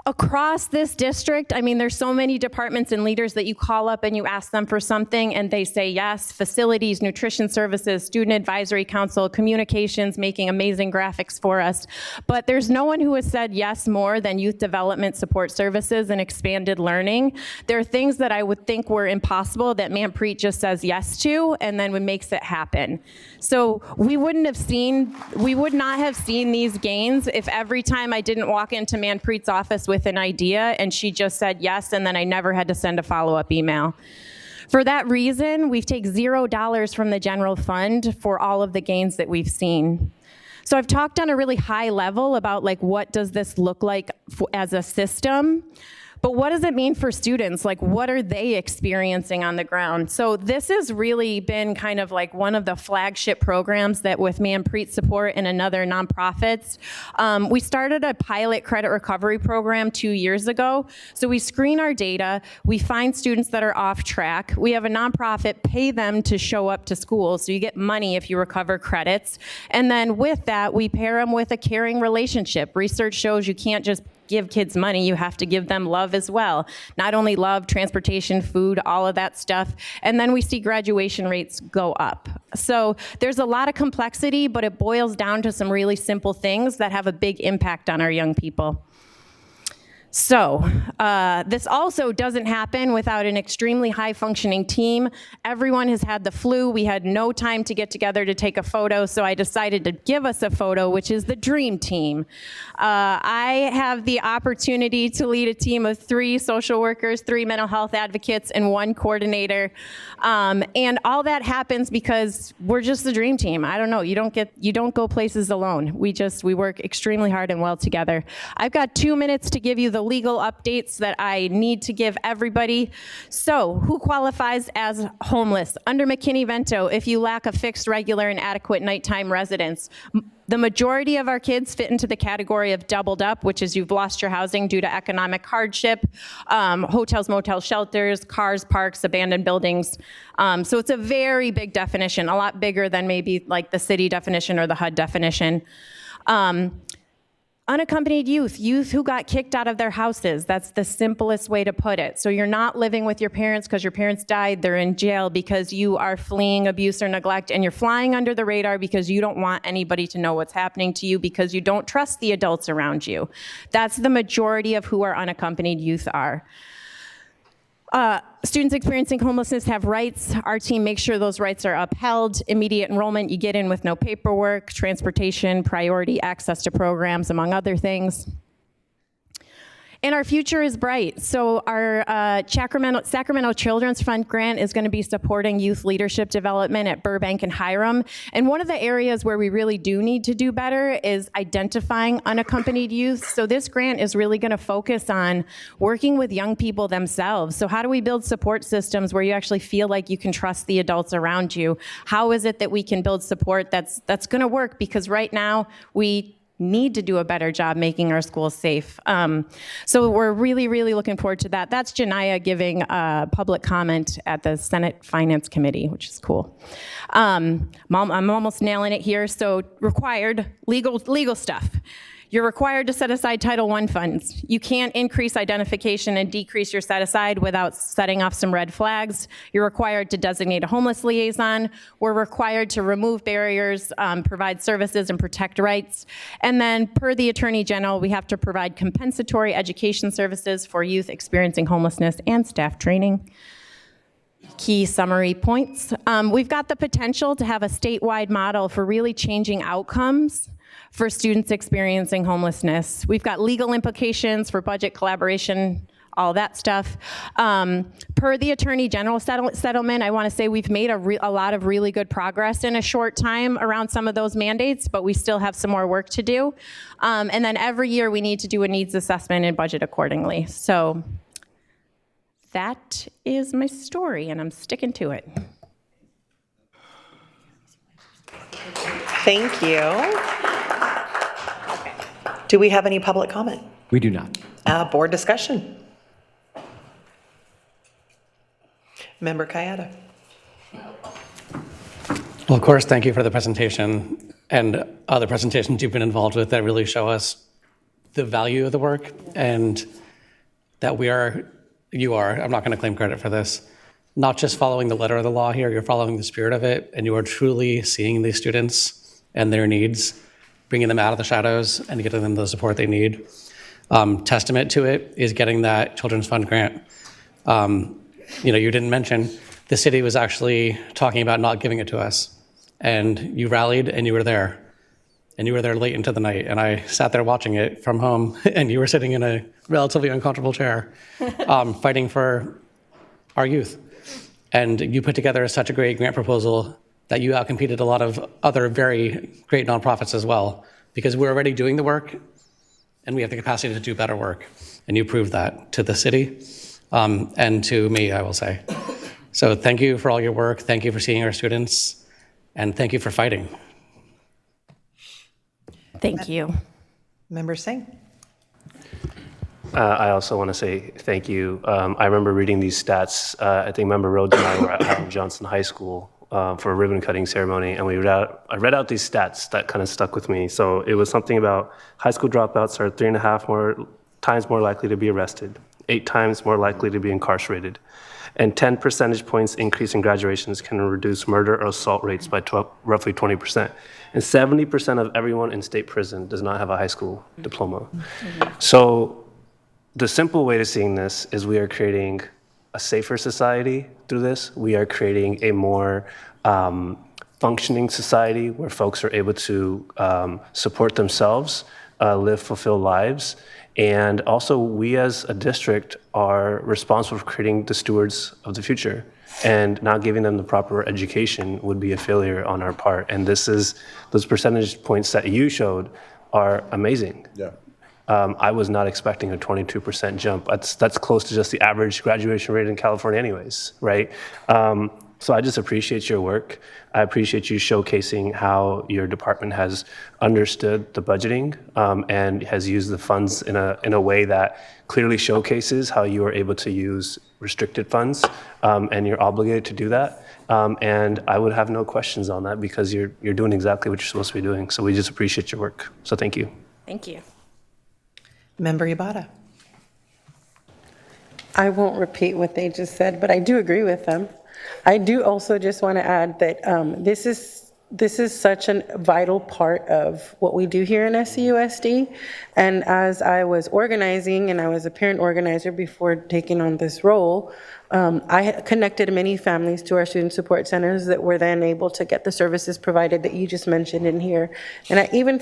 across this district, I mean, there's so many departments and leaders that you call up and you ask them for something and they say yes. Facilities, nutrition services, student advisory council, communications, making amazing graphics for us. But there's no one who has said yes more than youth development support services and expanded learning. There are things that I would think were impossible that Manpreet just says yes to and then makes it happen. So we would not have seen these gains if every time I didn't walk into Manpreet's office with an idea and she just said yes and then I never had to send a follow-up email. For that reason, we've taken $0 from the general fund for all of the gains that we've seen. So I've talked on a really high level about like what does this look like as a system. But what does it mean for students? Like, what are they experiencing on the ground? So this has really been kind of like one of the flagship programs that with Manpreet support and another nonprofits. We started a pilot credit recovery program 2 years ago. So we screen our data, we find students that are off track. We have a nonprofit pay them to show up to school. So you get money if you recover credits. And then with that, we pair them with a caring relationship. Research shows you can't just give kids money, you have to give them love as well. Not only love, transportation, food, all of that stuff. And then we see graduation rates go up. So there's a lot of complexity, but it boils down to some really simple things that have a big impact on our young people. So this also doesn't happen without an extremely high functioning team. Everyone has had the flu. We had no time to get together to take a photo, so I decided to give us a photo, which is the dream team. I have the opportunity to lead a team of 3 social workers, 3 mental health advocates, and 1 coordinator. And all that happens because we're just the dream team. I don't know, you don't go places alone. We work extremely hard and well together. I've got 2 minutes to give you the legal updates that I need to give everybody. So, who qualifies as homeless? Under McKinney-Vento, if you lack a fixed, regular, and adequate nighttime residence. The majority of our kids fit into the category of doubled up, which is you've lost your housing due to economic hardship, hotels, motels, shelters, cars, parks, abandoned buildings. So it's a very big definition, a lot bigger than maybe like the city definition or the HUD definition. Unaccompanied youth who got kicked out of their houses. That's the simplest way to put it. So you're not living with your parents because your parents died, they're in jail because you are fleeing abuse or neglect, and you're flying under the radar because you don't want anybody to know what's happening to you because you don't trust the adults around you. That's the majority of who our unaccompanied youth are. Students experiencing homelessness have rights. Our team makes sure those rights are upheld. Immediate enrollment, you get in with no paperwork, transportation, priority access to programs, among other things. And our future is bright. So our Sacramento Children's Fund grant is going to be supporting youth leadership development at Burbank and Hiram. And one of the areas where we really do need to do better is identifying unaccompanied youth. So this grant is really going to focus on working with young people themselves. So how do we build support systems where you actually feel like you can trust the adults around you? How is it that we can build support that's going to work? Because right now we need to do a better job making our schools safe. So we're really, really looking forward to that. That's Janiyah giving public comment at the Senate Finance Committee, which is cool. I'm almost nailing it here. So required legal stuff. You're required to set aside Title I funds. You can't increase identification and decrease your set aside without setting off some red flags. You're required to designate a homeless liaison. We're required to remove barriers, provide services, and protect rights. And then per the Attorney General, we have to provide compensatory education services for youth experiencing homelessness and staff training. Key summary points. We've got the potential to have a statewide model for really changing outcomes for students experiencing homelessness. We've got legal implications for budget collaboration, all that stuff. Per the Attorney General settlement, I want to say we've made a lot of really good progress in a short time around some of those mandates, but we still have some more work to do. And then every year we need to do a needs assessment and budget accordingly. So that is my story, and I'm sticking to it. Thank you. Do we have any public comment? We do not. Board discussion. Member Kayada. Well, of course, thank you for the presentation and other presentations you've been involved with that really show us the value of the work and that you are, I'm not going to claim credit for this, not just following the letter of the law here, you're following the spirit of it, and you are truly seeing these students and their needs, bringing them out of the shadows and getting them the support they need. Testament to it is getting that Children's Fund grant. You didn't mention, the city was actually talking about not giving it to us, and you rallied and you were there. And you were there late into the night, and I sat there watching it from home, and you were sitting in a relatively uncomfortable chair, fighting for our youth. And you put together such a great grant proposal that you outcompeted a lot of other very great nonprofits as well, because we're already doing the work, and we have the capacity to do better work. And you proved that to the city, and to me, I will say. So thank you for all your work. Thank you for seeing our students, and thank you for fighting. Thank you. Member Singh. I also want to say thank you. I remember reading these stats. I think Member Rhodes and I were at Howard Johnson High School for a ribbon cutting ceremony, and I read out these stats that kind of stuck with me. So it was something about high school dropouts are 3.5 times more likely to be arrested, 8 times more likely to be incarcerated, and 10 percentage points increase in graduations can reduce murder or assault rates by roughly 20%. And 70% of everyone in state prison does not have a high school diploma. So the simple way to seeing this is we are creating a safer society through this. We are creating a more functioning society where folks are able to support themselves, live fulfilled lives. And also, we as a district are responsible for creating the stewards of the future. And not giving them the proper education would be a failure on our part. And those percentage points that you showed are amazing. Yeah. I was not expecting a 22% jump. That's close to just the average graduation rate in California anyways, right? So I just appreciate your work. I appreciate you showcasing how your department has understood the budgeting and has used the funds in a way that clearly showcases how you are able to use restricted funds, and you're obligated to do that. And I would have no questions on that because you're doing exactly what you're supposed to be doing. So we just appreciate your work. So thank you. Thank you. Member Yabata. I won't repeat what they just said, but I do agree with them. I do also just want to add that this is such a vital part of what we do here in SCUSD. And as I was organizing, and I was a parent organizer before taking on this role, I connected many families to our student support centers that were then able to get the services provided that you just mentioned in here. And even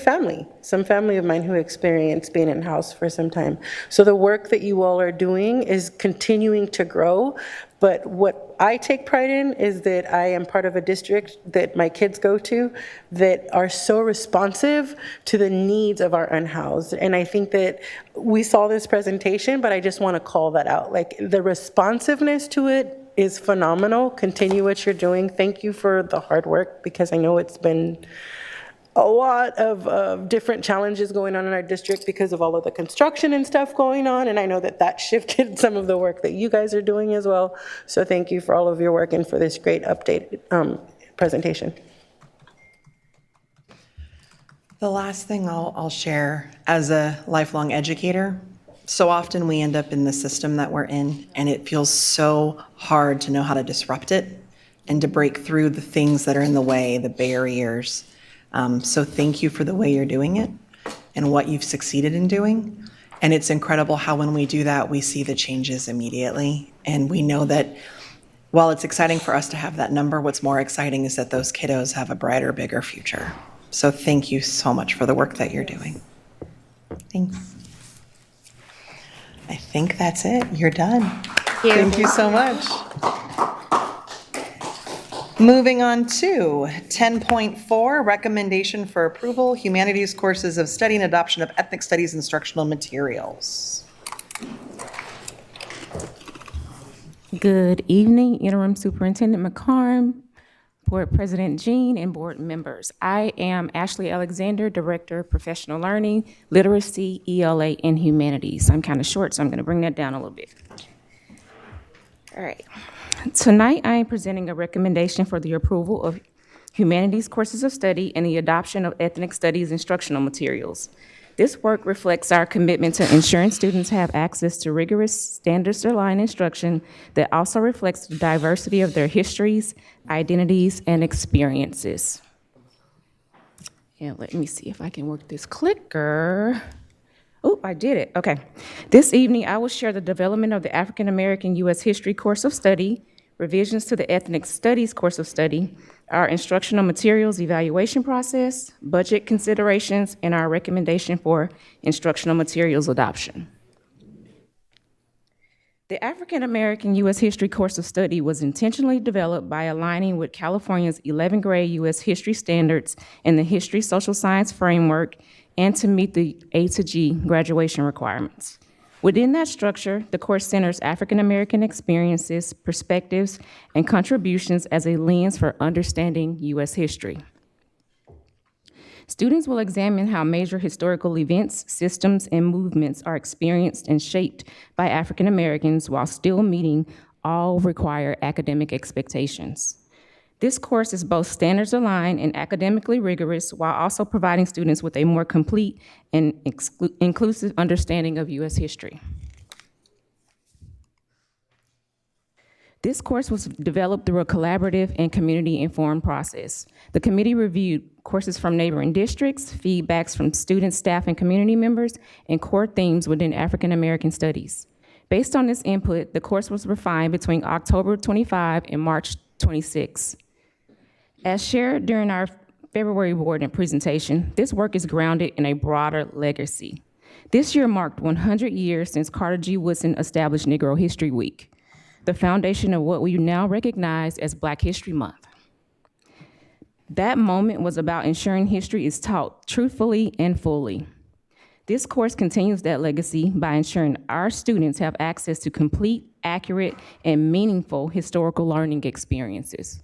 some family of mine who experienced being in-house for some time. So the work that you all are doing is continuing to grow. But what I take pride in is that I am part of a district that my kids go to that are so responsive to the needs of our unhoused. And I think that we saw this presentation, but I just want to call that out. Like, the responsiveness to it is phenomenal. Continue what you're doing. Thank you for the hard work, because I know it's been a lot of different challenges going on in our district because of all of the construction and stuff going on, and I know that that shifted some of the work that you guys are doing as well. So thank you for all of your work and for this great update presentation. The last thing I'll share, as a lifelong educator, so often we end up in the system that we're in, and it feels so hard to know how to disrupt it and to break through the things that are in the way, the barriers. So thank you for the way you're doing it and what you've succeeded in doing. And it's incredible how when we do that, we see the changes immediately. And we know that while it's exciting for us to have that number, what's more exciting is that those kiddos have a brighter, bigger future. So thank you so much for the work that you're doing. Thanks. I think that's it. You're done. Thank you so much. Moving on to 10.4, recommendation for approval, humanities courses of study and adoption of ethnic studies instructional materials. Good evening, Interim Superintendent McCarn, Board President Jean, and board members. I am Ashley Alexander, Director of Professional Learning, Literacy, ELA, and Humanities. I'm kind of short, so I'm going to bring that down a little bit. All right. Tonight, I am presenting a recommendation for the approval of humanities courses of study and the adoption of ethnic studies instructional materials. This work reflects our commitment to ensuring students have access to rigorous standards-aligned instruction that also reflects the diversity of their histories, identities, and experiences. And let me see if I can work this clicker. Oh, I did it. Okay. This evening, I will share the development of the African American U.S. History course of study, revisions to the Ethnic Studies course of study, our instructional materials evaluation process, budget considerations, and our recommendation for instructional materials adoption. The African American U.S. History course of study was intentionally developed by aligning with California's 11th grade U.S. History standards and the History Social Science framework, and to meet the A to G graduation requirements. Within that structure, the course centers African American experiences, perspectives, and contributions as a lens for understanding U.S. history. Students will examine how major historical events, systems, and movements are experienced and shaped by African Americans while still meeting all required academic expectations. This course is both standards aligned and academically rigorous, while also providing students with a more complete and inclusive understanding of U.S. history. This course was developed through a collaborative and community-informed process. The committee reviewed courses from neighboring districts, feedbacks from students, staff, and community members, and core themes within African American studies. Based on this input, the course was refined between October 25 and March 26. As shared during our February board and presentation, this work is grounded in a broader legacy. This year marked 100 years since Carter G. Woodson established Negro History Week, the foundation of what we now recognize as Black History Month. That moment was about ensuring history is taught truthfully and fully. This course continues that legacy by ensuring our students have access to complete, accurate, and meaningful historical learning experiences.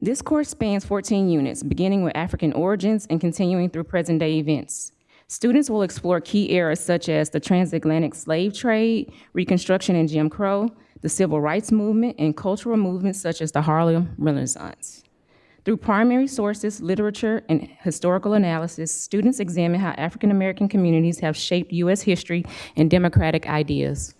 This course spans 14 units, beginning with African origins and continuing through present-day events. Students will explore key eras such as the transatlantic slave trade, Reconstruction and Jim Crow, the Civil Rights Movement, and cultural movements such as the Harlem Renaissance. Through primary sources, literature, and historical analysis, students examine how African American communities have shaped U.S. history and democratic ideas.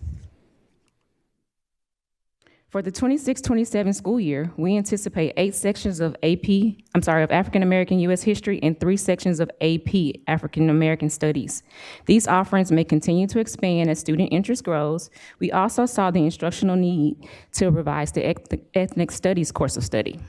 For the 26-27 school year, we anticipate 8 sections of African American U.S. History and 3 sections of AP African American Studies. These offerings may continue to expand as student interest grows. We also saw the instructional need to revise the Ethnic Studies course of study.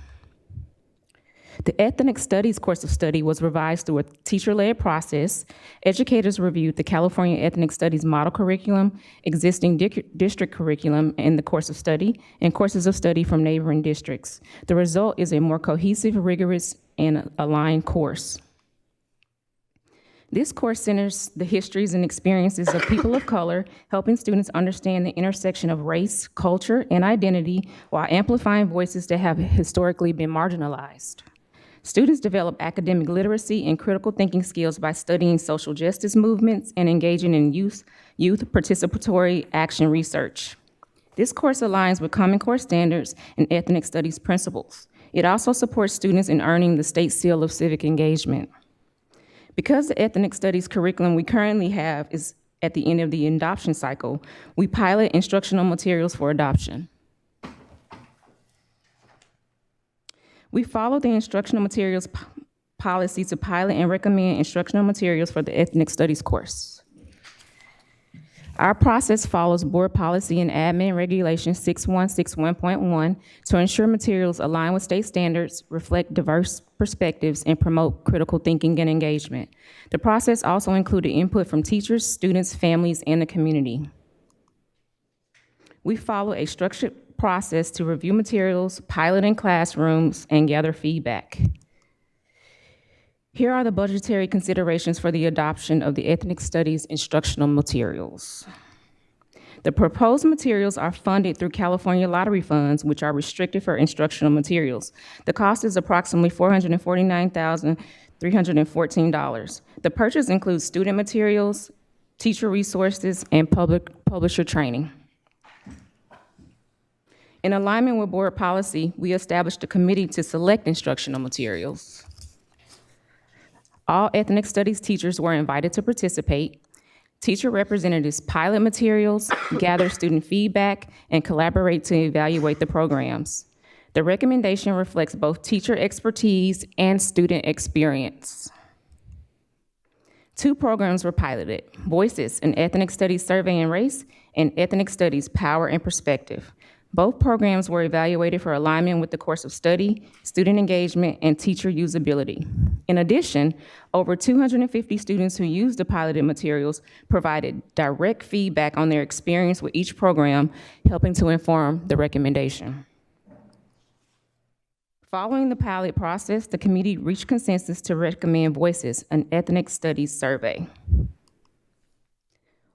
The Ethnic Studies course of study was revised through a teacher-led process. Educators reviewed the California Ethnic Studies model curriculum, existing district curriculum in the course of study, and courses of study from neighboring districts. The result is a more cohesive, rigorous, and aligned course. This course centers the histories and experiences of people of color, helping students understand the intersection of race, culture, and identity while amplifying voices that have historically been marginalized. Students develop academic literacy and critical thinking skills by studying social justice movements and engaging in youth participatory action research. This course aligns with Common Core standards and ethnic studies principles. It also supports students in earning the State Seal of Civic Engagement. Because the ethnic studies curriculum we currently have is at the end of the adoption cycle, we pilot instructional materials for adoption. We follow the instructional materials policy to pilot and recommend instructional materials for the ethnic studies course. Our process follows Board Policy and Admin Regulation 6161.1 to ensure materials align with state standards, reflect diverse perspectives, and promote critical thinking and engagement. The process also included input from teachers, students, families, and the community. We follow a structured process to review materials, pilot in classrooms, and gather feedback. Here are the budgetary considerations for the adoption of the Ethnic Studies instructional materials. The proposed materials are funded through California lottery funds, which are restricted for instructional materials. The cost is approximately $449,314. The purchase includes student materials, teacher resources, and publisher training. In alignment with board policy, we established a committee to select instructional materials. All ethnic studies teachers were invited to participate. Teacher representatives pilot materials, gather student feedback, and collaborate to evaluate the programs. The recommendation reflects both teacher expertise and student experience. 2 programs were piloted: Voices, an ethnic studies survey and race, and Ethnic Studies Power and Perspective. Both programs were evaluated for alignment with the course of study, student engagement, and teacher usability. In addition, over 250 students who used the piloted materials provided direct feedback on their experience with each program, helping to inform the recommendation. Following the pilot process, the committee reached consensus to recommend Voices, an ethnic studies survey.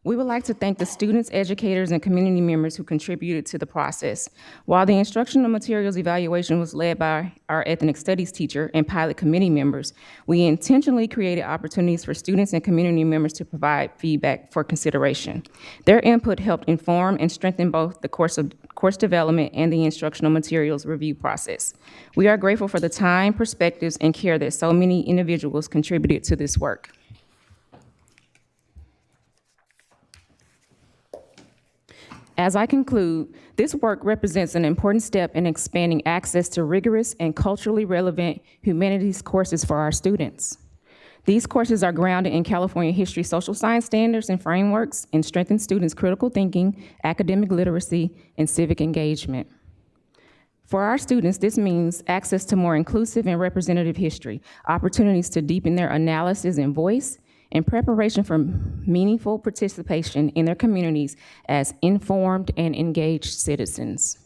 We would like to thank the students, educators, and community members who contributed to the process. While the instructional materials evaluation was led by our ethnic studies teacher and pilot committee members, we intentionally created opportunities for students and community members to provide feedback for consideration. Their input helped inform and strengthen both the course development and the instructional materials review process. We are grateful for the time, perspectives, and care that so many individuals contributed to this work. As I conclude, this work represents an important step in expanding access to rigorous and culturally relevant humanities courses for our students. These courses are grounded in California history, social science standards and frameworks, and strengthen students' critical thinking, academic literacy, and civic engagement. For our students, this means access to more inclusive and representative history, opportunities to deepen their analysis and voice, and preparation for meaningful participation in their communities as informed and engaged citizens.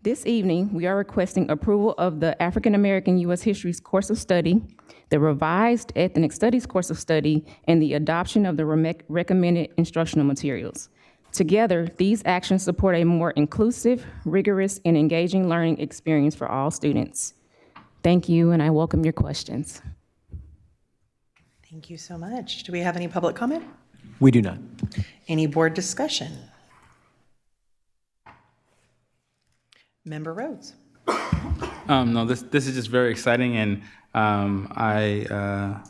This evening, we are requesting approval of the African American U.S. History course of study, the revised Ethnic Studies course of study, and the adoption of the recommended instructional materials. Together, these actions support a more inclusive, rigorous, and engaging learning experience for all students. Thank you, and I welcome your questions. Thank you so much. Do we have any public comment? We do not. Any board discussion? Member Rhodes. No, this is just very exciting, and I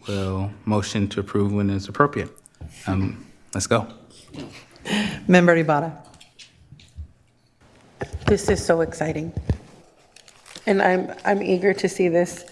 will motion to approve when it's appropriate. Let's go. Member Ibarra. This is so exciting. And I'm eager to see this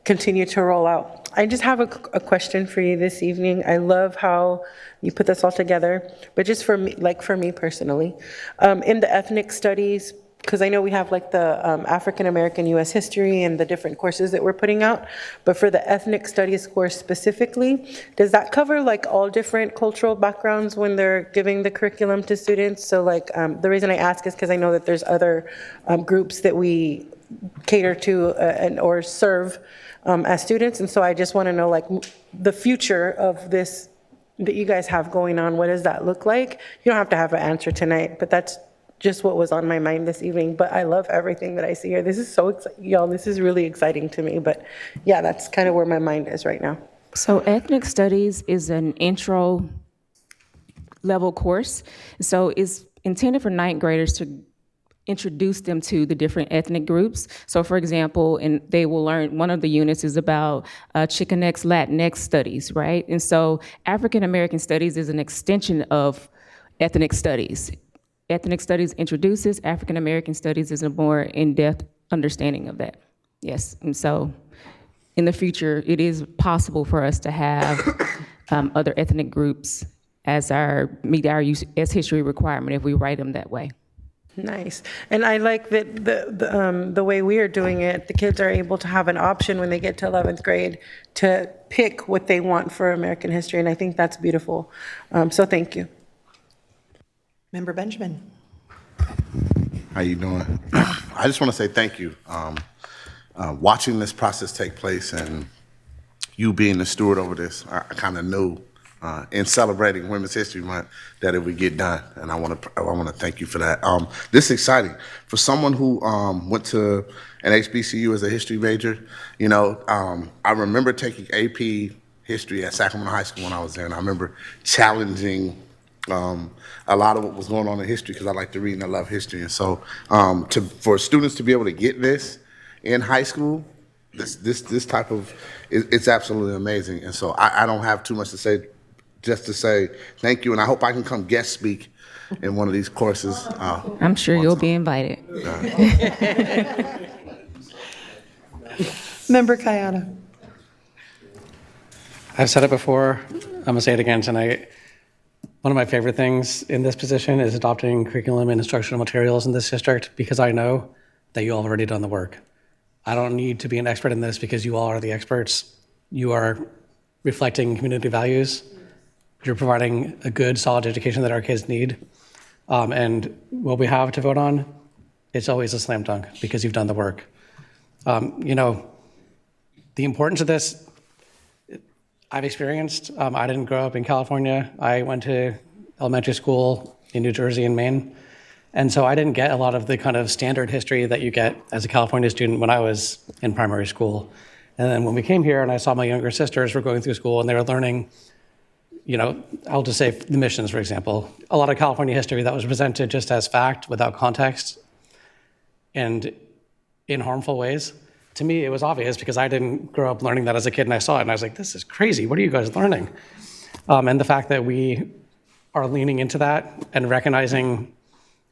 continue to roll out. I just have a question for you this evening. I love how you put this all together, but just for me, like for me personally, in the ethnic studies, because I know we have like the African American US history and the different courses that we're putting out, but for the ethnic studies course specifically, does that cover like all different cultural backgrounds when they're giving the curriculum to students? So like the reason I ask is because I know that there's other groups that we cater to and or serve as students, and so I just want to know like the future of this that you guys have going on. What does that look like? You don't have to have an answer tonight, but that's just what was on my mind this evening. But I love everything that I see here. This is so exciting, y'all. This is really exciting to me. But yeah, that's kind of where my mind is right now. So ethnic studies is an intro level course. So it's intended for ninth graders to introduce them to the different ethnic groups. So for example, and they will learn, one of the units is about Chicanx, Latinx studies, right? And so African American studies is an extension of ethnic studies. Ethnic studies introduces, African American studies is a more in-depth understanding of that. Yes, and so in the future, it is possible for us to have other ethnic groups as meet our US history requirement if we write them that way. Nice. And I like that the way we are doing it, the kids are able to have an option when they get to 11th grade to pick what they want for American history, and I think that's beautiful. So thank you. Member Benjamin. How you doing? I just want to say thank you. Watching this process take place and you being the steward over this, I kind of knew in celebrating Women's History Month that it would get done, and I want to thank you for that. This is exciting for someone who went to an HBCU as a history major. You know, I remember taking AP history at Sacramento High School when I was there, and I remember challenging a lot of what was going on in history because I like to read and I love history. And so for students to be able to get this in high school, this type of, it's absolutely amazing. And so I don't have too much to say, just to say thank you. And I hope I can come guest speak in one of these courses. I'm sure you'll be invited. Member Kayada. I've said it before, I'm gonna say it again tonight. One of my favorite things in this position is adopting curriculum and instructional materials in this district because I know that you all have already done the work. I don't need to be an expert in this because you all are the experts. You are reflecting community values. You're providing a good, solid education that our kids need. And what we have to vote on, it's always a slam dunk because you've done the work. You know, the importance of this, I've experienced. I didn't grow up in California. I went to elementary school in New Jersey and Maine. And so I didn't get a lot of the kind of standard history that you get as a California student when I was in primary school. And then when we came here and I saw my younger sisters were going through school and they were learning, you know, I'll just say the missions, for example, a lot of California history that was presented just as fact without context and in harmful ways. To me, it was obvious because I didn't grow up learning that as a kid, and I saw it, and I was like, this is crazy. What are you guys learning? And the fact that we are leaning into that and recognizing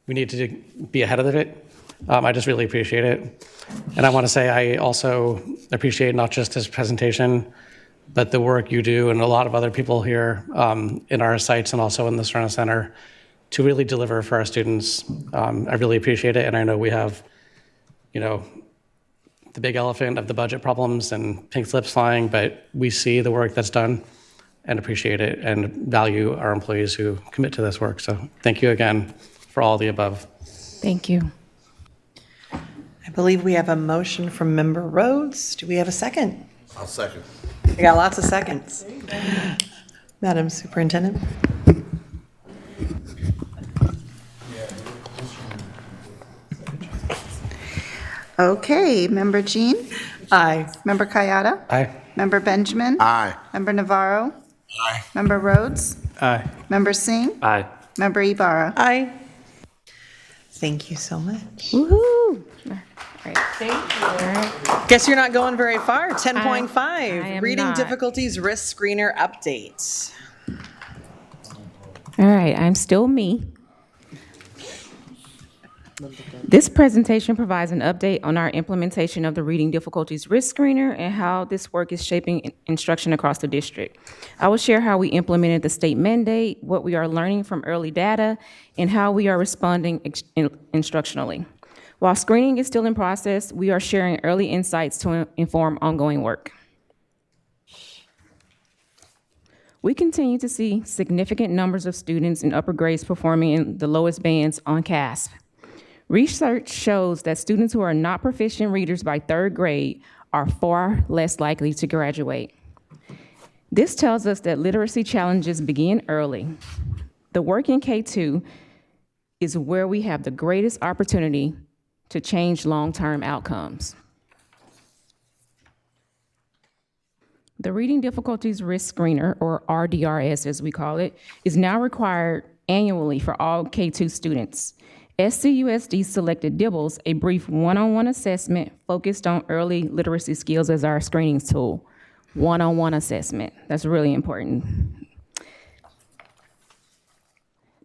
we need to be ahead of it, I just really appreciate it. And I want to say I also appreciate not just this presentation, but the work you do and a lot of other people here in our sites and also in the Serna Center to really deliver for our students. I really appreciate it, and I know we have, you know, the big elephant of the budget problems and pink slips flying, but we see the work that's done and appreciate it and value our employees who commit to this work. So thank you again for all the above. Thank you. I believe we have a motion from Member Rhodes. Do we have a second? I'll second. We got lots of seconds. Madam Superintendent. Okay, Member Jean? Aye. Member Kayada? Aye. Member Benjamin? Aye. Member Navarro? Aye. Member Rhodes? Aye. Member Singh? Aye. Member Ibarra? Aye. Thank you so much. Woohoo! All right. Thank you. All right. Guess you're not going very far. I 10.5, am reading not. difficulties risk screener update. All right, I'm still me. This presentation provides an update on our implementation of the Reading Difficulties Risk Screener and how this work is shaping instruction across the district. I will share how we implemented the state mandate, what we are learning from early data, and how we are responding instructionally. While screening is still in process, we are sharing early insights to inform ongoing work. We continue to see significant numbers of students in upper grades performing in the lowest bands on CASP. Research shows that students who are not proficient readers by third grade are far less likely to graduate. This tells us that literacy challenges begin early. The work in K2 is where we have the greatest opportunity to change long-term outcomes. The Reading Difficulties Risk Screener, or RDRS as we call it, is now required annually for all K2 students. SCUSD selected DIBBLES, a brief one-on-one assessment focused on early literacy skills as our screening tool. One-on-one assessment, that's really important.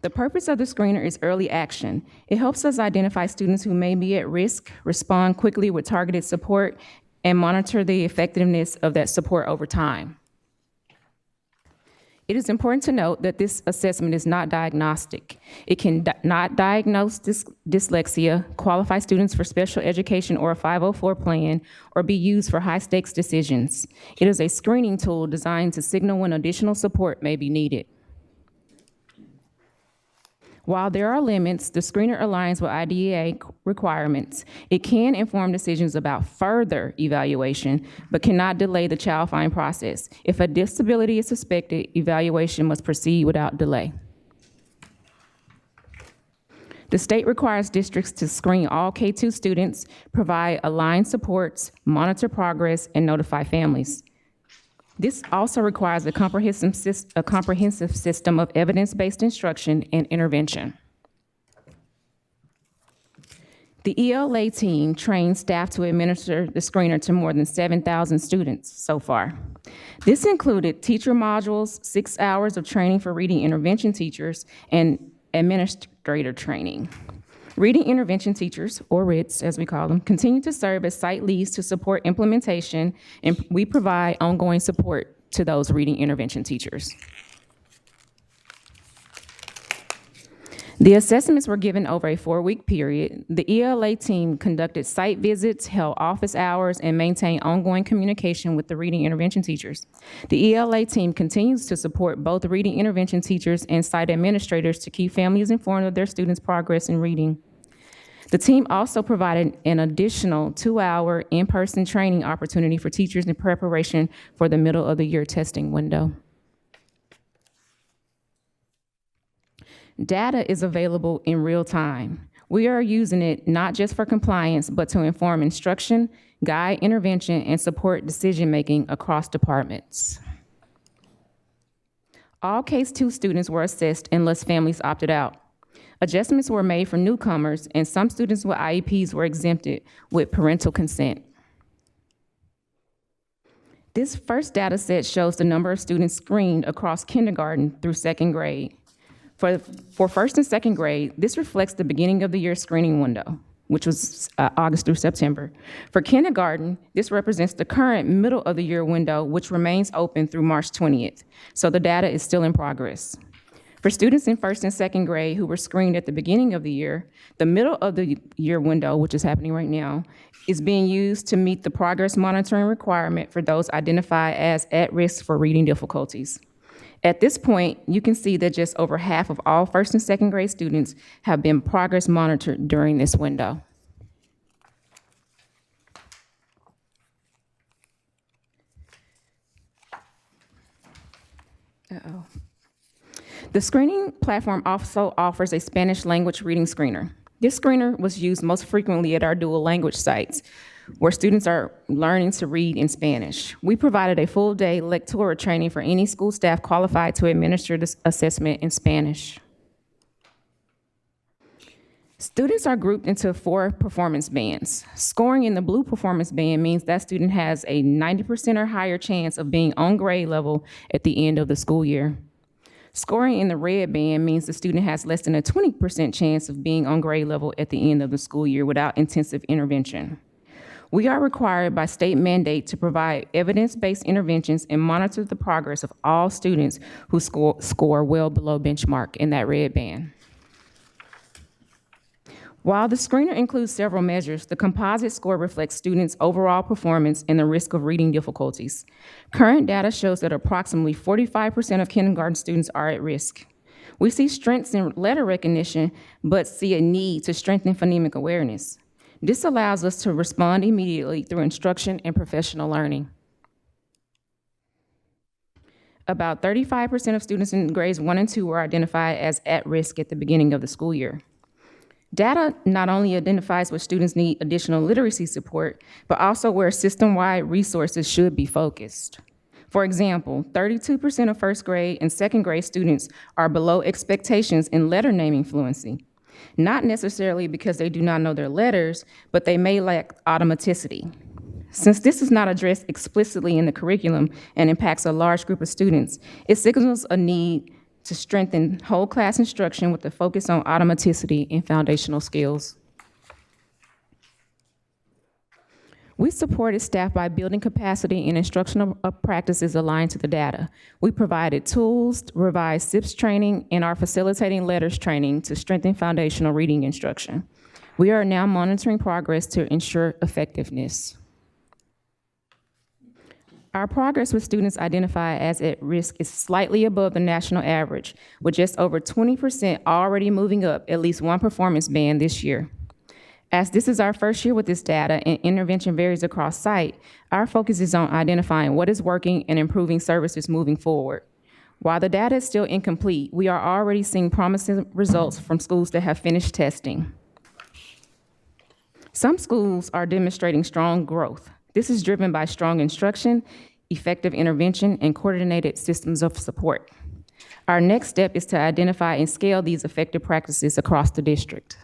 The purpose of the screener is early action. It helps us identify students who may be at risk, respond quickly with targeted support, and monitor the effectiveness of that support over time. It is important to note that this assessment is not diagnostic. It can not diagnose dyslexia, qualify students for special education or a 504 plan, or be used for high-stakes decisions. It is a screening tool designed to signal when additional support may be needed. While there are limits, the screener aligns with IDEA requirements. It can inform decisions about further evaluation, but cannot delay the child find process. If a disability is suspected, evaluation must proceed without delay. The state requires districts to screen all K2 students, provide aligned supports, monitor progress, and notify families. This also requires a comprehensive system of evidence-based instruction and intervention. The ELA team trains staff to administer the screener to more than 7,000 students so far. This included teacher modules, 6 hours of training for reading intervention teachers, and administrator training. Reading intervention teachers, or RITs as we call them, continue to serve as site leads to support implementation, and we provide ongoing support to those reading intervention teachers. The assessments were given over a 4-week period. The ELA team conducted site visits, held office hours, and maintained ongoing communication with the reading intervention teachers. The ELA team continues to support both reading intervention teachers and site administrators to keep families informed of their students' progress in reading. The team also provided an additional 2-hour in-person training opportunity for teachers in preparation for the middle of the year testing window. Data is available in real time. We are using it not just for compliance, but to inform instruction, guide intervention, and support decision-making across departments. All Case 2 students were assessed unless families opted out. Adjustments were made for newcomers, and some students with IEPs were exempted with parental consent. This first data set shows the number of students screened across kindergarten through 2nd grade. For 1st and 2nd grade, this reflects the beginning of the year screening window, which was August through September. For kindergarten, this represents the current middle of the year window, which remains open through March 20th. So the data is still in progress. For students in 1st and 2nd grade who were screened at the beginning of the year, the middle of the year window, which is happening right now, is being used to meet the progress monitoring requirement for those identified as at risk for reading difficulties. At this point, you can see that just over half of all 1st and 2nd grade students have been progress monitored during this window. The screening platform also offers a Spanish language reading screener. This screener was used most frequently at our dual language sites, where students are learning to read in Spanish. We provided a full-day lectura training for any school staff qualified to administer this assessment in Spanish. Students are grouped into 4 performance bands. Scoring in the blue performance band means that student has a 90% or higher chance of being on grade level at the end of the school year. Scoring in the red band means the student has less than a 20% chance of being on grade level at the end of the school year without intensive intervention. We are required by state mandate to provide evidence-based interventions and monitor the progress of all students who score well below benchmark in that red band. While the screener includes several measures, the composite score reflects students' overall performance and the risk of reading difficulties. Current data shows that approximately 45% of kindergarten students are at risk. We see strengths in letter recognition, but see a need to strengthen phonemic awareness. This allows us to respond immediately through instruction and professional learning. About 35% of students in grades 1 and 2 were identified as at risk at the beginning of the school year. Data not only identifies what students need additional literacy support, but also where system-wide resources should be focused. For example, 32% of first grade and second grade students are below expectations in letter naming fluency. Not necessarily because they do not know their letters, but they may lack automaticity. Since this is not addressed explicitly in the curriculum and impacts a large group of students, it signals a need to strengthen whole class instruction with a focus on automaticity and foundational skills. We supported staff by building capacity and instructional practices aligned to the data. We provided tools, revised SIPS training, and are facilitating letters training to strengthen foundational reading instruction. We are now monitoring progress to ensure effectiveness. Our progress with students identified as at risk is slightly above the national average, with just over 20% already moving up at least one performance band this year. As this is our first year with this data and intervention varies across site, our focus is on identifying what is working and improving services moving forward. While the data is still incomplete, we are already seeing promising results from schools that have finished testing. Some schools are demonstrating strong growth. This is driven by strong instruction, effective intervention, and coordinated systems of support. Our next step is to identify and scale these effective practices across the district.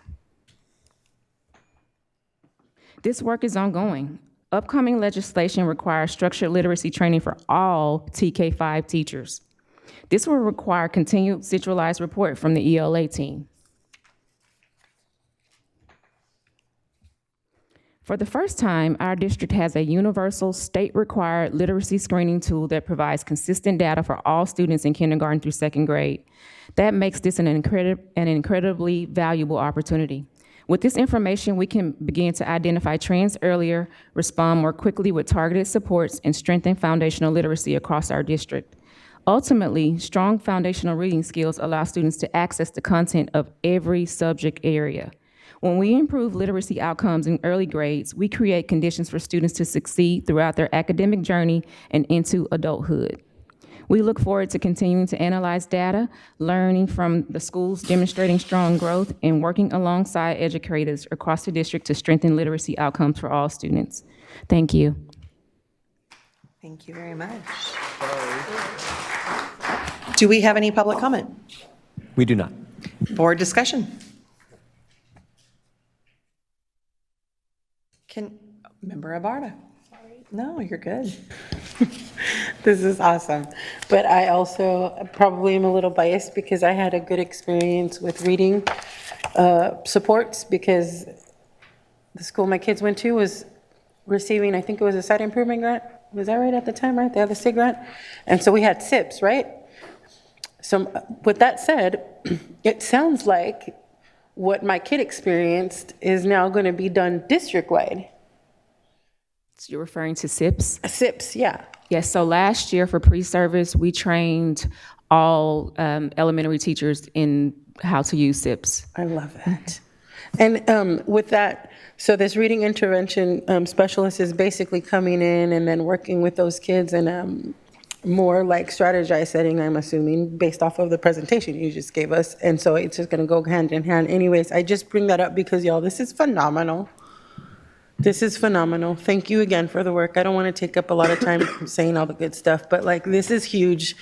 This work is ongoing. Upcoming legislation requires structured literacy training for all TK5 teachers. This will require continued centralized report from the ELA team. For the first time, our district has a universal state-required literacy screening tool that provides consistent data for all students in kindergarten through second grade. That makes this an incredibly valuable opportunity. With this information, we can begin to identify trends earlier, respond more quickly with targeted supports, and strengthen foundational literacy across our district. Ultimately, strong foundational reading skills allow students to access the content of every subject area. When we improve literacy outcomes in early grades, we create conditions for students to succeed throughout their academic journey and into adulthood. We look forward to continuing to analyze data, learning from the schools demonstrating strong growth, and working alongside educators across the district to strengthen literacy outcomes for all students. Thank you. Thank you very much. Do we have any public comment? We do not. Board discussion? Member Abarta? No, you're good. This is awesome. But I also probably am a little biased because I had a good experience with reading supports because the school my kids went to was receiving, I think it was a site improvement grant. Was that right at the time, right? They had the state grant. And so we had SIPs, right? So with that said, it sounds like what my kid experienced is now going to be done district-wide. So you're referring to SIPs? SIPs, yeah. Yes, so last year for pre-service, we trained all elementary teachers in how to use SIPs. I love that. And with that, so this reading intervention specialist is basically coming in and then working with those kids and more like strategized setting, I'm assuming, based off of the presentation you just gave us. And so it's just gonna go hand in hand. Anyways, I just bring that up because y'all, this is phenomenal. This is phenomenal. Thank you again for the work. I don't want to take up a lot of time saying all the good stuff, but like this is huge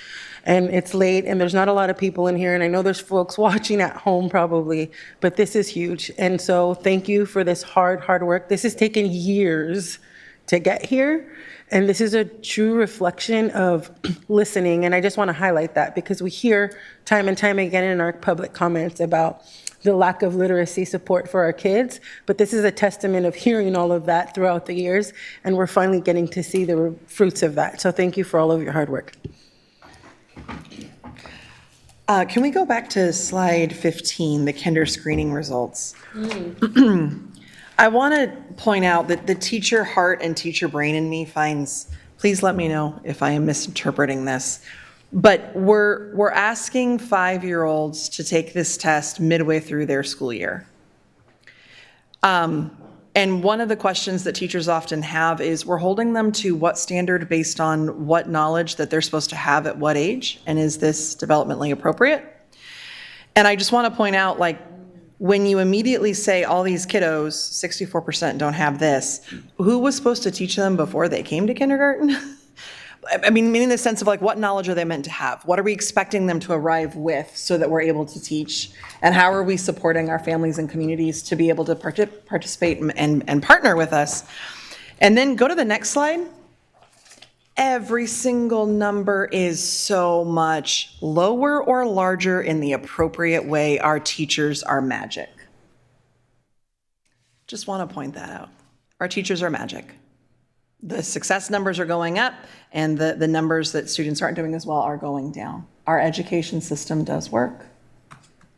and it's late and there's not a lot of people in here and I know there's folks watching at home probably, but this is huge. And so thank you for this hard work. This has taken years to get here. And this is a true reflection of listening. And I just want to highlight that because we hear time and time again in our public comments about the lack of literacy support for our kids. But this is a testament of hearing all of that throughout the years. And we're finally getting to see the fruits of that. So thank you for all of your hard work. Can we go back to slide 15, the kinder screening results? I want to point out that the teacher heart and teacher brain in me finds, please let me know if I am misinterpreting this, but we're asking 5-year-olds to take this test midway through their school year. And one of the questions that teachers often have is we're holding them to what standard based on what knowledge that they're supposed to have at what age, and is this developmentally appropriate? And I just want to point out, like, when you immediately say all these kiddos, 64% don't have this, who was supposed to teach them before they came to kindergarten? I mean, in the sense of like, what knowledge are they meant to have? What are we expecting them to arrive with so that we're able to teach? And how are we supporting our families and communities to be able to participate and partner with us? And then go to the next slide. Every single number is so much lower or larger in the appropriate way. Our teachers are magic. Just want to point that out. Our teachers are magic. The success numbers are going up, and the numbers that students aren't doing as well are going down. Our education system does work.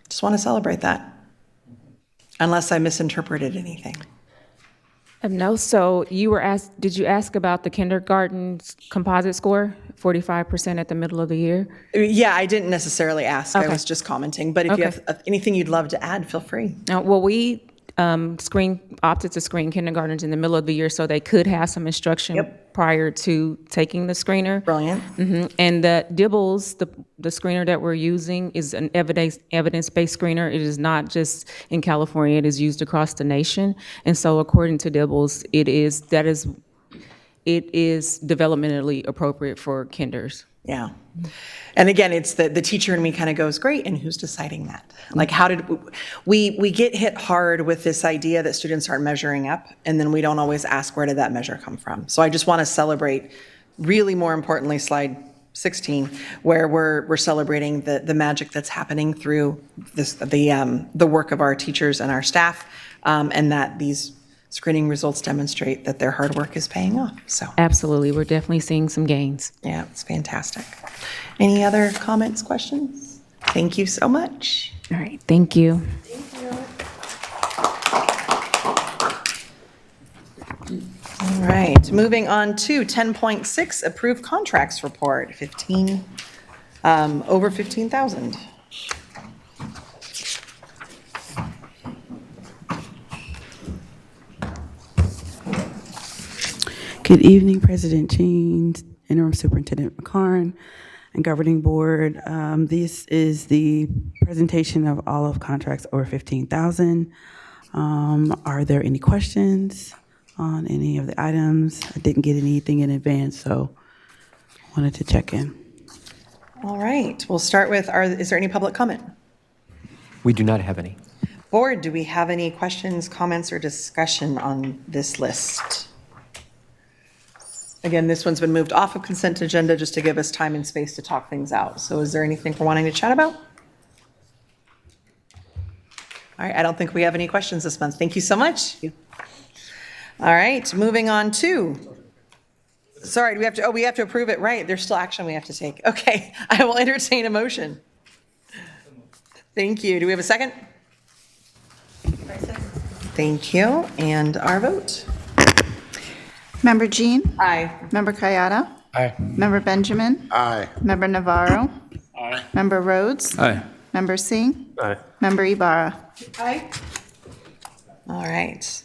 Just want to celebrate that. Unless I misinterpreted anything. No, so you were asked, did you ask about the kindergarten composite score, 45% at the middle of the year? Yeah, I didn't necessarily ask. Okay. I was just commenting. But if you have anything you'd love to add, feel free. Well, we opted to screen kindergartners in the middle of the year so they could have some instruction prior to taking the screener. Brilliant. And the DIBBLS, the screener that we're using, is an evidence-based screener. It is not just in California, it is used across the nation. And so according to DIBBLS, it is developmentally appropriate for kinders. Yeah. And again, it's the teacher in me kind of goes, great, and who's deciding that? Like, how did we get hit hard with this idea that students aren't measuring up, and then we don't always ask, where did that measure come from? So I just want to celebrate, really more importantly, slide 16, where we're celebrating the magic that's happening through the work of our teachers and our staff, and that these screening results demonstrate that their hard work is paying off. So absolutely, we're definitely seeing some gains. Yeah, it's fantastic. Any other comments, questions? Thank you so much. All right, thank you. All right, moving on to 10.6, approved contracts report, over 15,000. Good evening, President Jean, Interim Superintendent McCarn, and Governing Board. This is the presentation of all of contracts over 15,000. Are there any questions on any of the items? I didn't get anything in advance, so wanted to check in. All right, we'll start with, is there any public comment? We do not have any. Board, do we have any questions, comments, or discussion on this list? Again, this one's been moved off of consent agenda just to give us time and space to talk things out. So is there anything we're wanting to chat about? All right, I don't think we have any questions this month. Thank you so much. All right, moving on to, sorry, we have to approve it, right? There's still action we have to take. Okay, I will entertain a motion. Thank you. Do we have a second? Thank you, and our vote. Member Jean? Aye. Member Kayada? Aye. Member Benjamin? Aye. Member Navarro? Aye. Member Rhodes? Aye. Member Singh? Aye. Member Ibarra? Aye. All right.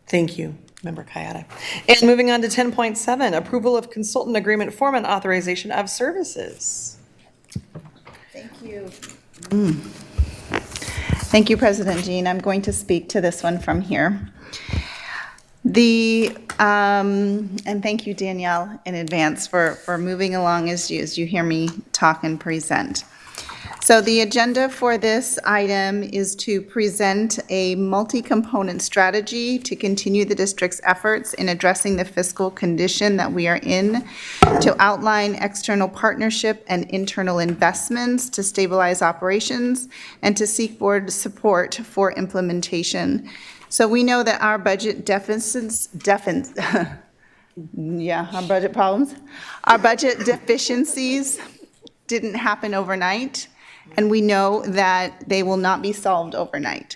Thank you, Member Kayada. And moving on to 10.7, approval of consultant agreement form and authorization of services. Thank you. Thank you, President Jean. I'm going to speak to this one from here. And thank you, Danielle, in advance for moving along as you hear me talk and present. So the agenda for this item is to present a multi-component strategy to continue the district's efforts in addressing the fiscal condition that we are in, to outline external partnership and internal investments to stabilize operations, and to seek board support for implementation. So we know that our budget our budget problems, our budget deficiencies didn't happen overnight, and we know that they will not be solved overnight.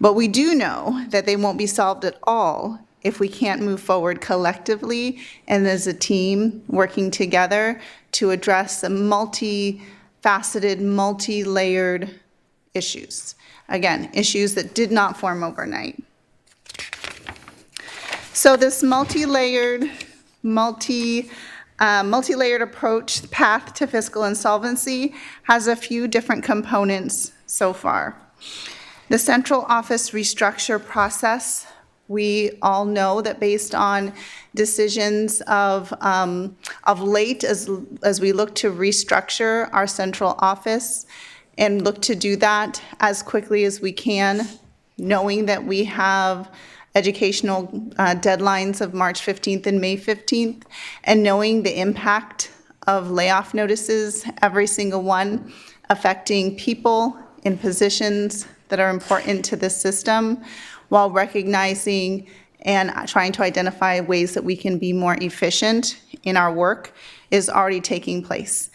But we do know that they won't be solved at all if we can't move forward collectively and as a team working together to address the multi-faceted, multi-layered issues. Again, issues that did not form overnight. So this multi-layered approach, path to fiscal insolvency, has a few different components so far. The central office restructure process, we all know that based on decisions of late as we look to restructure our central office and look to do that as quickly as we can, knowing that we have educational deadlines of March 15th and May 15th, and knowing the impact of layoff notices, every single one affecting people in positions that are important to the system, while recognizing and trying to identify ways that we can be more efficient in our work, is already taking place.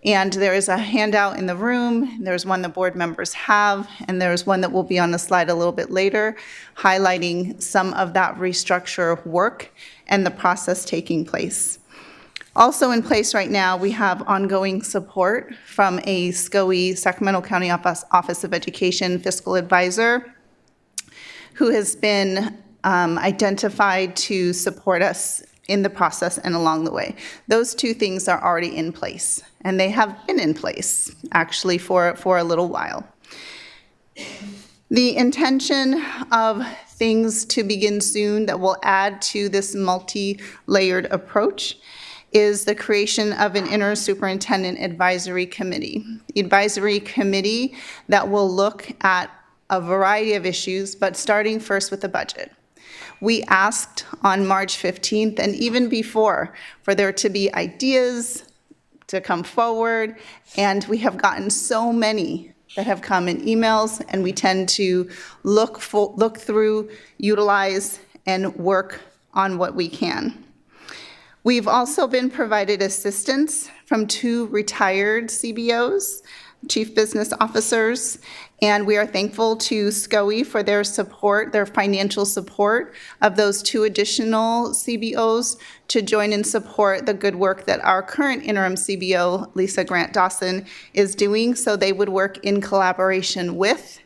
And there is a handout in the room, there's one the board members have, and there's one that will be on the slide a little bit later, highlighting some of that restructure work and the process taking place. Also in place right now, we have ongoing support from a SCOE, Sacramento County Office of Education fiscal advisor, who has been identified to support us in the process and along the way. Those two things are already in place, and they have been in place actually for a little while. The intention of things to begin soon that will add to this multi-layered approach is the creation of an interim superintendent advisory committee. The advisory committee that will look at a variety of issues, but starting first with the budget. We asked on March 15th and even before for there to be ideas to come forward, and we have gotten so many that have come in emails, and we tend to look through, utilize, and work on what we can. We've also been provided assistance from 2 retired CBOs, Chief Business Officers, and we are thankful to SCOE for their support, their financial support of those 2 additional CBOs to join and support the good work that our current interim CBO, Lisa Grant Dawson, is doing, so they would work in collaboration with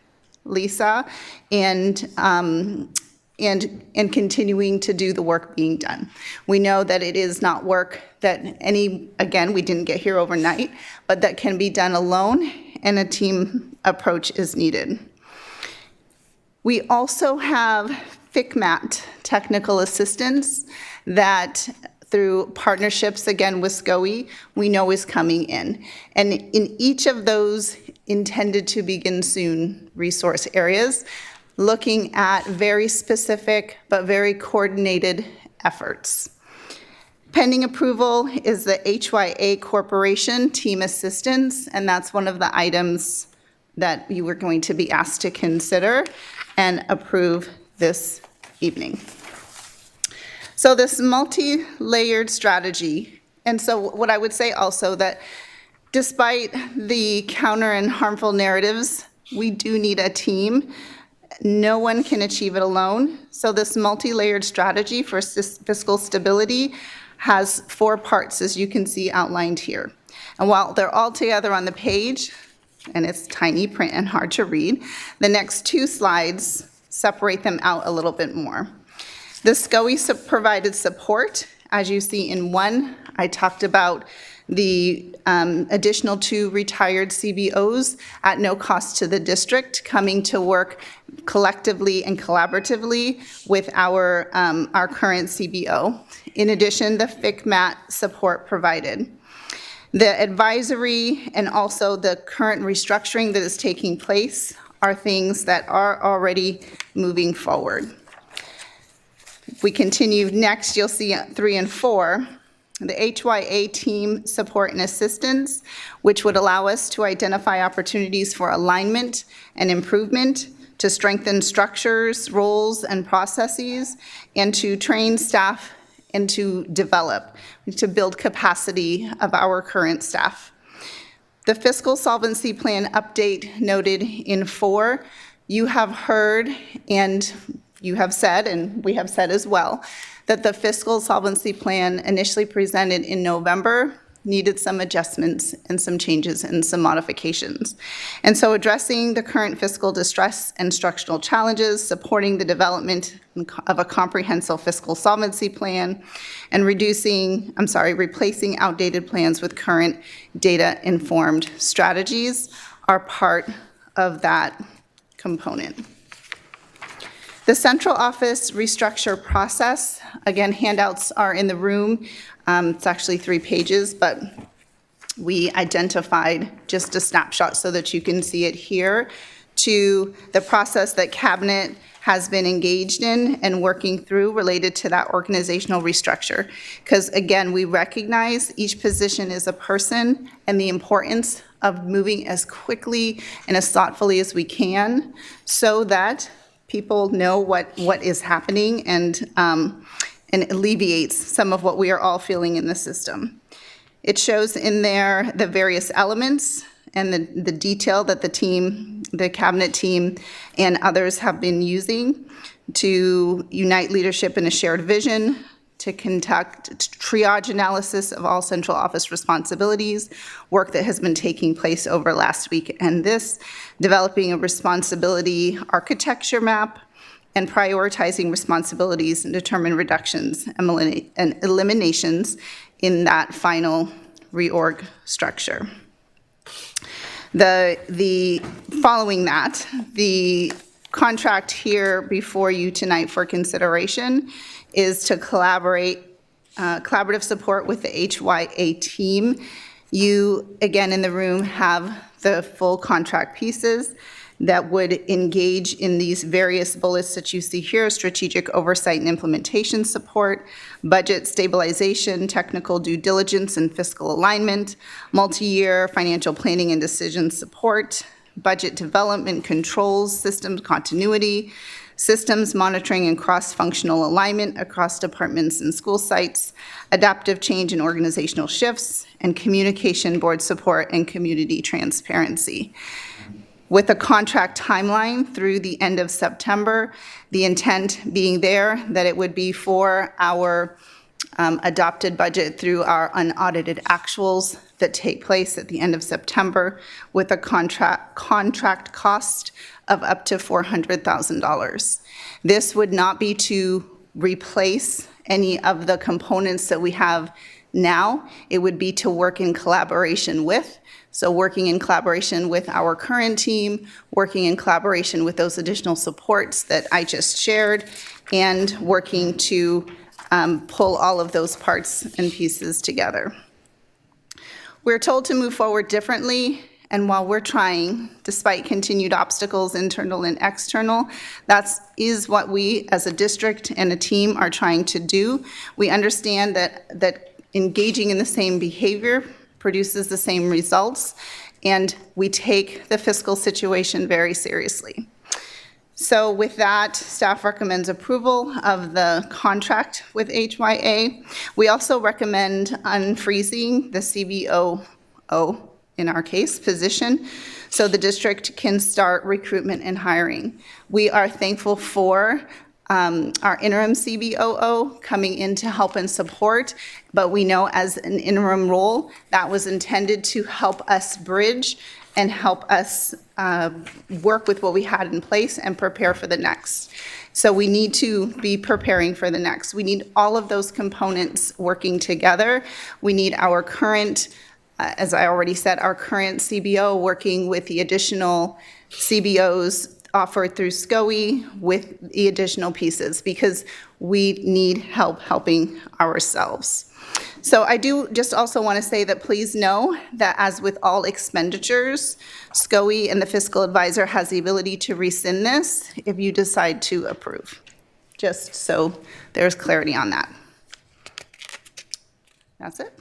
Lisa and continuing to do the work being done. We know that it is not work that again, we didn't get here overnight, but that can be done alone, and a team approach is needed. We also have FICMAT technical assistance that through partnerships, again, with SCOE, we know is coming in. And in each of those intended to begin soon resource areas, looking at very specific but very coordinated efforts. Pending approval is the HYA Corporation Team Assistance, and that's one of the items that you were going to be asked to consider and approve this evening. So this multi-layered strategy, and so what I would say also that despite the counter and harmful narratives, we do need a team. No one can achieve it alone. So this multi-layered strategy for fiscal stability has 4 parts, as you can see outlined here. And while they're all together on the page, and it's tiny print and hard to read, the next 2 slides separate them out a little bit more. The SCOE provided support. As you see in 1, I talked about the additional 2 retired CBOs at no cost to the district coming to work collectively and collaboratively with our current CBO. In addition, the FICMAT support provided. The advisory and also the current restructuring that is taking place are things that are already moving forward. If we continue next, you'll see 3 and 4, the HYA team support and assistance, which would allow us to identify opportunities for alignment and improvement, to strengthen structures, roles, and processes, and to train staff and to develop, to build capacity of our current staff. The fiscal solvency plan update noted in 4, you have heard and you have said, and we have said as well, that the fiscal solvency plan initially presented in November needed some adjustments and some changes and some modifications. And so addressing the current fiscal distress and structural challenges, supporting the development of a comprehensive fiscal solvency plan, and replacing outdated plans with current data-informed strategies are part of that component. The central office restructure process, again, handouts are in the room. It's actually 3 pages, but we identified just a snapshot so that you can see it here to the process that Cabinet has been engaged in and working through related to that organizational restructure. Because again, we recognize each position is a person and the importance of moving as quickly and as thoughtfully as we can so that people know what is happening and alleviates some of what we are all feeling in the system. It shows in there the various elements and the detail that the team, the Cabinet team, and others have been using to unite leadership in a shared vision, to conduct triage analysis of all central office responsibilities, work that has been taking place over last week and this, developing a responsibility architecture map, and prioritizing responsibilities and determine reductions and eliminations in that final reorg structure. Following that, the contract here before you tonight for consideration is to collaborative support with the HYA team. You, again, in the room have the full contract pieces that would engage in these various bullets that you see here: strategic oversight and implementation support, budget stabilization, technical due diligence and fiscal alignment, multi-year financial planning and decision support, budget development controls, systems continuity, systems monitoring and cross-functional alignment across departments and school sites, adaptive change and organizational shifts, and communication board support and community transparency. With a contract timeline through the end of September, the intent being there that it would be for our adopted budget through our unaudited actuals that take place at the end of September, with a contract cost of up to $400,000. This would not be to replace any of the components that we have now. It would be to work in collaboration with. So working in collaboration with our current team, working in collaboration with those additional supports that I just shared, and working to pull all of those parts and pieces together. We're told to move forward differently, and while we're trying, despite continued obstacles, internal and external, that is what we as a district and a team are trying to do. We understand that engaging in the same behavior produces the same results, and we take the fiscal situation very seriously. So with that, staff recommends approval of the contract with HYA. We also recommend unfreezing the CBOO, in our case, position, so the district can start recruitment and hiring. We are thankful for our interim CBOO coming in to help and support, but we know as an interim role, that was intended to help us bridge and help us work with what we had in place and prepare for the next. So we need to be preparing for the next. We need all of those components working together. We need our current, as I already said, our current CBO working with the additional CBOs offered through SCOE with the additional pieces because we need help helping ourselves. So I do just also want to say that please know that as with all expenditures, SCOE and the fiscal advisor has the ability to rescind this if you decide to approve. Just so there's clarity on that. That's it.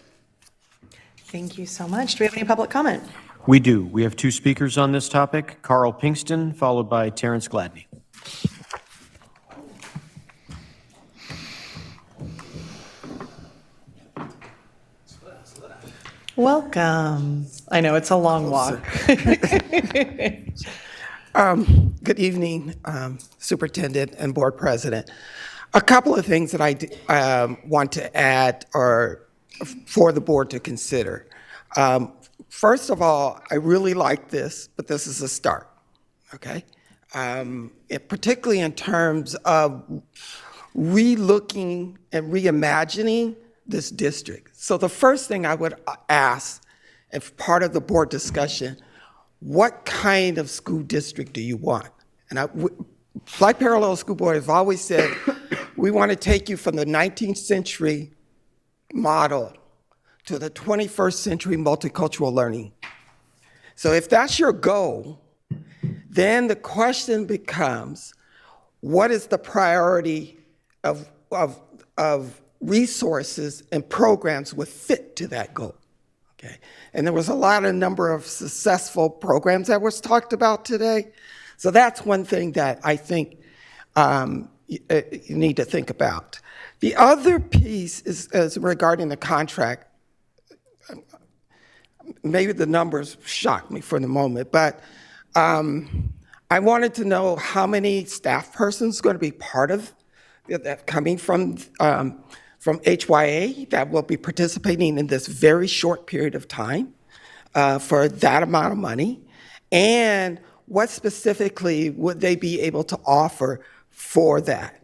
Thank you so much. Do we have any public comment? We do. We have 2 speakers on this topic, Carl Pinkston, followed by Terrence Gladney. Welcome. I know it's a long walk. Good evening, Superintendent and Board President. A couple of things that I want to add or for the board to consider. First of all, I really like this, but this is a start, okay? Particularly in terms of re-looking and reimagining this district. So the first thing I would ask, as part of the board discussion, what kind of school district do you want? And Black Parallel School Board has always said, we want to take you from the 19th century model to the 21st century multicultural learning. So if that's your goal, then the question becomes, what is the priority of resources and programs would fit to that goal? Okay. And there was a number of successful programs that was talked about today. So that's one thing that I think you need to think about. The other piece is regarding the contract. Maybe the numbers shocked me for the moment, but I wanted to know how many staff persons going to be part of that coming from HYA that will be participating in this very short period of time for that amount of money, and what specifically would they be able to offer for that?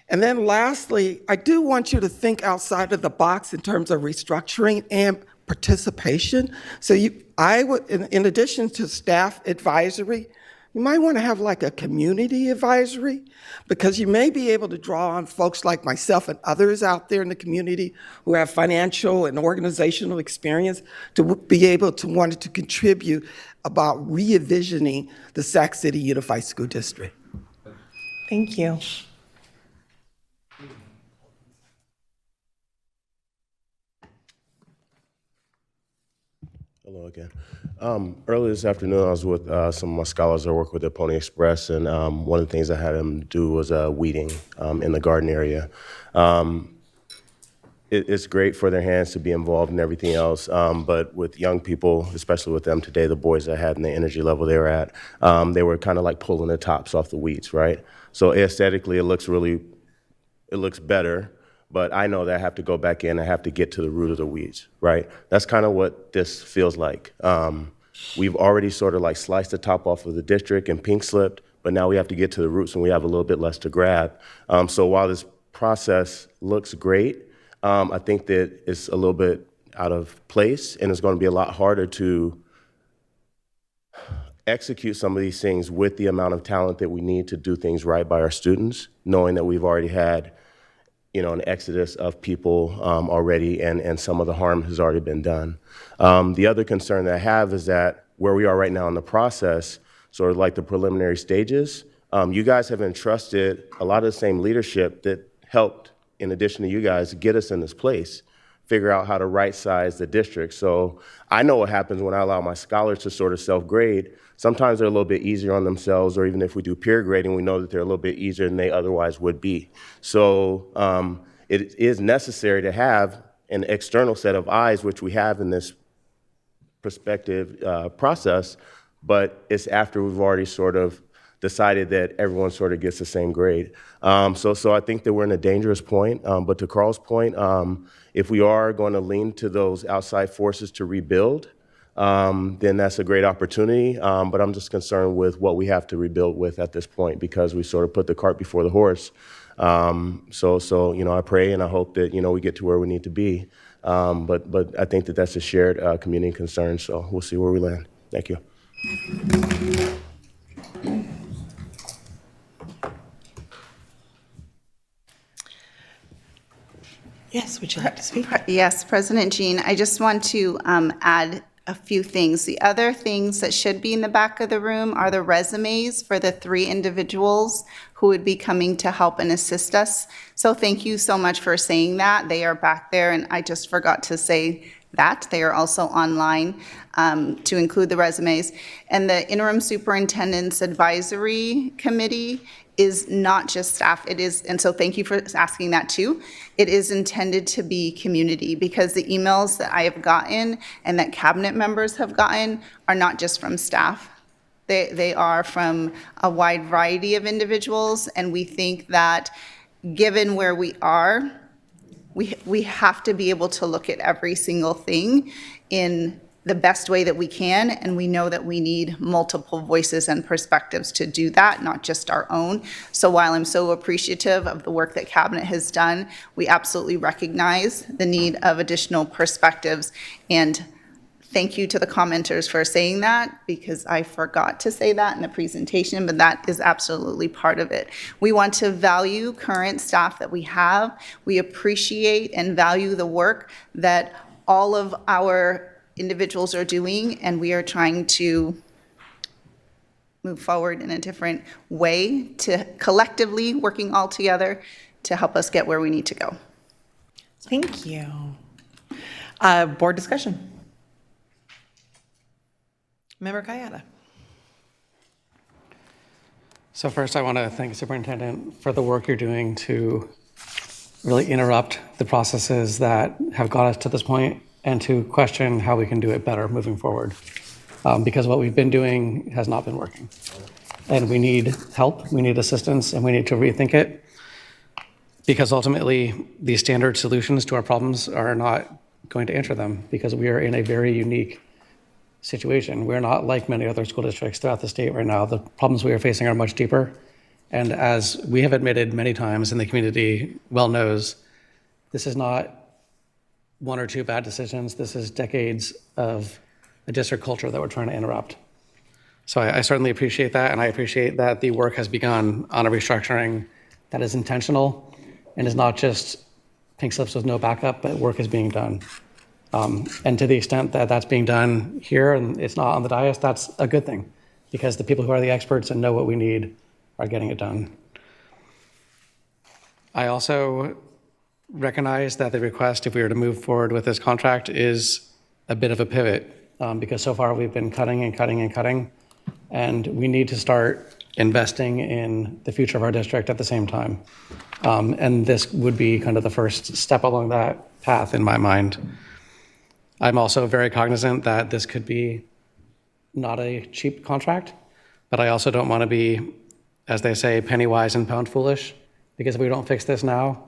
And then lastly, I do want you to think outside of the box in terms of restructuring and participation. So I would, in addition to staff advisory, you might want to have like a community advisory, because you may be able to draw on folks like myself and others out there in the community who have financial and organizational experience to be able to want to contribute about re-envisioning the Sac City Unified School District. Thank you. Hello again. Earlier this afternoon, I was with some of my scholars I work with at Pony Express, and one of the things I had them do was weeding in the garden area. It's great for their hands to be involved in everything else, but with young people, especially with them today, the boys I had and the energy level they were at, they were kind of like pulling the tops off the weeds, right? So aesthetically, it looks better. But I know that I have to go back in, I have to get to the root of the weeds, right? That's kind of what this feels like. We've already sort of like sliced the top off of the district and pink slipped, but now we have to get to the roots and we have a little bit less to grab. So while this process looks great, I think that it's a little bit out of place, and it's going to be a lot harder to execute some of these things with the amount of talent that we need to do things right by our students, knowing that we've already had an exodus of people already, and some of the harm has already been done. The other concern that I have is that where we are right now in the process, sort of like the preliminary stages, you guys have entrusted a lot of the same leadership that helped, in addition to you guys, get us in this place, figure out how to right-size the district. So I know what happens when I allow my scholars to sort of self-grade. Sometimes they're a little bit easier on themselves, or even if we do peer grading, we know that they're a little bit easier than they otherwise would be. So it is necessary to have an external set of eyes, which we have in this prospective process, but it's after we've already sort of decided that everyone sort of gets the same grade. So I think that we're in a dangerous point, but to Carl's point, if we are going to lean to those outside forces to rebuild, then that's a great opportunity. But I'm just concerned with what we have to rebuild with at this point, because we sort of put the cart before the horse. So I pray and I hope that, we get to where we need to be. But I think that that's a shared community concern. So we'll see where we land. Thank you. Yes, would you like to speak? Yes, President Jean, I just want to add a few things. The other things that should be in the back of the room are the resumes for the 3 individuals who would be coming to help and assist us. So thank you so much for saying that. They are back there, and I just forgot to say that. They are also online to include the resumes. And the Interim Superintendent's Advisory Committee is not just staff, it is, and so thank you for asking that too. It is intended to be community, because the emails that I have gotten and that cabinet members have gotten are not just from staff. They are from a wide variety of individuals, and we think that given where we are, we have to be able to look at every single thing in the best way that we can, and we know that we need multiple voices and perspectives to do that, not just our own. So while I'm so appreciative of the work that Cabinet has done, we absolutely recognize the need of additional perspectives. And thank you to the commenters for saying that, because I forgot to say that in the presentation, but that is absolutely part of it. We want to value current staff that we have. We appreciate and value the work that all of our individuals are doing, and we are trying to move forward in a different way, to collectively working all together to help us get where we need to go. Thank you. Board discussion. Member Kayada. So first, I want to thank the superintendent for the work you're doing to really interrupt the processes that have got us to this point, and to question how we can do it better moving forward. Because what we've been doing has not been working. And we need help, we need assistance, and we need to rethink it. Because ultimately, these standard solutions to our problems are not going to answer them, because we are in a very unique situation. We're not like many other school districts throughout the state right now. The problems we are facing are much deeper. And as we have admitted many times, and the community well knows, this is not 1 or 2 bad decisions. This is decades of a district culture that we're trying to interrupt. So I certainly appreciate that, and I appreciate that the work has begun on a restructuring that is intentional and is not just pink slips with no backup, but work is being done. And to the extent that that's being done here and it's not on the dais, that's a good thing, because the people who are the experts and know what we need are getting it done. I also recognize that the request, if we were to move forward with this contract, is a bit of a pivot, because so far we've been cutting and cutting and cutting, and we need to start investing in the future of our district at the same time. And this would be kind of the first step along that path in my mind. I'm also very cognizant that this could be not a cheap contract, but I also don't want to be, as they say, penny wise and pound foolish, because if we don't fix this now,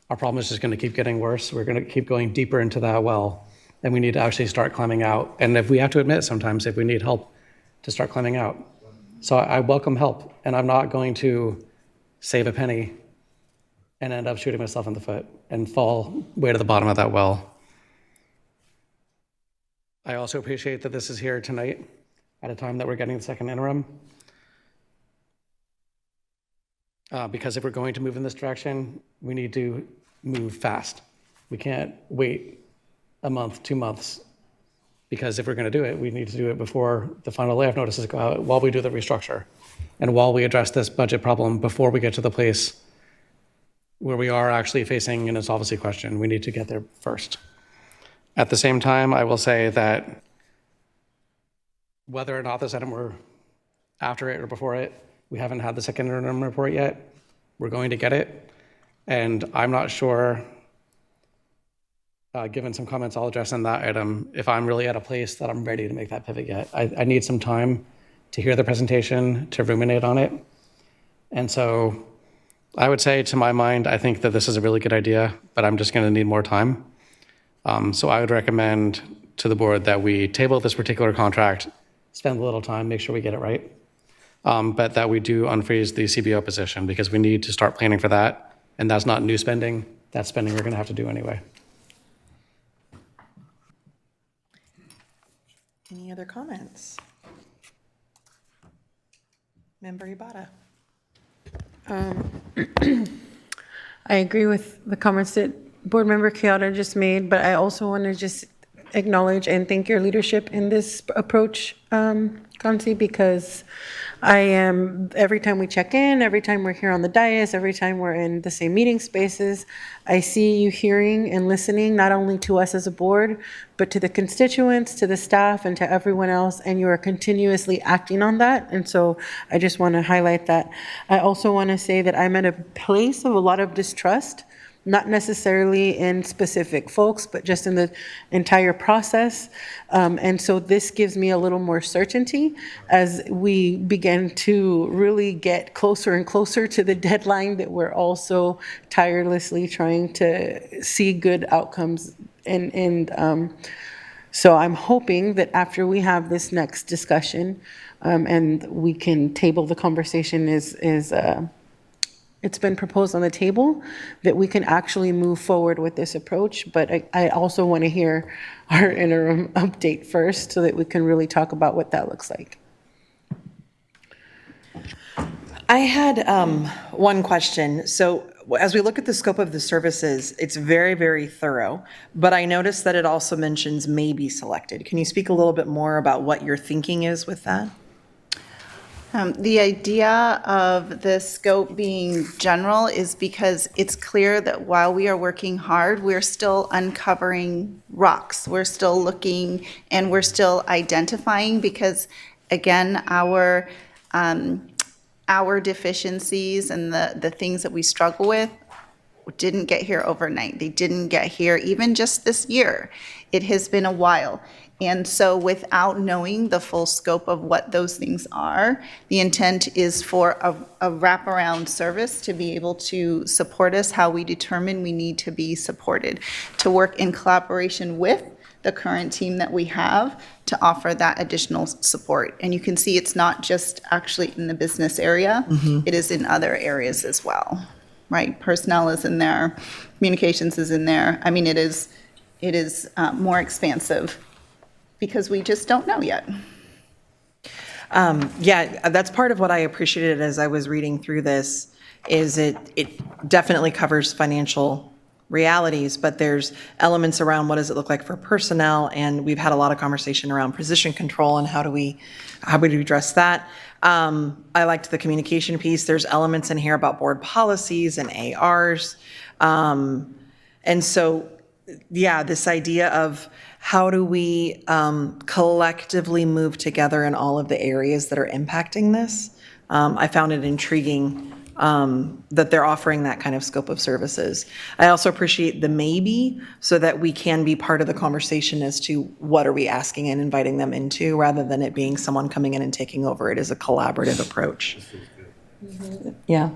our problem is just going to keep getting worse. We're going to keep going deeper into that well, and we need to actually start climbing out. And if we have to admit sometimes if we need help to start climbing out. So I welcome help, and I'm not going to save a penny and end up shooting myself in the foot and fall way to the bottom of that well. I also appreciate that this is here tonight at a time that we're getting the second interim. Because if we're going to move in this direction, we need to move fast. We can't wait a month, 2 months, because if we're going to do it, we need to do it before the final layoff notices go out, while we do the restructure, and while we address this budget problem before we get to the place where we are actually facing an insolvency question. We need to get there first. At the same time, I will say that whether or not this item were after it or before it, we haven't had the second interim report yet. We're going to get it. And I'm not sure, given some comments I'll address on that item, if I'm really at a place that I'm ready to make that pivot yet. I need some time to hear the presentation, to ruminate on it. And so I would say, to my mind, I think that this is a really good idea, but I'm just going to need more time. So I would recommend to the board that we table this particular contract, spend a little time, make sure we get it right. But that we do unfreeze the CBO position, because we need to start planning for that. And that's not new spending. That's spending we're going to have to do anyway. Any other comments? Member Ibarra. I agree with the comments that Board Member Kyoto just made, but I also want to just acknowledge and thank your leadership in this approach, Kansi, because every time we check in, every time we're here on the dais, every time we're in the same meeting spaces, I see you hearing and listening, not only to us as a board, but to the constituents, to the staff, and to everyone else, and you are continuously acting on that. And so I just want to highlight that. I also want to say that I'm at a place of a lot of distrust, not necessarily in specific folks, but just in the entire process. And so this gives me a little more certainty as we begin to really get closer and closer to the deadline that we're also tirelessly trying to see good outcomes. So I'm hoping that after we have this next discussion, and we can table the conversation it's been proposed on the table, that we can actually move forward with this approach. But I also want to hear our interim update first so that we can really talk about what that looks like. I had one question. So as we look at the scope of the services, it's very, very thorough, but I noticed that it also mentions may be selected. Can you speak a little bit more about what your thinking is with that? The idea of the scope being general is because it's clear that while we are working hard, we're still uncovering rocks. We're still looking and we're still identifying because, again, our deficiencies and the things that we struggle with didn't get here overnight. They didn't get here even just this year. It has been a while. And so without knowing the full scope of what those things are, the intent is for a wraparound service to be able to support us how we determine we need to be supported, to work in collaboration with the current team that we have to offer that additional support. And you can see it's not just actually in the business area, it is in other areas as well, right? Personnel is in there, communications is in there. I mean, it is more expansive because we just don't know yet. Yeah, that's part of what I appreciated as I was reading through this, is it definitely covers financial realities, but there's elements around what does it look like for personnel, and we've had a lot of conversation around position control and how do we address that. I liked the communication piece. There's elements in here about board policies and ARs. And so, yeah, this idea of how do we collectively move together in all of the areas that are impacting this? I found it intriguing that they're offering that kind of scope of services. I also appreciate the maybe, so that we can be part of the conversation as to what are we asking and inviting them into, rather than it being someone coming in and taking over. It is a collaborative approach. Yeah.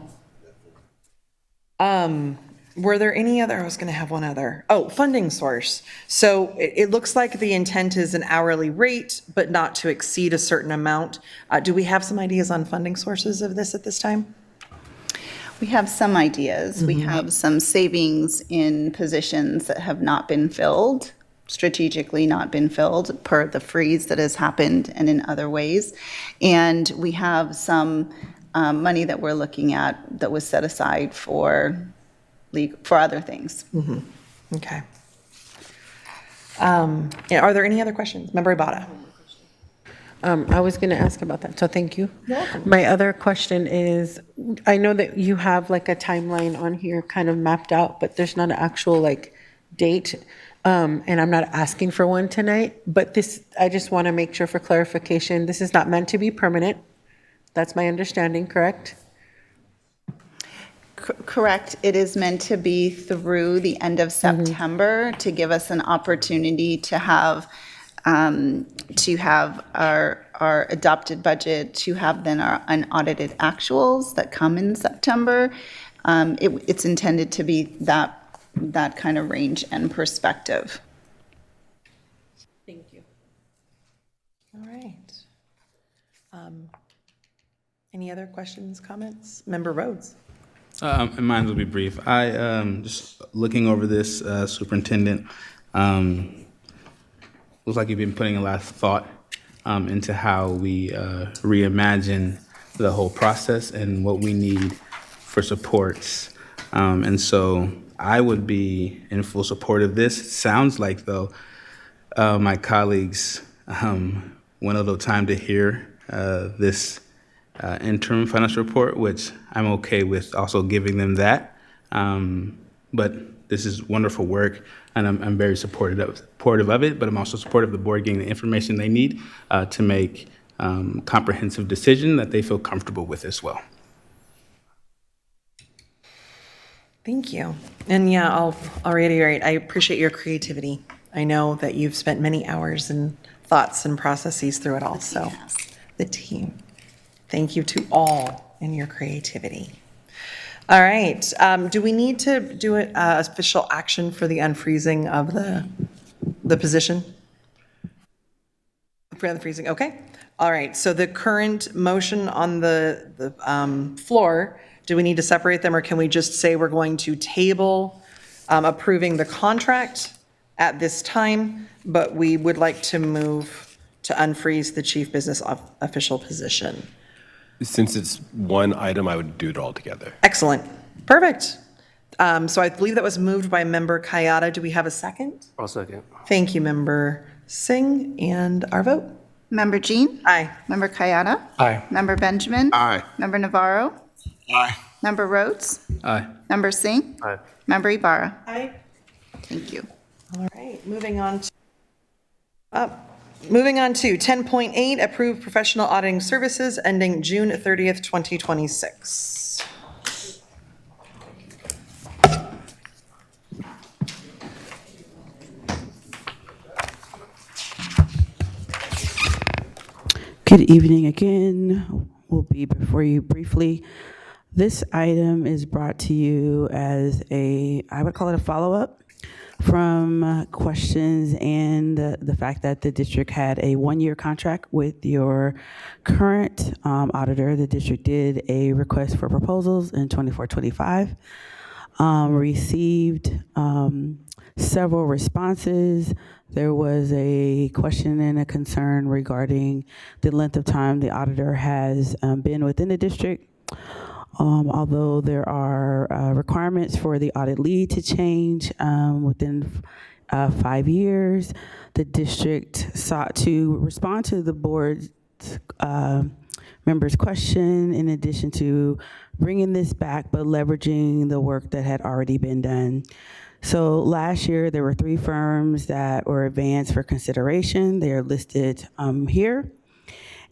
Were there any other, I was going to have one other. Oh, funding source. So it looks like the intent is an hourly rate, but not to exceed a certain amount. Do we have some ideas on funding sources of this at this time? We have some ideas. We have some savings in positions that have not been filled, strategically not been filled per the freeze that has happened and in other ways. And we have some money that we're looking at that was set aside for other things. Okay. Yeah, are there any other questions? Member Ibarra. I was going to ask about that, so thank you. You're welcome. My other question is, I know that you have like a timeline on here kind of mapped out, but there's not an actual like date. And I'm not asking for one tonight, but this, I just want to make sure for clarification, this is not meant to be permanent. That's my understanding, correct? Correct. It is meant to be through the end of September to give us an opportunity to have our adopted budget, to have then our unaudited actuals that come in September. It's intended to be that kind of range and perspective. Thank you. All right. Any other questions, comments? Member Rhodes. And mine will be brief. I just looking over this, Superintendent, looks like you've been putting a lot of thought into how we reimagine the whole process and what we need for supports. And so I would be in full support of this. Sounds like, though, my colleagues went a little time to hear this interim financial report, which I'm okay with also giving them that. But this is wonderful work, and I'm very supportive of it, but I'm also supportive of the board getting the information they need to make comprehensive decision that they feel comfortable with as well. Thank you. And yeah, I'll reiterate, I appreciate your creativity. I know that you've spent many hours and thoughts and processes through it all, so the team. Thank you to all in your creativity. All right, do we need to do an official action for the unfreezing of the position? For the freezing, okay. All right, so the current motion on the floor, do we need to separate them, or can we just say we're going to table approving the contract at this time, but we would like to move to unfreeze the chief business official position? Since it's one item, I would do it all together. Excellent, perfect. So I believe that was moved by Member Kayada. Do we have a second? I'll second. Thank you, Member Singh, and our vote? Member Jean? Aye. Member Kayada? Aye. Member Benjamin? Aye. Member Navarro? Aye. Member Rhodes? Aye. Member Singh? Aye. Member Ibarra? Aye. Thank you. All right, moving on to 10.8, approve professional auditing services ending June 30th, 2026. Good evening again. We'll be before you briefly. This item is brought to you as I would call it a follow-up from questions and the fact that the district had a one-year contract with your current auditor. The district did a request for proposals in 24-25, received several responses. There was a question and a concern regarding the length of time the auditor has been within the district. Although there are requirements for the audit lead to change within 5 years, the district sought to respond to the board's members' question in addition to bringing this back, but leveraging the work that had already been done. So last year, there were 3 firms that were advanced for consideration. They are listed here.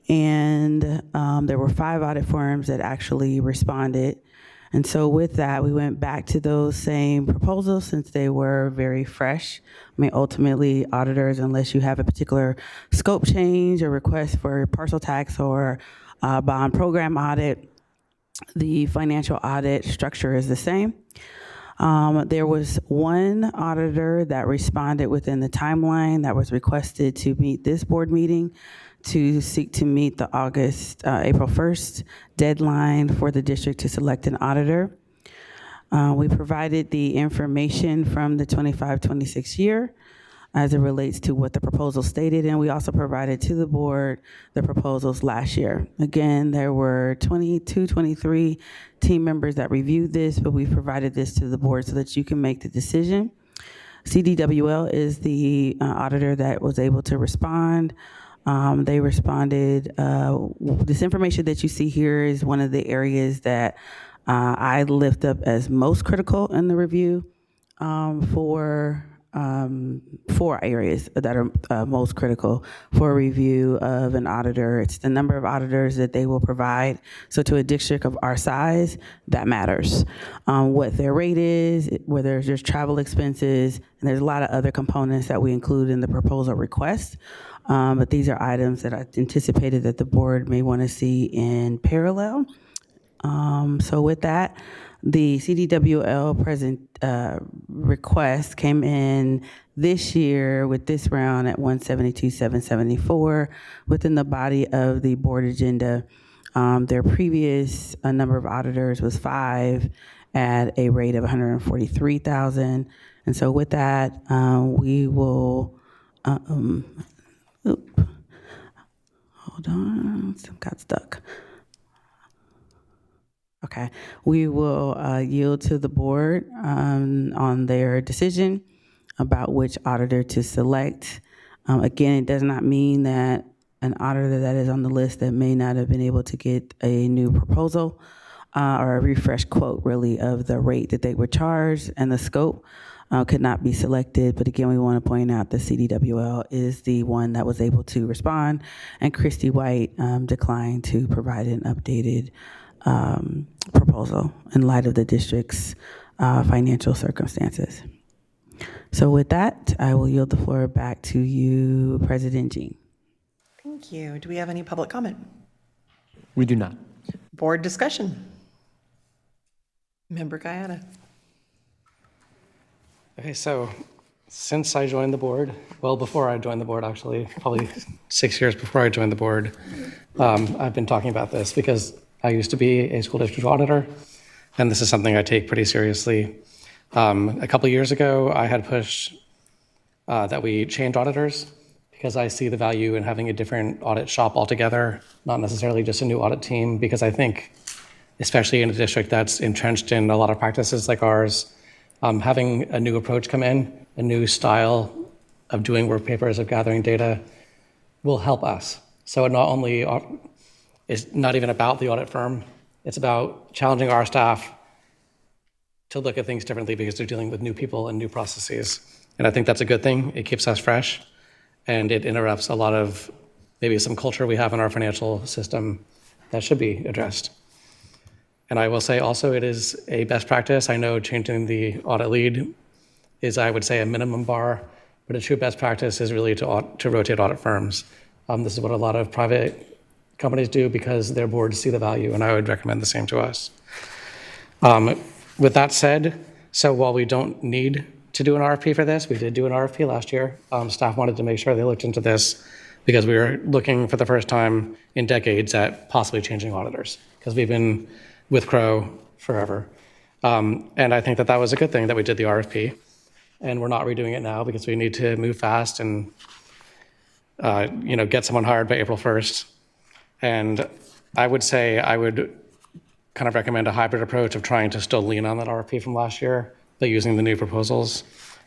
And there were 5 audit firms that actually responded. And so with that, we went back to those same proposals since they were very fresh. I mean, ultimately, auditors, unless you have a particular scope change or request for parcel tax or bond program audit, the financial audit structure is the same. There was one auditor that responded within the timeline that was requested to meet this board meeting to seek to meet the April 1st deadline for the district to select an auditor. We provided the information from the 25-26 year as it relates to what the proposal stated, and we also provided to the board the proposals last year. Again, there were 23 team members that reviewed this, but we provided this to the board so that you can make the decision. CDWL is the auditor that was able to respond. They responded, this information that you see here is one of the areas that I lift up as most critical in the review for 4 areas that are most critical for review of an auditor. It's the number of auditors that they will provide. So to a district of our size, that matters. What their rate is, whether there's travel expenses, and there's a lot of other components that we include in the proposal request. But these are items that I anticipated that the board may want to see in parallel. So with that, the CDWL request came in this year with this round at 172,774 within the body of the board agenda. Their previous number of auditors was 5 at a rate of 143,000. And so with that, we will, hold on, got stuck. Okay, we will yield to the board on their decision about which auditor to select. Again, it does not mean that an auditor that is on the list that may not have been able to get a new proposal or a refresh quote, really, of the rate that they were charged and the scope could not be selected. But again, we want to point out the CDWL is the one that was able to respond, and Christy White declined to provide an updated proposal in light of the district's financial circumstances. So with that, I will yield the floor back to you, President Jean. Thank you. Do we have any public comment? We do not. Board discussion. Member Guyana. Okay, so since I joined the board, well, before I joined the board, actually, probably 6 years before I joined the board, I've been talking about this because I used to be a school district auditor, and this is something I take pretty seriously. A couple of years ago, I had pushed that we change auditors because I see the value in having a different audit shop altogether, not necessarily just a new audit team, because I think, especially in a district that's entrenched in a lot of practices like ours, having a new approach come in, a new style of doing work papers, of gathering data, will help us. So it not only is not even about the audit firm, it's about challenging our staff to look at things differently because they're dealing with new people and new processes. And I think that's a good thing. It keeps us fresh, and it interrupts a lot of maybe some culture we have in our financial system that should be addressed. And I will say also it is a best practice. I know changing the audit lead is, I would say, a minimum bar, but a true best practice is really to rotate audit firms. This is what a lot of private companies do because their boards see the value, and I would recommend the same to us. With that said, so while we don't need to do an RFP for this, we did do an RFP last year. Staff wanted to make sure they looked into this because we were looking for the first time in decades at possibly changing auditors because we've been with Crow forever. And I think that that was a good thing that we did the RFP, and we're not redoing it now because we need to move fast and get someone hired by April 1st. And I would say I would kind of recommend a hybrid approach of trying to still lean on that RFP from last year, but using the new proposals.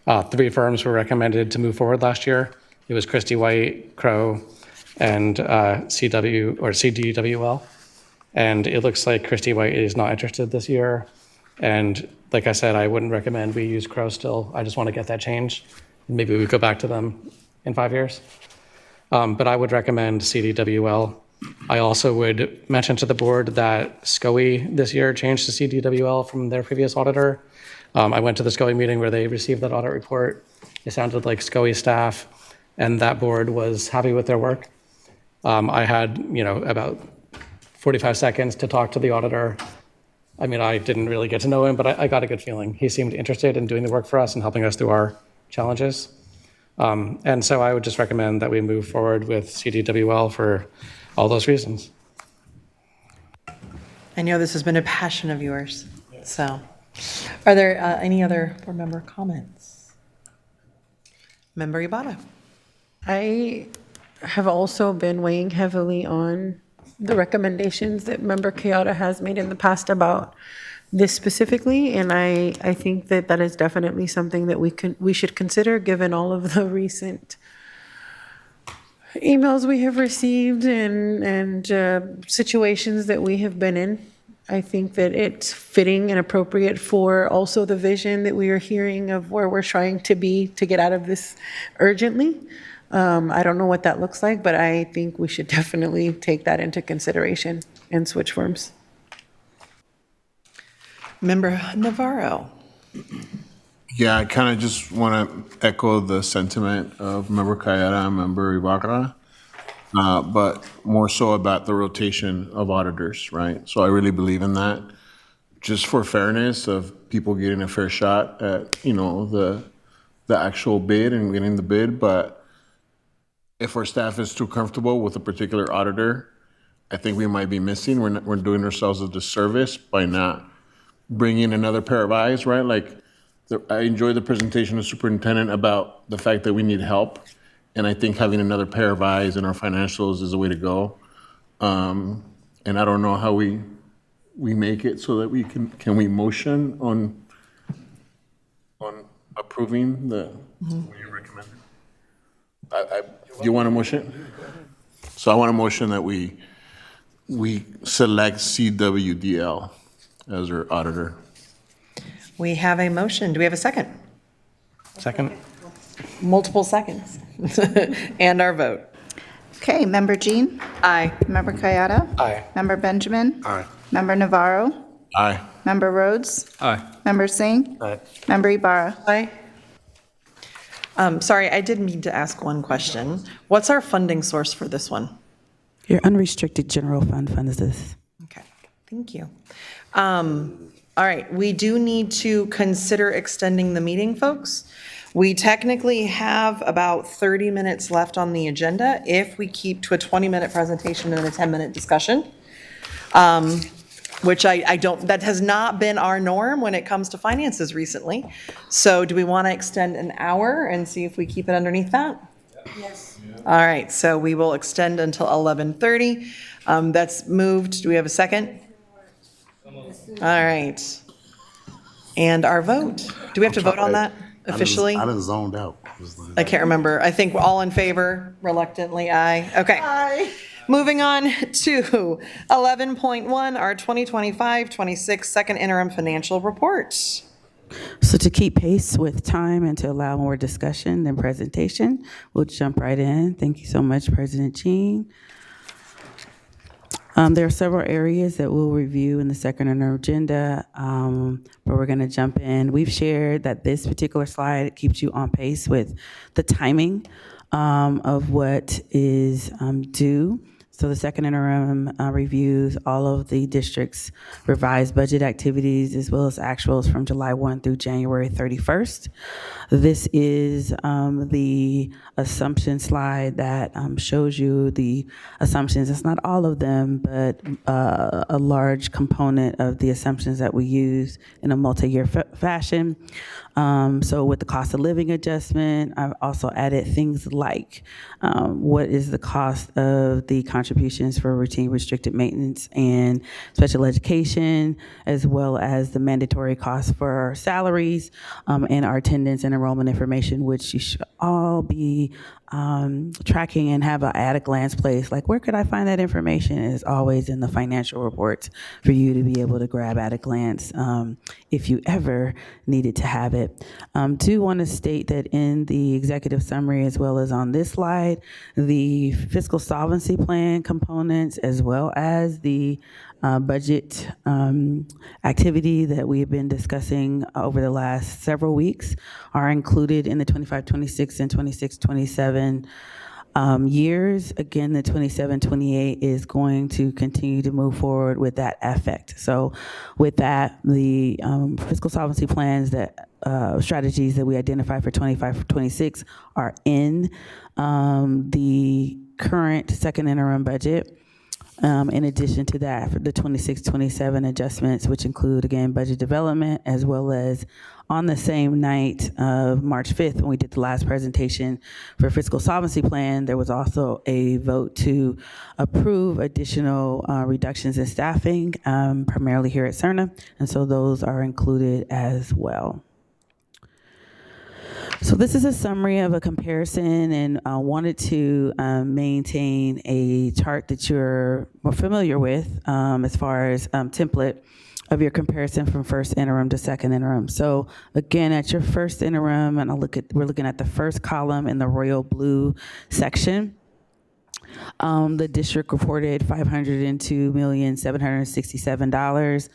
3 firms were recommended to move forward last year. It was Christy White, Crow, and CDWL. And it looks like Christy White is not interested this year. And like I said, I wouldn't recommend we use Crow still. I just want to get that change. Maybe we go back to them in 5 years. But I would recommend CDWL. I also would mention to the board that SCOE this year changed to CDWL from their previous auditor. I went to the SCOE meeting where they received that audit report. It sounded like SCOE staff and that board was happy with their work. I had, about 45 seconds to talk to the auditor. I mean, I didn't really get to know him, but I got a good feeling. He seemed interested in doing the work for us and helping us through our challenges. And so I would just recommend that we move forward with CDWL for all those reasons. I know this has been a passion of yours. So are there any other board member comments? Member Ibarra. I have also been weighing heavily on the recommendations that Member Kayada has made in the past about this specifically, and I think that that is definitely something that we should consider given all of the recent emails we have received and situations that we have been in. I think that it's fitting and appropriate for also the vision that we are hearing of where we're trying to be to get out of this urgently. I don't know what that looks like, but I think we should definitely take that into consideration and switch firms. Member Navarro. Yeah, I kind of just want to echo the sentiment of Member Kayada and Member Ibarra, but more so about the rotation of auditors, right? So I really believe in that, just for fairness of people getting a fair shot at, the actual bid and getting the bid. But if our staff is too comfortable with a particular auditor, I think we might be missing. We're doing ourselves a disservice by not bringing another pair of eyes, right? Like, I enjoyed the presentation of the superintendent about the fact that we need help. And I think having another pair of eyes in our financials is the way to go. And I don't know how we we make it so that we can we motion on approving the, what do you recommend? Do you want a motion? So I want a motion that we select CWDL as our auditor. We have a motion. Do we have a second? Second. Multiple seconds. And our vote. Okay, Member Jean? Aye. Member Kayada? Aye. Member Benjamin? Aye. Member Navarro? Aye. Member Rhodes? Aye. Member Singh? Aye. Member Ibarra? Aye. Sorry, I did mean to ask one question. What's our funding source for this one? Your unrestricted general fund is this. Okay, thank you. All right, we do need to consider extending the meeting, folks. We technically have about 30 minutes left on the agenda if we keep to a 20-minute presentation and a 10-minute discussion, which I don't, that has not been our norm when it comes to finances recently. So do we want to extend an hour and see if we keep it underneath that? Yes. All right, so we will extend until 11:30. That's moved. Do we have a second? All right. And our vote. Do we have to vote on that officially? I done zoned out. I can't remember. I think we're all in favor, reluctantly, aye. Okay. Aye. Moving on to 11.1, our 2025-26 second interim financial report. So to keep pace with time and to allow more discussion than presentation, we'll jump right in. Thank you so much, President Jean. There are several areas that we'll review in the second on our agenda, but we're going to jump in. We've shared that this particular slide keeps you on pace with the timing of what is due. So the second interim reviews all of the district's revised budget activities as well as actuals from July 1 through January 31st. This is the assumption slide that shows you the assumptions. It's not all of them, but a large component of the assumptions that we use in a multi-year fashion. So with the cost of living adjustment, I've also added things like what is the cost of the contributions for routine restricted maintenance and special education, as well as the mandatory costs for our salaries and our attendance and enrollment information, which you should all be tracking and have an at-a-glance place. Like, where could I find that information? Is always in the financial reports for you to be able to grab at a glance if you ever needed to have it. Do want to state that in the executive summary, as well as on this slide, the fiscal solvency plan components, as well as the budget activity that we've been discussing over the last several weeks are included in the 25-26 and 26-27 years. Again, the 27-28 is going to continue to move forward with that effect. So with that, the fiscal solvency plans that strategies that we identified for 25-26 are in the current second interim budget. In addition to that, for the 26-27 adjustments, which include, again, budget development, as well as on the same night of March 5th, when we did the last presentation for fiscal solvency plan, there was also a vote to approve additional reductions in staffing, primarily here at Cerna, and so those are included as well. So this is a summary of a comparison, and I wanted to maintain a chart that you're more familiar with as far as template of your comparison from first interim to second interim. So again, at your first interim, and we're looking at the first column in the royal blue section. The district reported $502,767,000.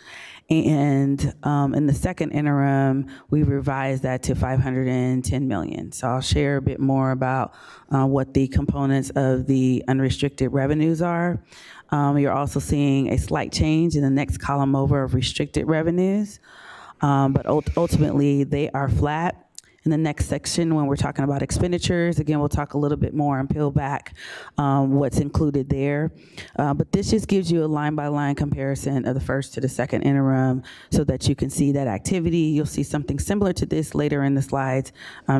And in the second interim, we revised that to $510 million. So I'll share a bit more about what the components of the unrestricted revenues are. You're also seeing a slight change in the next column over of restricted revenues, but ultimately they are flat. In the next section, when we're talking about expenditures, again, we'll talk a little bit more and peel back what's included there. But this just gives you a line-by-line comparison of the first to the second interim so that you can see that activity. You'll see something similar to this later in the slides,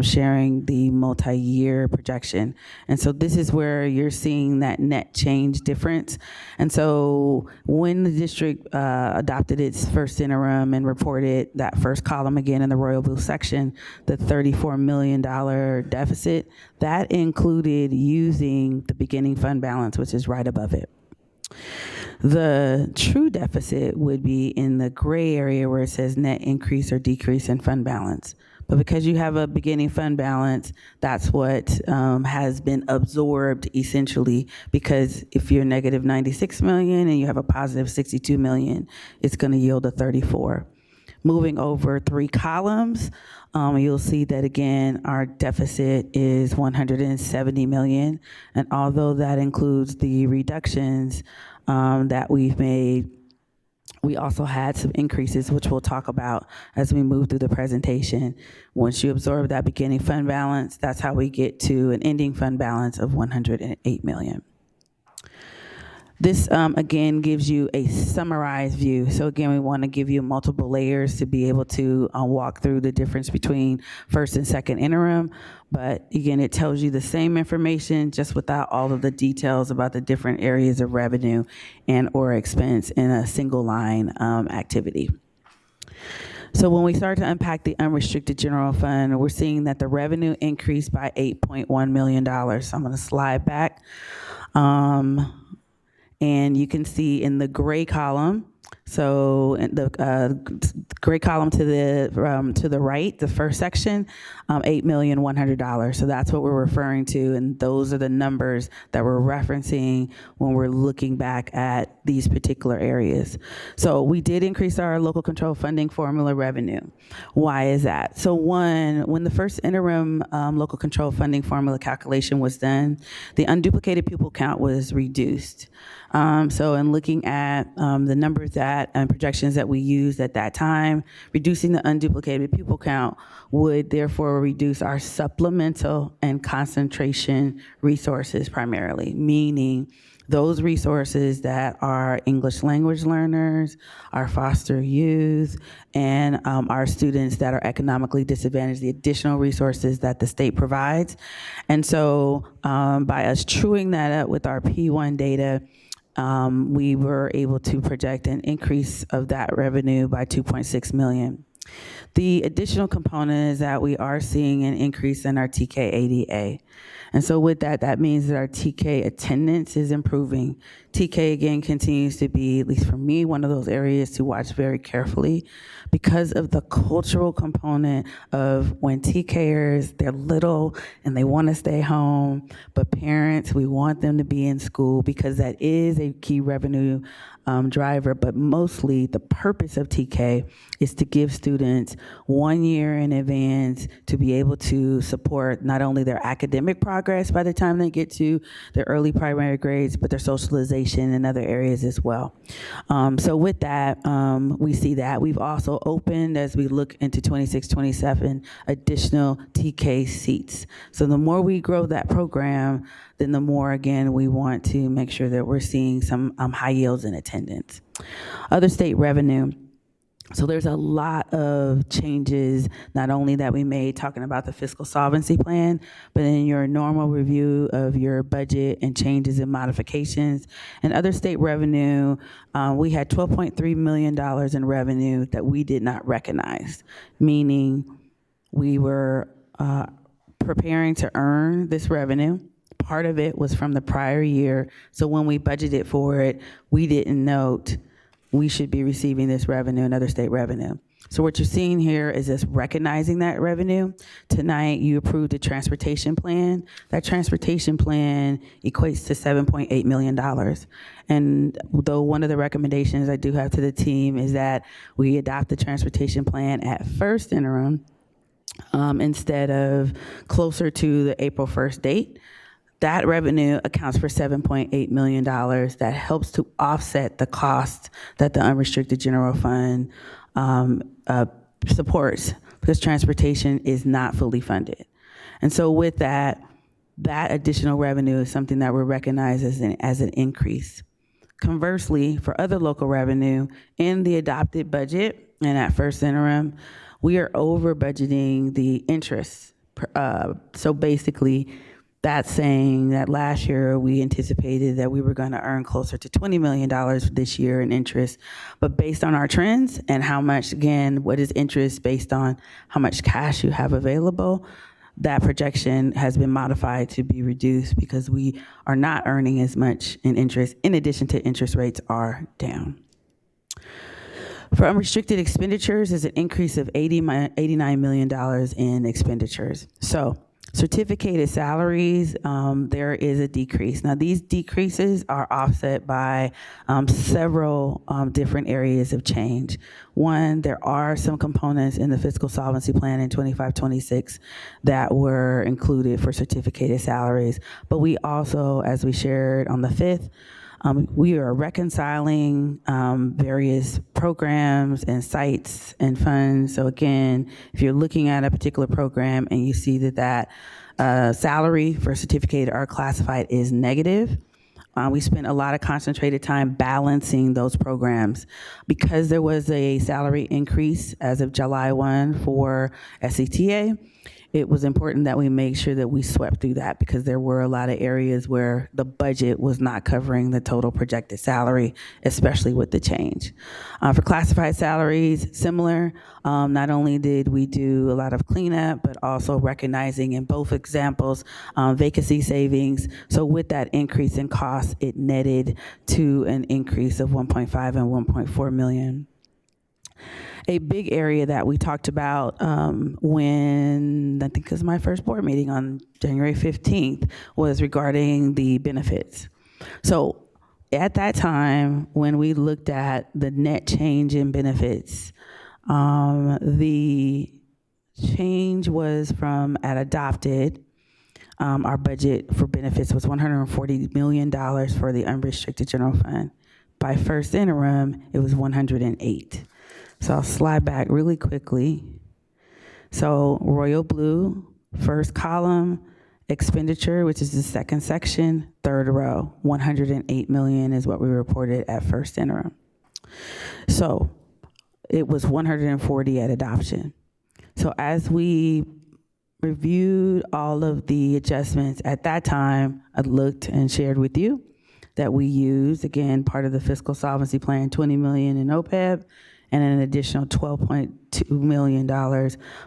sharing the multi-year projection. And so this is where you're seeing that net change difference. And so when the district adopted its first interim and reported that first column again in the Royal Blue section, the $34 million deficit, that included using the beginning fund balance, which is right above it. The true deficit would be in the gray area where it says net increase or decrease in fund balance. But because you have a beginning fund balance, that's what has been absorbed essentially, because if you're negative 96 million and you have a positive 62 million, it's going to yield a 34. Moving over 3 columns, you'll see that again, our deficit is 170 million. And although that includes the reductions that we've made, we also had some increases, which we'll talk about as we move through the presentation. Once you absorb that beginning fund balance, that's how we get to an ending fund balance of 108 million. This, again, gives you a summarized view. So again, we want to give you multiple layers to be able to walk through the difference between first and second interim. But again, it tells you the same information, just without all of the details about the different areas of revenue and or expense in a single line activity. So when we start to unpack the unrestricted general fund, we're seeing that the revenue increased by $8.1 million. So I'm going to slide back. And you can see in the gray column, so in the gray column to the right, the first section, $8,100,000. So that's what we're referring to, and those are the numbers that we're referencing when we're looking back at these particular areas. So we did increase our local control funding formula revenue. Why is that? So one, when the first interim local control funding formula calculation was done, the unduplicated pupil count was reduced. So in looking at the numbers that and projections that we used at that time, reducing the unduplicated pupil count would therefore reduce our supplemental and concentration resources primarily, meaning those resources that are English language learners, our foster youth, and our students that are economically disadvantaged, the additional resources that the state provides. And so by us truing that up with our P1 data, we were able to project an increase of that revenue by 2.6 million. The additional component is that we are seeing an increase in our TK-ADA. And so with that, that means that our TK attendance is improving. TK, again, continues to be, at least for me, one of those areas to watch very carefully because of the cultural component of when TKers, they're little and they want to stay home, but parents, we want them to be in school because that is a key revenue driver, but mostly the purpose of TK is to give students 1 year in advance to be able to support not only their academic progress by the time they get to their early primary grades, but their socialization in other areas as well. So with that, we see that. We've also opened, as we look into 26-27, additional TK seats. So the more we grow that program, then the more, again, we want to make sure that we're seeing some high yields in attendance. Other state revenue. So there's a lot of changes, not only that we made talking about the fiscal solvency plan, but in your normal review of your budget and changes and modifications. And other state revenue, we had $12.3 million in revenue that we did not recognize, meaning we were preparing to earn this revenue. Part of it was from the prior year. So when we budgeted for it, we didn't note we should be receiving this revenue and other state revenue. So what you're seeing here is us recognizing that revenue. Tonight, you approved a transportation plan. That transportation plan equates to $7.8 million. And though one of the recommendations I do have to the team is that we adopt the transportation plan at first interim instead of closer to the April 1st date, that revenue accounts for $7.8 million that helps to offset the cost that the unrestricted general fund supports because transportation is not fully funded. And so with that, that additional revenue is something that we're recognized as an increase. Conversely, for other local revenue in the adopted budget and at first interim, we are over budgeting the interest. So basically, that's saying that last year we anticipated that we were going to earn closer to $20 million this year in interest. But based on our trends and how much, again, what is interest based on how much cash you have available, that projection has been modified to be reduced because we are not earning as much in interest, in addition to interest rates are down. For unrestricted expenditures, there's an increase of $89 million in expenditures. So certificated salaries, there is a decrease. Now, these decreases are offset by several different areas of change. One, there are some components in the fiscal solvency plan in 25-26 that were included for certificated salaries. But we also, as we shared on the 5th, we are reconciling various programs and sites and funds. So again, if you're looking at a particular program and you see that salary for certificated or classified is negative, we spent a lot of concentrated time balancing those programs. Because there was a salary increase as of July 1 for SCTA, it was important that we make sure that we swept through that because there were a lot of areas where the budget was not covering the total projected salary, especially with the change. For classified salaries, similar. Not only did we do a lot of cleanup, but also recognizing in both examples vacancy savings. So with that increase in cost, it netted to an increase of 1.5 and 1.4 million. A big area that we talked about when I think it was my first board meeting on January 15th was regarding the benefits. So at that time, when we looked at the net change in benefits, the change was from at adopted, our budget for benefits was $140 million for the unrestricted general fund. By first interim, it was 108. So I'll slide back really quickly. So royal blue, first column, expenditure, which is the second section, third row, 108 million is what we reported at first interim. So it was 140 at adoption. So as we reviewed all of the adjustments at that time, I looked and shared with you that we used, again, part of the fiscal solvency plan, 20 million in OPEB, and an additional $12.2 million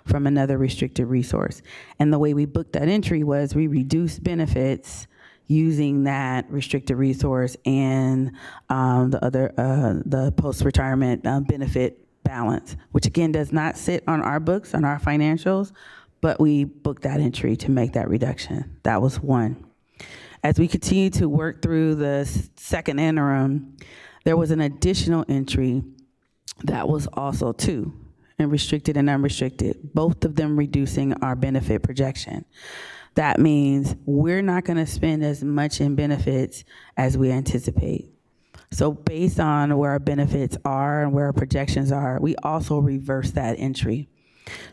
from another restricted resource. And the way we booked that entry was we reduced benefits using that restricted resource and the post-retirement benefit balance, which again does not sit on our books, on our financials, but we booked that entry to make that reduction. That was one. As we continue to work through the second interim, there was an additional entry that was also two, and restricted and unrestricted, both of them reducing our benefit projection. That means we're not gonna spend as much in benefits as we anticipate. So based on where our benefits are and where our projections are, we also reverse that entry.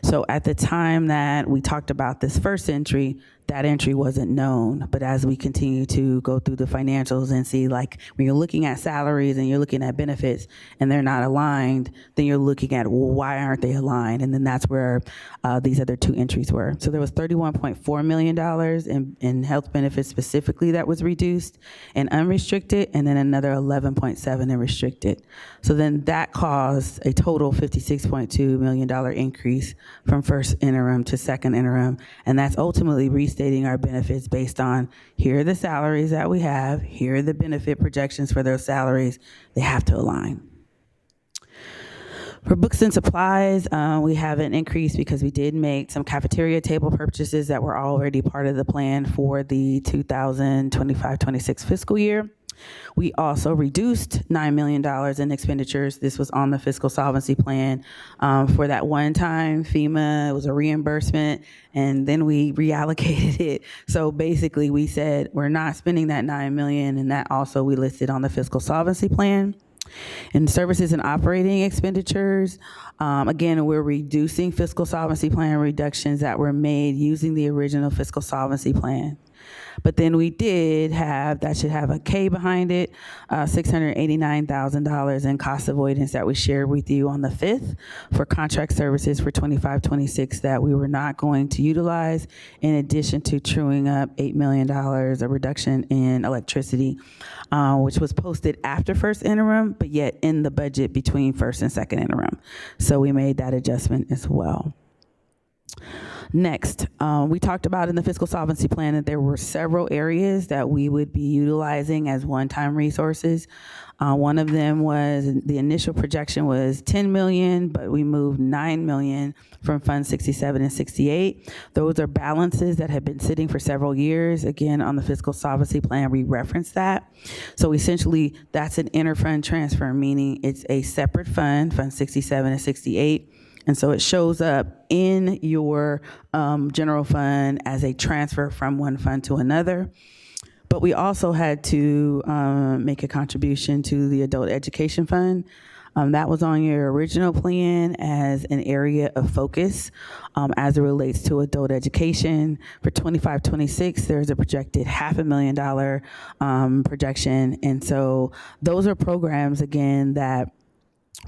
So at the time that we talked about this first entry, that entry wasn't known. But as we continue to go through the financials and see, like, when you're looking at salaries and you're looking at benefits and they're not aligned, then you're looking at, well, why aren't they aligned? And then that's where these other two entries were. So there was $31.4 million in health benefits specifically that was reduced and unrestricted, and then another 11.7 in restricted. So then that caused a total $56.2 million increase from first interim to second interim. And that's ultimately restating our benefits based on, here are the salaries that we have, here are the benefit projections for those salaries, they have to align. For books and supplies, we have an increase because we did make some cafeteria table purchases that were already part of the plan for the 2025-26 fiscal year. We also reduced $9 million in expenditures. This was on the fiscal solvency plan for that one time FEMA. It was a reimbursement, and then we reallocated it. So basically we said we're not spending that $9 million, and that also we listed on the fiscal solvency plan. In services and operating expenditures, again, we're reducing fiscal solvency plan reductions that were made using the original fiscal solvency plan. But then we did have, that should have a K behind it, $689,000 in cost avoidance that we shared with you on the 5th for contract services for 25-26 that we were not going to utilize, in addition to truing up $8 million, a reduction in electricity, which was posted after first interim, but yet in the budget between first and second interim. So we made that adjustment as well. Next, we talked about in the fiscal solvency plan that there were several areas that we would be utilizing as one-time resources. One of them was, the initial projection was 10 million, but we moved 9 million from Fund 67 and 68. Those are balances that have been sitting for several years. Again, on the fiscal solvency plan, we referenced that. So essentially, that's an inter-fund transfer, meaning it's a separate fund, Fund 67 and 68. And so it shows up in your general fund as a transfer from one fund to another. But we also had to make a contribution to the adult education fund. That was on your original plan as an area of focus as it relates to adult education. For 25-26, there's a projected $500,000 projection. And so those are programs, again, that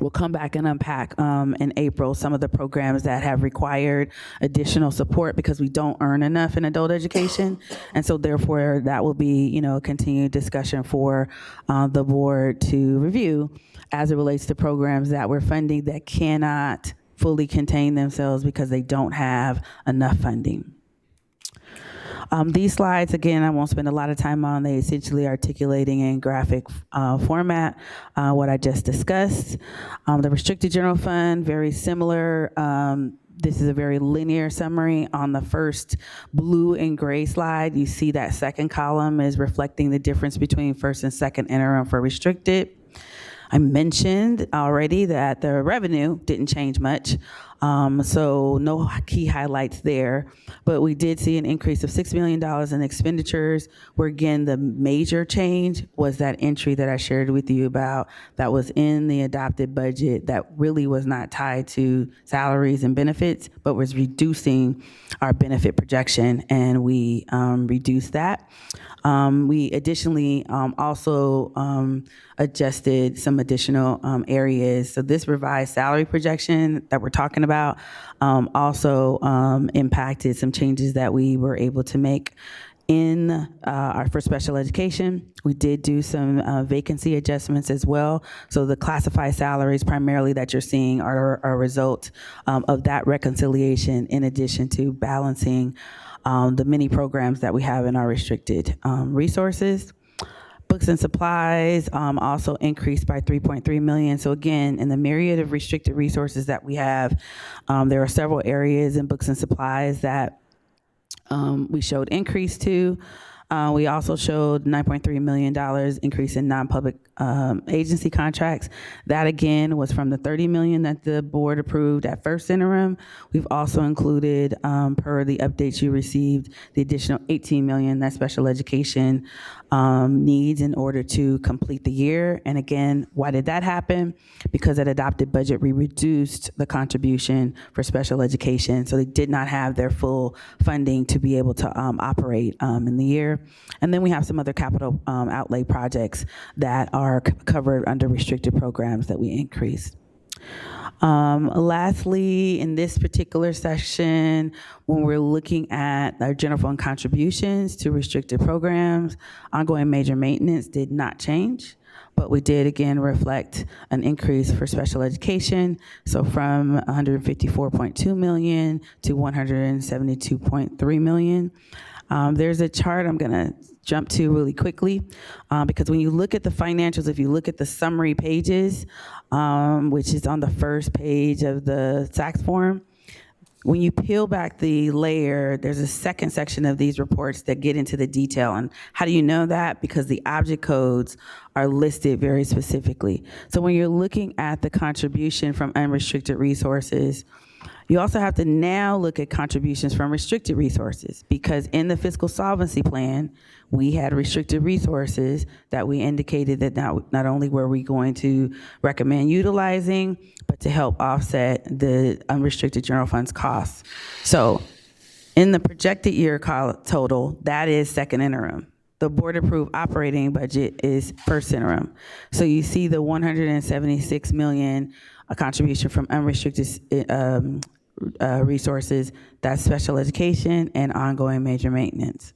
we'll come back and unpack in April some of the programs that have required additional support because we don't earn enough in adult education. And so therefore that will be, a continued discussion for the board to review as it relates to programs that we're funding that cannot fully contain themselves because they don't have enough funding. These slides, again, I won't spend a lot of time on. They essentially articulating in graphic format what I just discussed. The restricted general fund, very similar. This is a very linear summary. On the first blue and gray slide, you see that second column is reflecting the difference between first and second interim for restricted. I mentioned already that the revenue didn't change much, so no key highlights there. But we did see an increase of $6 million in expenditures, where again, the major change was that entry that I shared with you about that was in the adopted budget that really was not tied to salaries and benefits, but was reducing our benefit projection, and we reduced that. We additionally also adjusted some additional areas. So this revised salary projection that we're talking about also impacted some changes that we were able to make in for special education. We did do some vacancy adjustments as well. So the classified salaries primarily that you're seeing are a result of that reconciliation, in addition to balancing the many programs that we have in our restricted resources. Books and supplies also increased by 3.3 million. So again, in the myriad of restricted resources that we have, there are several areas in books and supplies that we showed increase to. We also showed $9.3 million increase in non-public agency contracts. That again was from the $30 million that the board approved at first interim. We've also included, per the updates you received, the additional $18 million that special education needs in order to complete the year. And again, why did that happen? Because at adopted budget, we reduced the contribution for special education. So they did not have their full funding to be able to operate in the year. And then we have some other capital outlay projects that are covered under restricted programs that we increased. Lastly, in this particular section, when we're looking at our general fund contributions to restricted programs, ongoing major maintenance did not change, but we did again reflect an increase for special education. So from 154.2 million to 172.3 million. There's a chart I'm gonna jump to really quickly because when you look at the financials, if you look at the summary pages, which is on the first page of the SACS form, when you peel back the layer, there's a second section of these reports that get into the detail. And how do you know that? Because the object codes are listed very specifically. So when you're looking at the contribution from unrestricted resources, You also have to now look at contributions from restricted resources, because in the fiscal solvency plan, we had restricted resources that we indicated that not only were we going to recommend utilizing, but to help offset the unrestricted general funds costs. So in the projected year total, that is second interim. The board approved operating budget is first interim. So you see the 176 million contribution from unrestricted resources, that's special education and ongoing major maintenance.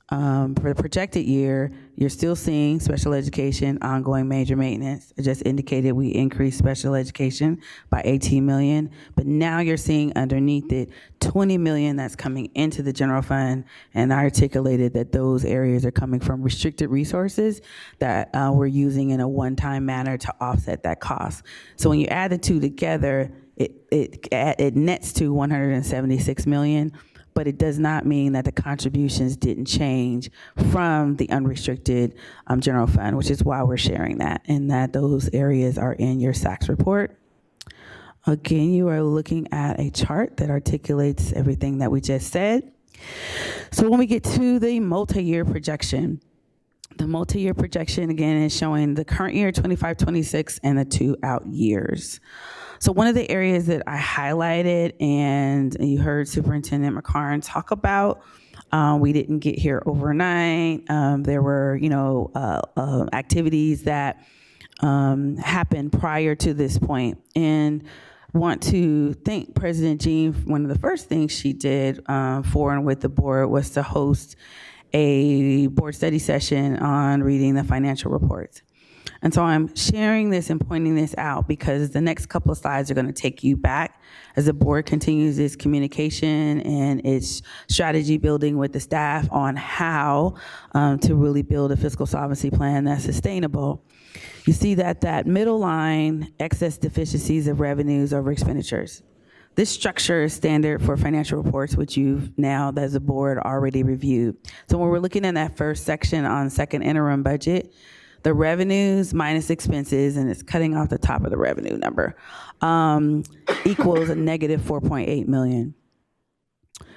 For the projected year, you're still seeing special education, ongoing major maintenance. I just indicated we increased special education by 18 million, but now you're seeing underneath it 20 million that's coming into the general fund, and I articulated that those areas are coming from restricted resources that we're using in a one-time manner to offset that cost. So when you add the two together, it nets to 176 million, but it does not mean that the contributions didn't change from the unrestricted general fund, which is why we're sharing that, and that those areas are in your SACS report. Again, you are looking at a chart that articulates everything that we just said. So when we get to the multi-year projection, the multi-year projection again is showing the current year, 25-26, and the 2 out years. So one of the areas that I highlighted, and you heard Superintendent McCarn talk about, we didn't get here overnight. There were, activities that happened prior to this point, and want to thank President Jean. One of the first things she did for and with the board was to host a board study session on reading the financial reports. And so I'm sharing this and pointing this out because the next couple of slides are going to take you back as the board continues its communication and its strategy building with the staff on how to really build a fiscal solvency plan that's sustainable. You see that middle line, excess deficiencies of revenues over expenditures. This structure is standard for financial reports, which you've now, as a board, already reviewed. So when we're looking at that first section on second interim budget, the revenues minus expenses, and it's cutting off the top of the revenue number, equals a negative 4.8 million.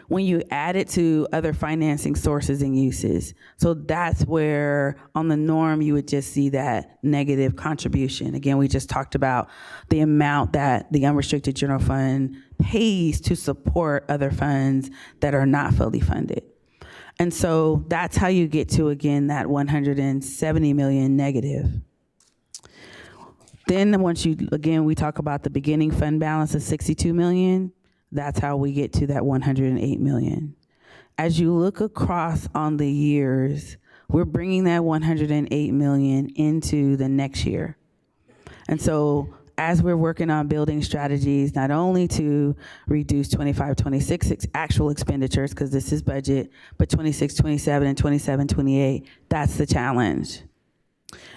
When you add it to other financing sources and uses, so that's where on the norm you would just see that negative contribution. Again, we just talked about the amount that the unrestricted general fund pays to support other funds that are not fully funded. And so that's how you get to, again, that 170 million negative. Then once we talk about the beginning fund balance of 62 million, that's how we get to that 108 million. As you look across on the years, we're bringing that 108 million into the next year. And so as we're working on building strategies, not only to reduce 25-26 actual expenditures, because this is budget, but 26-27 and 27-28, that's the challenge.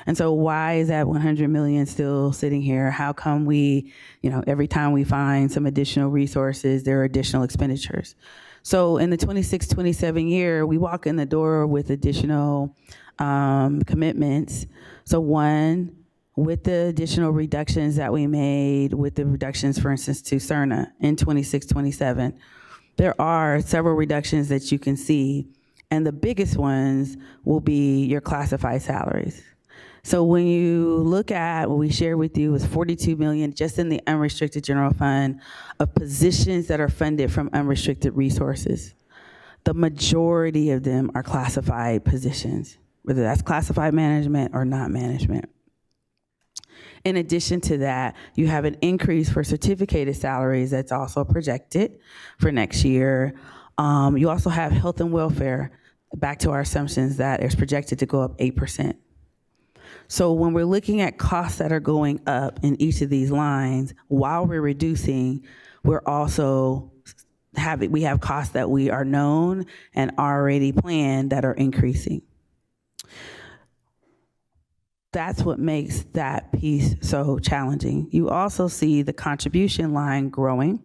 And so why is that 100 million still sitting here? How come we, every time we find some additional resources, there are additional expenditures? So in the 26-27 year, we walk in the door with additional commitments. So one, with the additional reductions that we made, with the reductions, for instance, to CERNA in 26-27, there are several reductions that you can see, and the biggest ones will be your classified salaries. So when you look at what we shared with you was 42 million just in the unrestricted general fund of positions that are funded from unrestricted resources. The majority of them are classified positions, whether that's classified management or not management. In addition to that, you have an increase for certificated salaries that's also projected for next year. You also have health and welfare, back to our assumptions that is projected to go up 8%. So when we're looking at costs that are going up in each of these lines, while we're reducing, we're also we have costs that we are known and already planned that are increasing. That's what makes that piece so challenging. You also see the contribution line growing.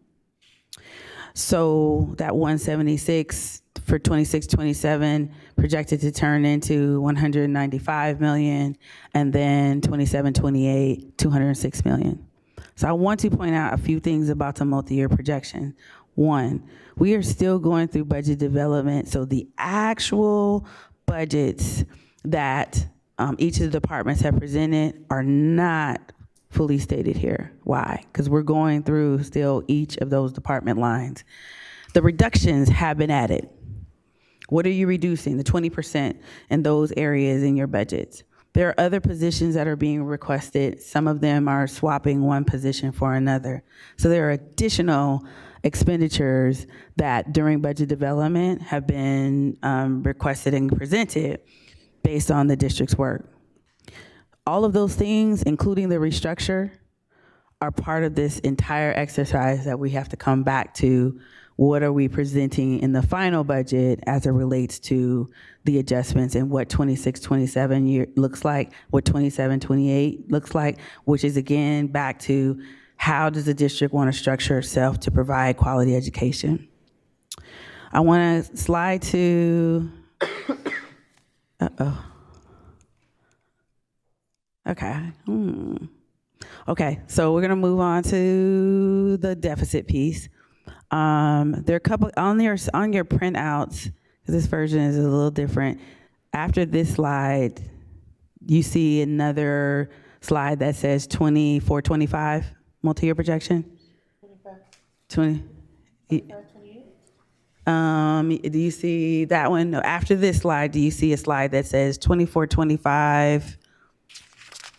So that 176 for 26-27 projected to turn into 195 million, and then 27-28, 206 million. So I want to point out a few things about the multi-year projection. One, we are still going through budget development, so the actual budgets that each of the departments have presented are not fully stated here. Why? Because we're going through still each of those department lines. The reductions have been added. What are you reducing? The 20% in those areas in your budgets. There are other positions that are being requested. Some of them are swapping one position for another. So there are additional expenditures that during budget development have been requested and presented based on the district's work. All of those things, including the restructure, are part of this entire exercise that we have to come back to. What are we presenting in the final budget as it relates to the adjustments and what 26-27 year looks like, what 27-28 looks like, which is again back to how does the district want to structure itself to provide quality education. I want to slide to, okay. Okay, so we're gonna move on to the deficit piece. There are a couple on your printouts, because this version is a little different. After this slide, you see another slide that says 24-25 multi-year projection. 20. Do you see that one? No. After this slide, do you see a slide that says 24-25?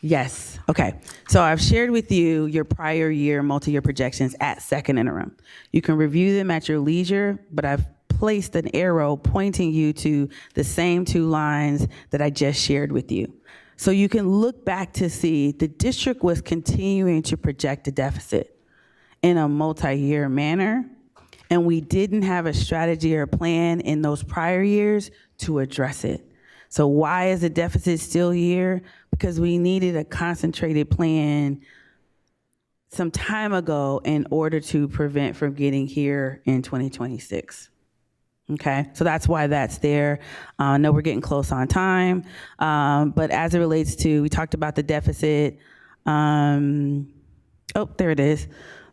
Yes. Okay. So I've shared with you your prior year multi-year projections at second interim. You can review them at your leisure, but I've placed an arrow pointing you to the same two lines that I just shared with you. So you can look back to see the district was continuing to project a deficit in a multi-year manner, and we didn't have a strategy or plan in those prior years to address it. So why is the deficit still here? Because we needed a concentrated plan some time ago in order to prevent from getting here in 2026. Okay, so that's why that's there. I know we're getting close on time, but as it relates to, we talked about the deficit. Oh, there it is.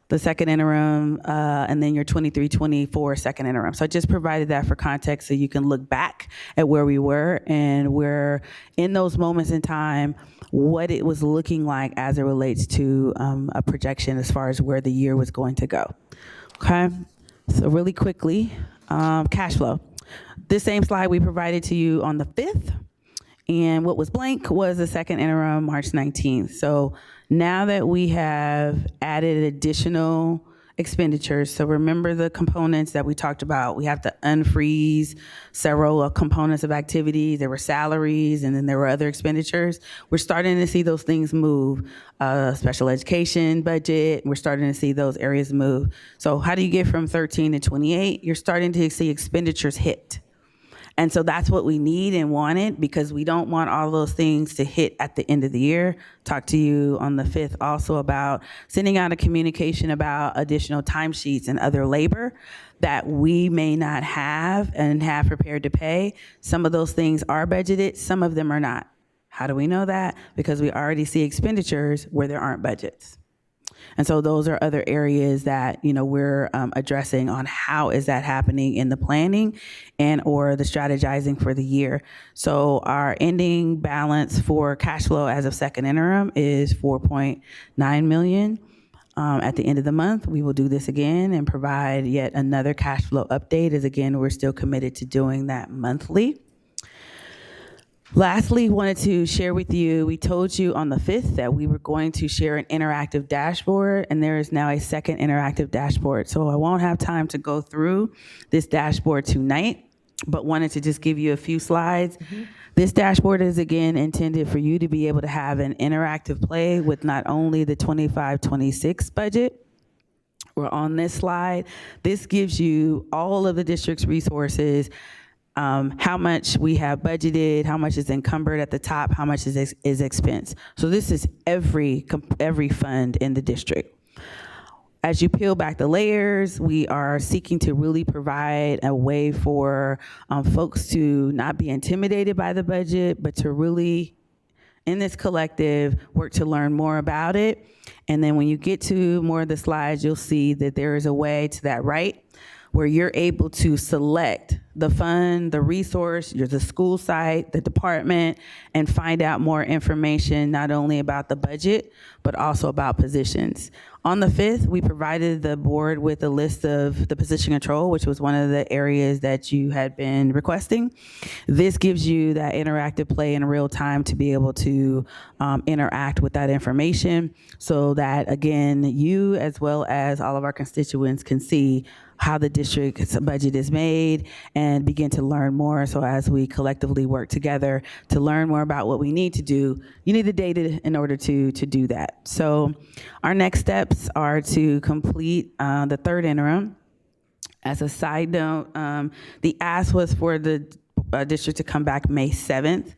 The second interim, and then your 23-24 second interim. So I just provided that for context so you can look back at where we were and where in those moments in time, what it was looking like as it relates to a projection as far as where the year was going to go. Okay, so really quickly, cash flow. This same slide we provided to you on the 5th, and what was blank was the second interim, March 19th. So now that we have added additional expenditures, so remember the components that we talked about. We have to unfreeze several components of activities. There were salaries, and then there were other expenditures. We're starting to see those things move. Special education budget, we're starting to see those areas move. So how do you get from 13 to 28? You're starting to see expenditures hit. And so that's what we need and wanted, because we don't want all those things to hit at the end of the year. Talked to you on the 5th also about sending out a communication about additional timesheets and other labor that we may not have and have prepared to pay. Some of those things are budgeted, some of them are not. How do we know that? Because we already see expenditures where there aren't budgets. And so those are other areas that, you know, we're addressing on how is that happening in the planning and or the strategizing for the year. So our ending balance for cash flow as of second interim is $4.9 million. At the end of the month, we will do this again and provide yet another cash flow update, as again, we're still committed to doing that monthly. Lastly, wanted to share with you, we told you on the 5th that we were going to share an interactive dashboard, and there is now a second interactive dashboard. So I won't have time to go through this dashboard tonight, but wanted to just give you a few slides. This dashboard is again intended for you to be able to have an interactive play with not only the 25-26 budget. We're on this slide. This gives you all of the district's resources, how much we have budgeted, how much is encumbered at the top, how much is expense. So this is every fund in the district. As you peel back the layers, we are seeking to really provide a way for folks to not be intimidated by the budget, but to really in this collective work to learn more about it. And then when you get to more of the slides, you'll see that there is a way to that right where you're able to select the fund, the resource, the school site, the department, and find out more information not only about the budget, but also about positions. On the 5th, we provided the board with a list of the position control, which was one of the areas that you had been requesting. This gives you that interactive play in real time to be able to interact with that information so that, again, you as well as all of our constituents can see how the district's budget is made and begin to learn more. So as we collectively work together to learn more about what we need to do, you need the data in order to do that. So our next steps are to complete the 3rd interim. As a side note, the ask was for the district to come back May 7th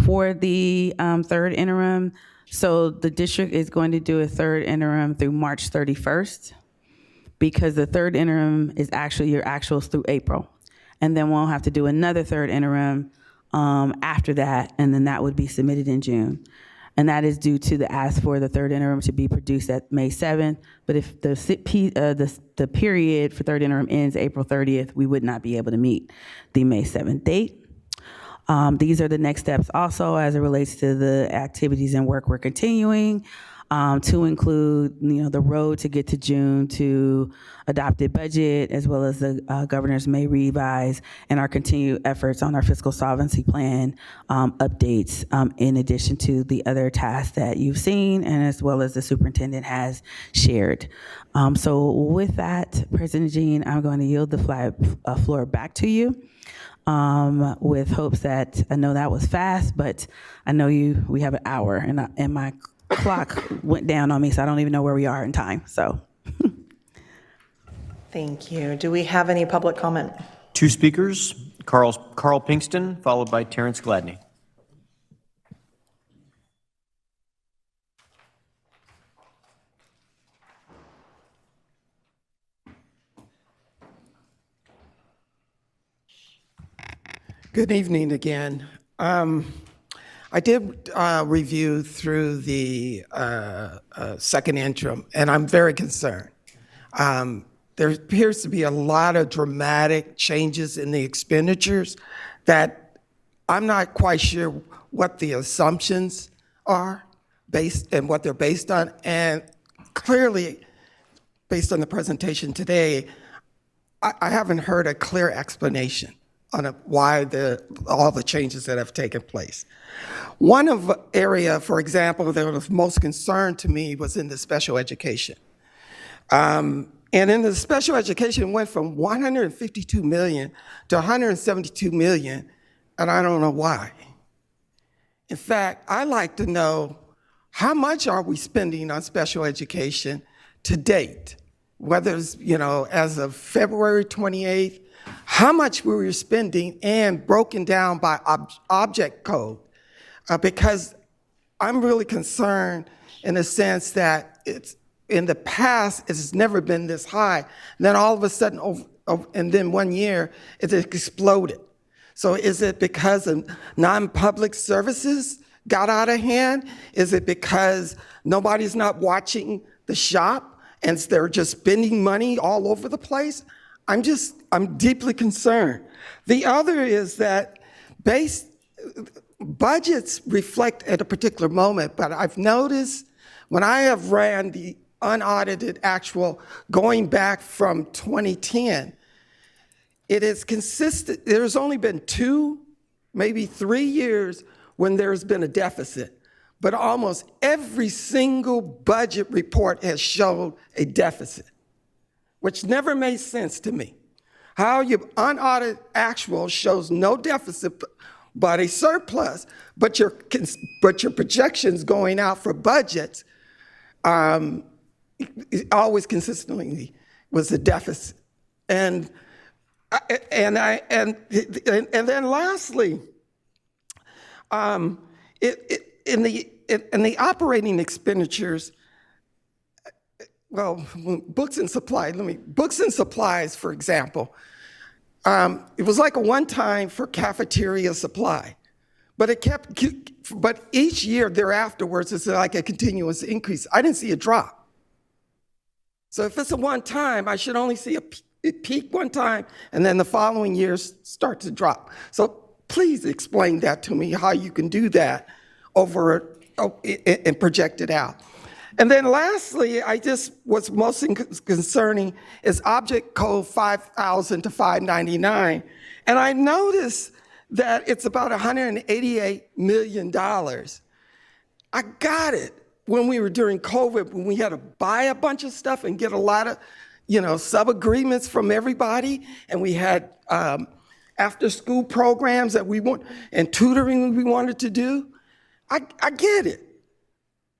for the 3rd interim. So the district is going to do a 3rd interim through March 31st. Because the 3rd interim is actually your actuals through April. And then we'll have to do another 3rd interim after that, and then that would be submitted in June. And that is due to the ask for the 3rd interim to be produced at May 7th. But if the period for 3rd interim ends April 30th, we would not be able to meet the May 7th date. These are the next steps also as it relates to the activities and work we're continuing. To include, the road to get to June to adopted budget, as well as the governor's May revise and our continued efforts on our fiscal solvency plan updates, in addition to the other tasks that you've seen and as well as the superintendent has shared. So with that, President Jean, I'm going to yield the floor back to you. With hopes that, I know that was fast, but I know we have an hour and my clock went down on me, so I don't even know where we are in time. So, Thank you. Do we have any public comment? 2 speakers, Carl Pinkston, followed by Terrence Gladney. Good evening again. I did review through the 2nd interim, and I'm very concerned. There appears to be a lot of dramatic changes in the expenditures that I'm not quite sure what the assumptions are based and what they're based on. And clearly, based on the presentation today, I haven't heard a clear explanation on why all the changes that have taken place. One of area, for example, that was most concerned to me was in the special education. And in the special education, it went from 152 million to 172 million, and I don't know why. In fact, I'd like to know how much are we spending on special education to date, whether it's, as of February 28th, how much we were spending and broken down by object code. Because I'm really concerned in the sense that in the past, it's never been this high. And then all of a sudden, and then 1 year, it exploded. So is it because of non-public services got out of hand? Is it because nobody's not watching the shop and they're just spending money all over the place? I'm deeply concerned. The other is that budgets reflect at a particular moment, but I've noticed when I have ran the unaudited actual going back from 2010, it is consistent. There's only been 2, maybe 3 years when there's been a deficit, but almost every single budget report has showed a deficit, which never made sense to me. How your unaudited actual shows no deficit but a surplus, but your projections going out for budgets always consistently was a deficit. And then lastly, in the operating expenditures, well, books and supplies, for example, it was like a one-time for cafeteria supply, but it kept but each year thereafterwards, it's like a continuous increase. I didn't see a drop. So if it's a one time, I should only see a peak one time, and then the following years start to drop. So please explain that to me, how you can do that over and project it out. And then lastly, I just, what's most concerning is object code 5000 to 599. And I noticed that it's about $188 million. I got it when we were during COVID, when we had to buy a bunch of stuff and get a lot of, sub-agreements from everybody. And we had after-school programs that we want and tutoring we wanted to do. I get it.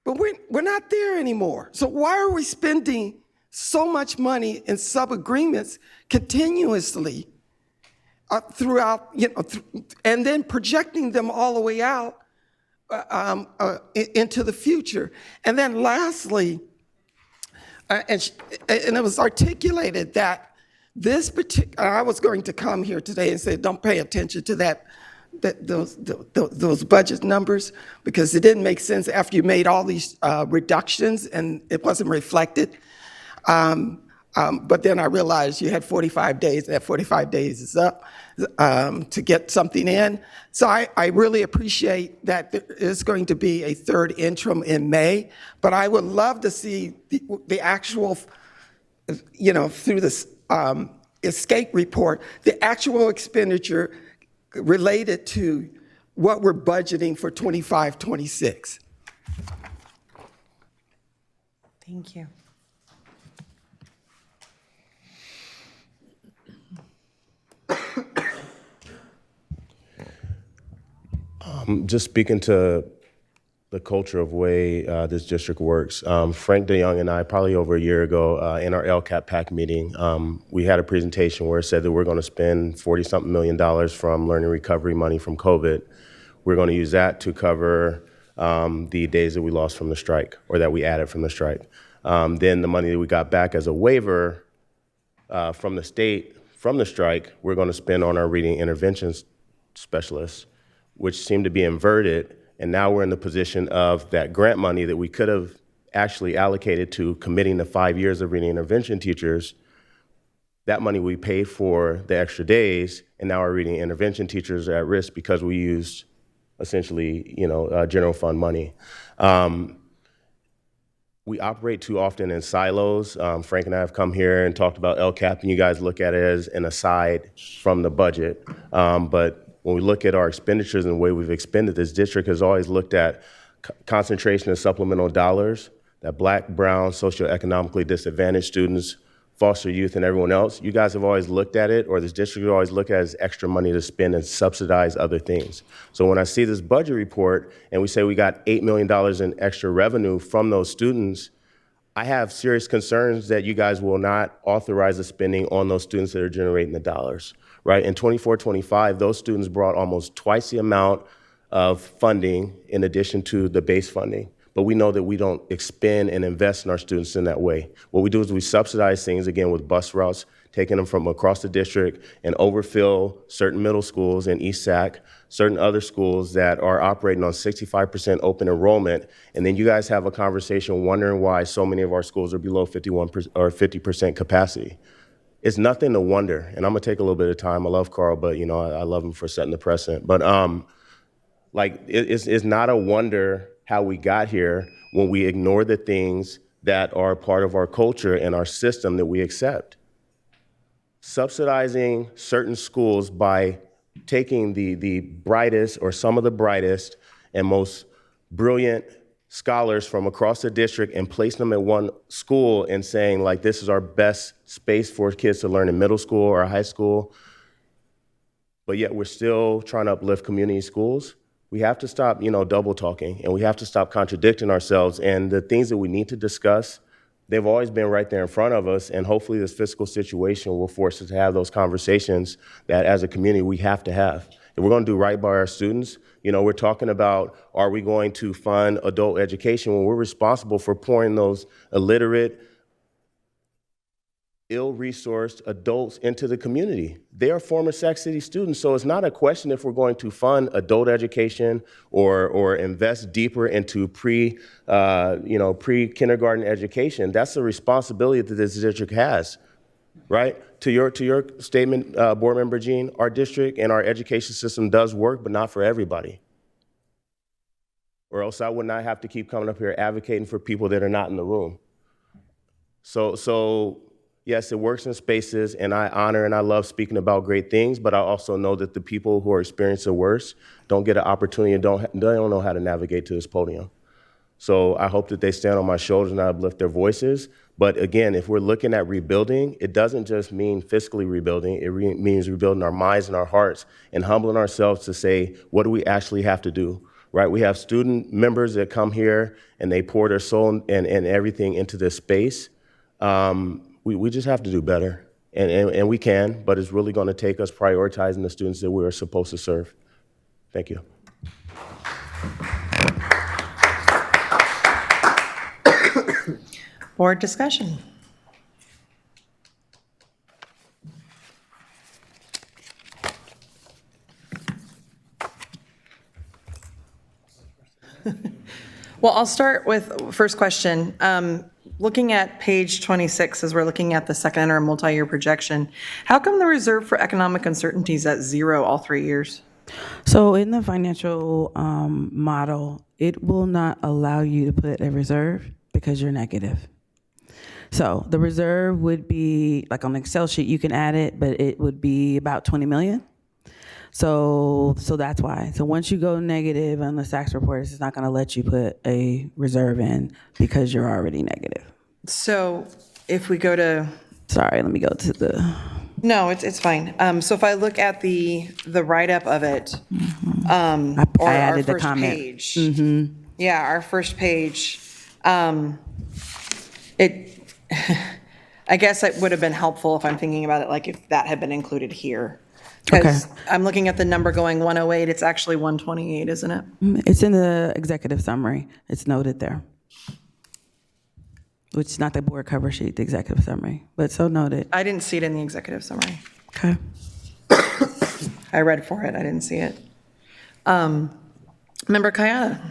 But we're not there anymore. So why are we spending so much money in sub-agreements continuously throughout, and then projecting them all the way out into the future? And then lastly, and it was articulated that this particular, I was going to come here today and say, don't pay attention to those budget numbers, because it didn't make sense after you made all these reductions and it wasn't reflected. But then I realized you had 45 days, that 45 days is up to get something in. So I really appreciate that there is going to be a third interim in May, but I would love to see the actual, through this escape report, the actual expenditure related to what we're budgeting for 25-26. Thank you. Just speaking to the culture of way this district works, Frank DeYoung and I, probably over a year ago, in our LCAP PAC meeting, we had a presentation where it said that we're going to spend $40-something million from learning recovery money from COVID. We're going to use that to cover the days that we lost from the strike, or that we added from the strike. Then the money that we got back as a waiver from the state from the strike, we're going to spend on our reading interventions specialists, which seemed to be inverted. And now we're in the position of that grant money that we could have actually allocated to committing to 5 years of reading intervention teachers. That money we paid for the extra days, and now our reading intervention teachers are at risk because we used essentially, general fund money. We operate too often in silos. Frank and I have come here and talked about LCAP, and you guys look at it as an aside from the budget. But when we look at our expenditures and the way we've expended, this district has always looked at concentration of supplemental dollars that Black, brown, socioeconomically disadvantaged students, foster youth, and everyone else. You guys have always looked at it, or this district has always looked at it as extra money to spend and subsidize other things. So when I see this budget report and we say we got $8 million in extra revenue from those students, I have serious concerns that you guys will not authorize the spending on those students that are generating the dollars. Right, in 24-25, those students brought almost twice the amount of funding in addition to the base funding. But we know that we don't expend and invest in our students in that way. What we do is we subsidize things, again, with bus routes, taking them from across the district and overfill certain middle schools in East Sac, certain other schools that are operating on 65% open enrollment. And then you guys have a conversation wondering why so many of our schools are below 51% or 50% capacity. It's nothing to wonder, and I'm gonna take a little bit of time. I love Carl, but I love him for setting the precedent. But it's not a wonder how we got here when we ignore the things that are part of our culture and our system that we accept. Subsidizing certain schools by taking the brightest, or some of the brightest and most brilliant scholars from across the district and placing them at one school and saying, like, this is our best space for kids to learn in middle school or high school, but yet we're still trying to uplift community schools. We have to stop, double talking, and we have to stop contradicting ourselves. And the things that we need to discuss, they've always been right there in front of us, and hopefully this fiscal situation will force us to have those conversations that as a community we have to have. If we're going to do right by our students, we're talking about, are we going to fund adult education when we're responsible for pouring those illiterate, ill-resourced adults into the community. They are former Sac City students, so it's not a question if we're going to fund adult education or invest deeper into pre-kindergarten education. That's a responsibility that this district has, right? To your statement, Board Member Jean, our district and our education system does work, but not for everybody. Or else I would not have to keep coming up here advocating for people that are not in the room. So yes, it works in spaces, and I honor and I love speaking about great things, but I also know that the people who are experiencing the worst don't get an opportunity and don't know how to navigate to this podium. So I hope that they stand on my shoulders and I uplift their voices. But again, if we're looking at rebuilding, it doesn't just mean fiscally rebuilding. It means rebuilding our minds and our hearts and humbling ourselves to say, what do we actually have to do? Right? We have student members that come here and they pour their soul and everything into this space. We just have to do better, and we can, but it's really going to take us prioritizing the students that we are supposed to serve. Thank you. Board discussion. Well, I'll start with first question. Looking at page 26, as we're looking at the second interim multi-year projection, how come the reserve for economic uncertainty is at 0 all 3 years? So in the financial model, it will not allow you to put a reserve because you're negative. So the reserve would be, like on the Excel sheet, you can add it, but it would be about 20 million. So that's why. So once you go negative on the SACS report, it's not going to let you put a reserve in because you're already negative. So if we go to... Sorry, let me go to the... No, it's fine. So if I look at the write-up of it, or I our added the first comment. page. Yeah, our first page, it, I guess it would have been helpful if I'm thinking about it, like if that had been included here. Because I'm looking at the number going 108, it's actually 128, isn't it? It's in the executive summary. It's noted there. Which is not the board cover sheet, the executive summary, but so noted. I didn't see it in the executive summary. Okay. I read for it, I didn't see it. Member Kayada.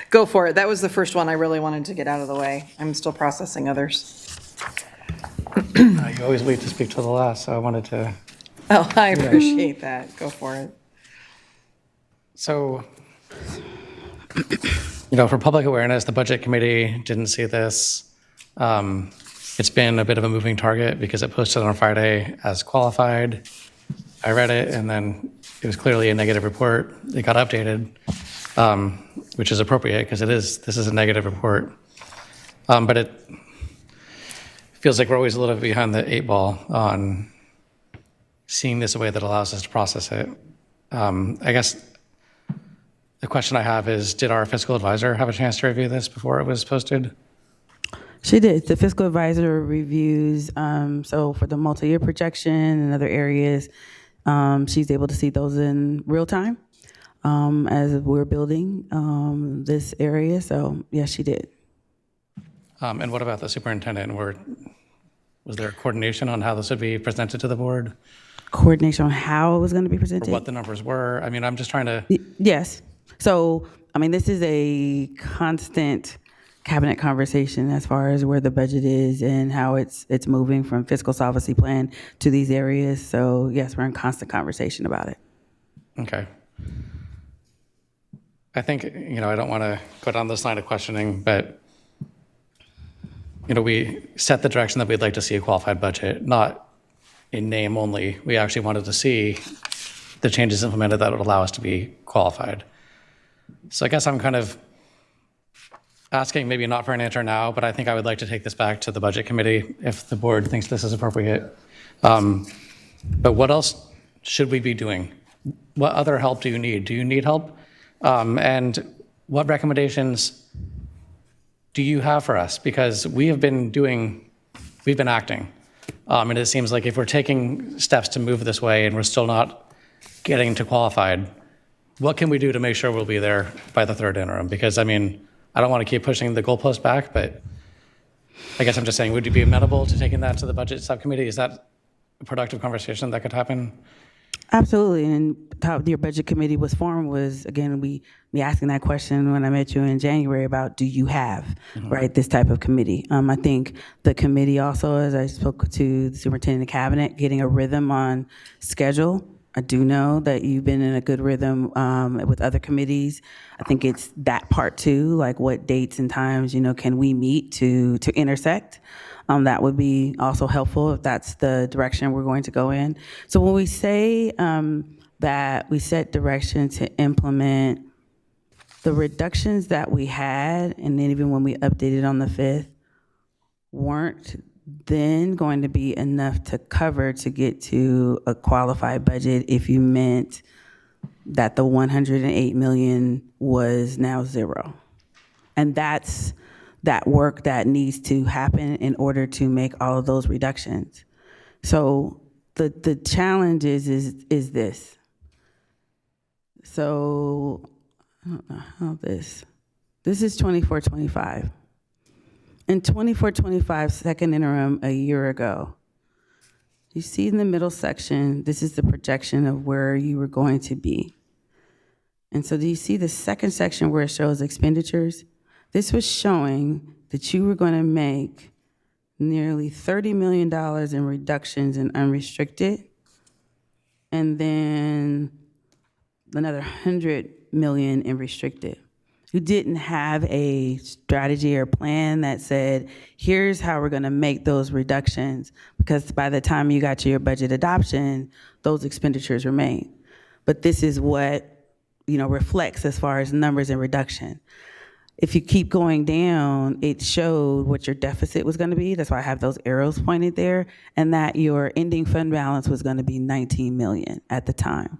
Go for it. That was the first one I really wanted to get out of the way. I'm still processing others. You always wait to speak to the last, so I wanted to. Oh, I appreciate that. Go for it. So, for public awareness, the Budget Committee didn't see this. It's been a bit of a moving target because it posted on Friday as qualified. I read it, and then it was clearly a negative report. It got updated, which is appropriate because this is a negative report. But it feels like we're always a little bit behind the 8 ball on seeing this a way that allows us to process it. I guess the question I have is, did our fiscal advisor have a chance to review this before it was posted? She did. The fiscal advisor reviews, so for the multi-year projection and other areas, she's able to see those in real time as we're building this area. So yes, she did. And what about the superintendent? Was there coordination on how this would be presented to the board? Coordination on how it was going to be presented? Or what the numbers were? I mean, I'm just trying to... Yes. So, this is a constant cabinet conversation as far as where the budget is and how it's moving from fiscal solvency plan to these areas. So, yes, we're in constant conversation about it. Okay. I think, I don't want to go down this line of questioning, but, we set the direction that we'd like to see a qualified budget, not in name only. We actually wanted to see the changes implemented that would allow us to be qualified. So I guess I'm kind of asking, maybe not for an answer now, but I think I would like to take this back to the Budget Committee if the board thinks this is appropriate. But what else should we be doing? What other help do you need? Do you need help? And what recommendations do you have for us? Because we've been acting. And it seems like if we're taking steps to move this way and we're still not getting to qualified, what can we do to make sure we'll be there by the third interim? Because I don't want to keep pushing the goalpost back, but I guess I'm just saying, would you be amenable to taking that to the budget subcommittee? Is that a productive conversation that could happen? Absolutely, and how your budget committee was formed was, again, me asking that question when I met you in January about, do you have, right, this type of committee? I think the committee also, as I spoke to the superintendent and cabinet, getting a rhythm on schedule. I do know that you've been in a good rhythm with other committees. I think it's that part too, like what dates and times, can we meet to intersect? That would be also helpful if that's the direction we're going to go in. So when we say that we set direction to implement the reductions that we had, and then even when we updated on the 5th, weren't then going to be enough to cover to get to a qualified budget if you meant that the 108 million was now zero. And that's that work that needs to happen in order to make all of those reductions. So the challenge is this. So I don't know how this is 24-25. In 24-25, second interim a year ago, you see in the middle section, this is the projection of where you were going to be. And so do you see the second section where it shows expenditures? This was showing that you were going to make nearly $30 million in reductions in unrestricted, and then another $100 million in restricted. You didn't have a strategy or plan that said, here's how we're going to make those reductions, because by the time you got to your budget adoption, those expenditures remain. But this is what reflects as far as numbers and reduction. If you keep going down, it showed what your deficit was going to be. That's why I have those arrows pointed there, and that your ending fund balance was going to be 19 million at the time.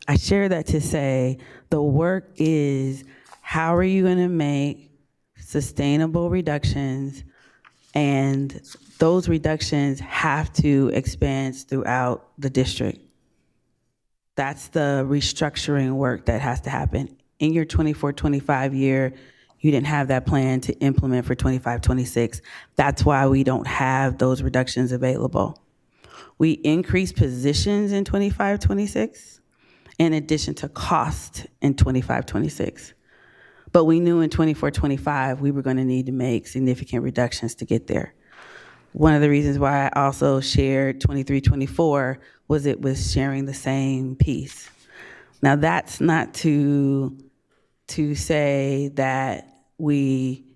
I share that to say the work is, how are you going to make sustainable reductions, and those reductions have to expand throughout the district. That's the restructuring work that has to happen. In your 24-25 year, you didn't have that plan to implement for 25-26. That's why we don't have those reductions available. We increased positions in 25-26 in addition to cost in 25-26. But we knew in 24-25 we were going to need to make significant reductions to get there. One of the reasons why I also shared 23-24 was it was sharing the same piece. Now that's not to say that we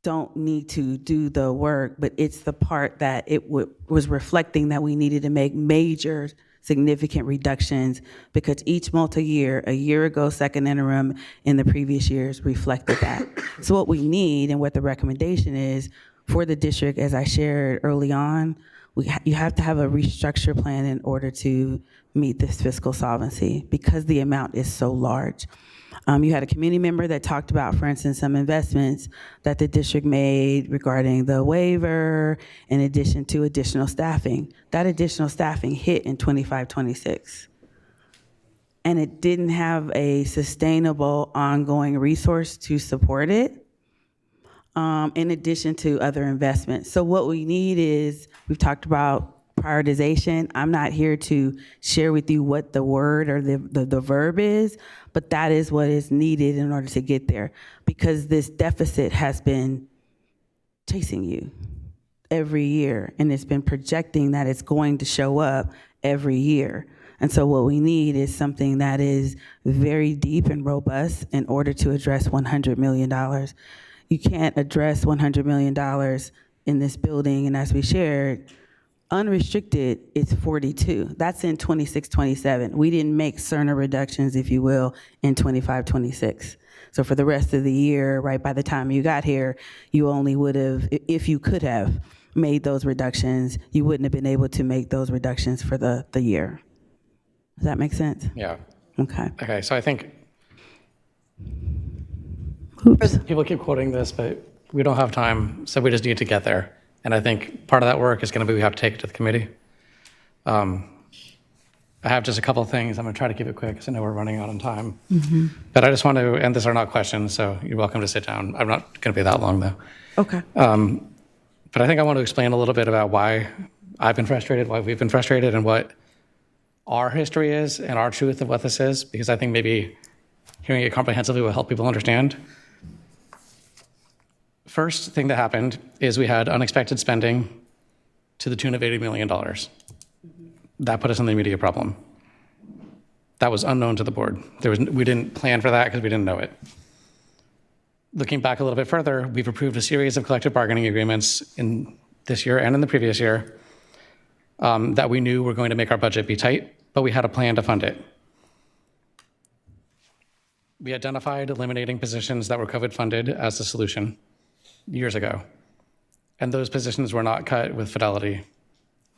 don't need to do the work, but it's the part that it was reflecting that we needed to make major significant reductions, because each multi-year, a year ago, second interim, in the previous years reflected that. So what we need and what the recommendation is for the district, as I shared early on, you have to have a restructure plan in order to meet this fiscal solvency, because the amount is so large. You had a community member that talked about, for instance, some investments that the district made regarding the waiver, in addition to additional staffing. That additional staffing hit in 25-26. And it didn't have a sustainable ongoing resource to support it, in addition to other investments. So what we need is, we've talked about prioritization. I'm not here to share with you what the word or the verb is, but that is what is needed in order to get there, because this deficit has been chasing you every year, and it's been projecting that it's going to show up every year. And so what we need is something that is very deep and robust in order to address $100 million. You can't address $100 million in this building, and as we shared, unrestricted is 42. That's in 26-27. We didn't make certain reductions, if you will, in 25-26. So for the rest of the year, right, by the time you got here, you only would have, if you could have made those reductions, you wouldn't have been able to make those reductions for the year. Does that make sense? Yeah. Okay. Okay, so I think people keep quoting this, but we don't have time, so we just need to get there. And I think part of that work is going to be, we have to take it to the committee. I have just a couple of things. I'm going to try to keep it quick because I know we're running out on time. But I just want to, and these are not questions, so you're welcome to sit down. I'm not going to be that long, though. Okay. But I think I want to explain a little bit about why I've been frustrated, why we've been frustrated, and what our history is and our truth of what this is, because I think maybe hearing it comprehensively will help people understand. First thing that happened is we had unexpected spending to the tune of $80 million. That put us in the immediate problem. That was unknown to the board. We didn't plan for that because we didn't know it. Looking back a little bit further, we've approved a series of collective bargaining agreements in this year and in the previous year that we knew were going to make our budget be tight, but we had a plan to fund it. We identified eliminating positions that were COVID funded as the solution years ago. And those positions were not cut with fidelity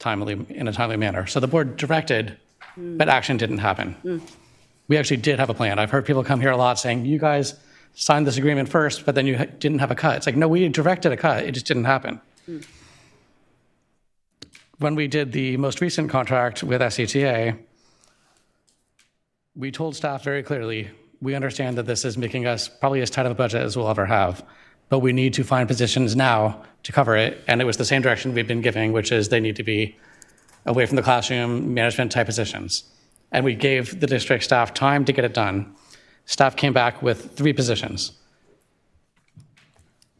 in a timely manner. So the board directed, but action didn't happen. We actually did have a plan. I've heard people come here a lot saying, you guys signed this agreement first, but then you didn't have a cut. It's like, no, we directed a cut. It just didn't happen. When we did the most recent contract with SCTA, we told staff very clearly, we understand that this is making us probably as tight of a budget as we'll ever have, but we need to find positions now to cover it. And it was the same direction we've been giving, which is they need to be away from the classroom, management type positions. And we gave the district staff time to get it done. Staff came back with 3 positions.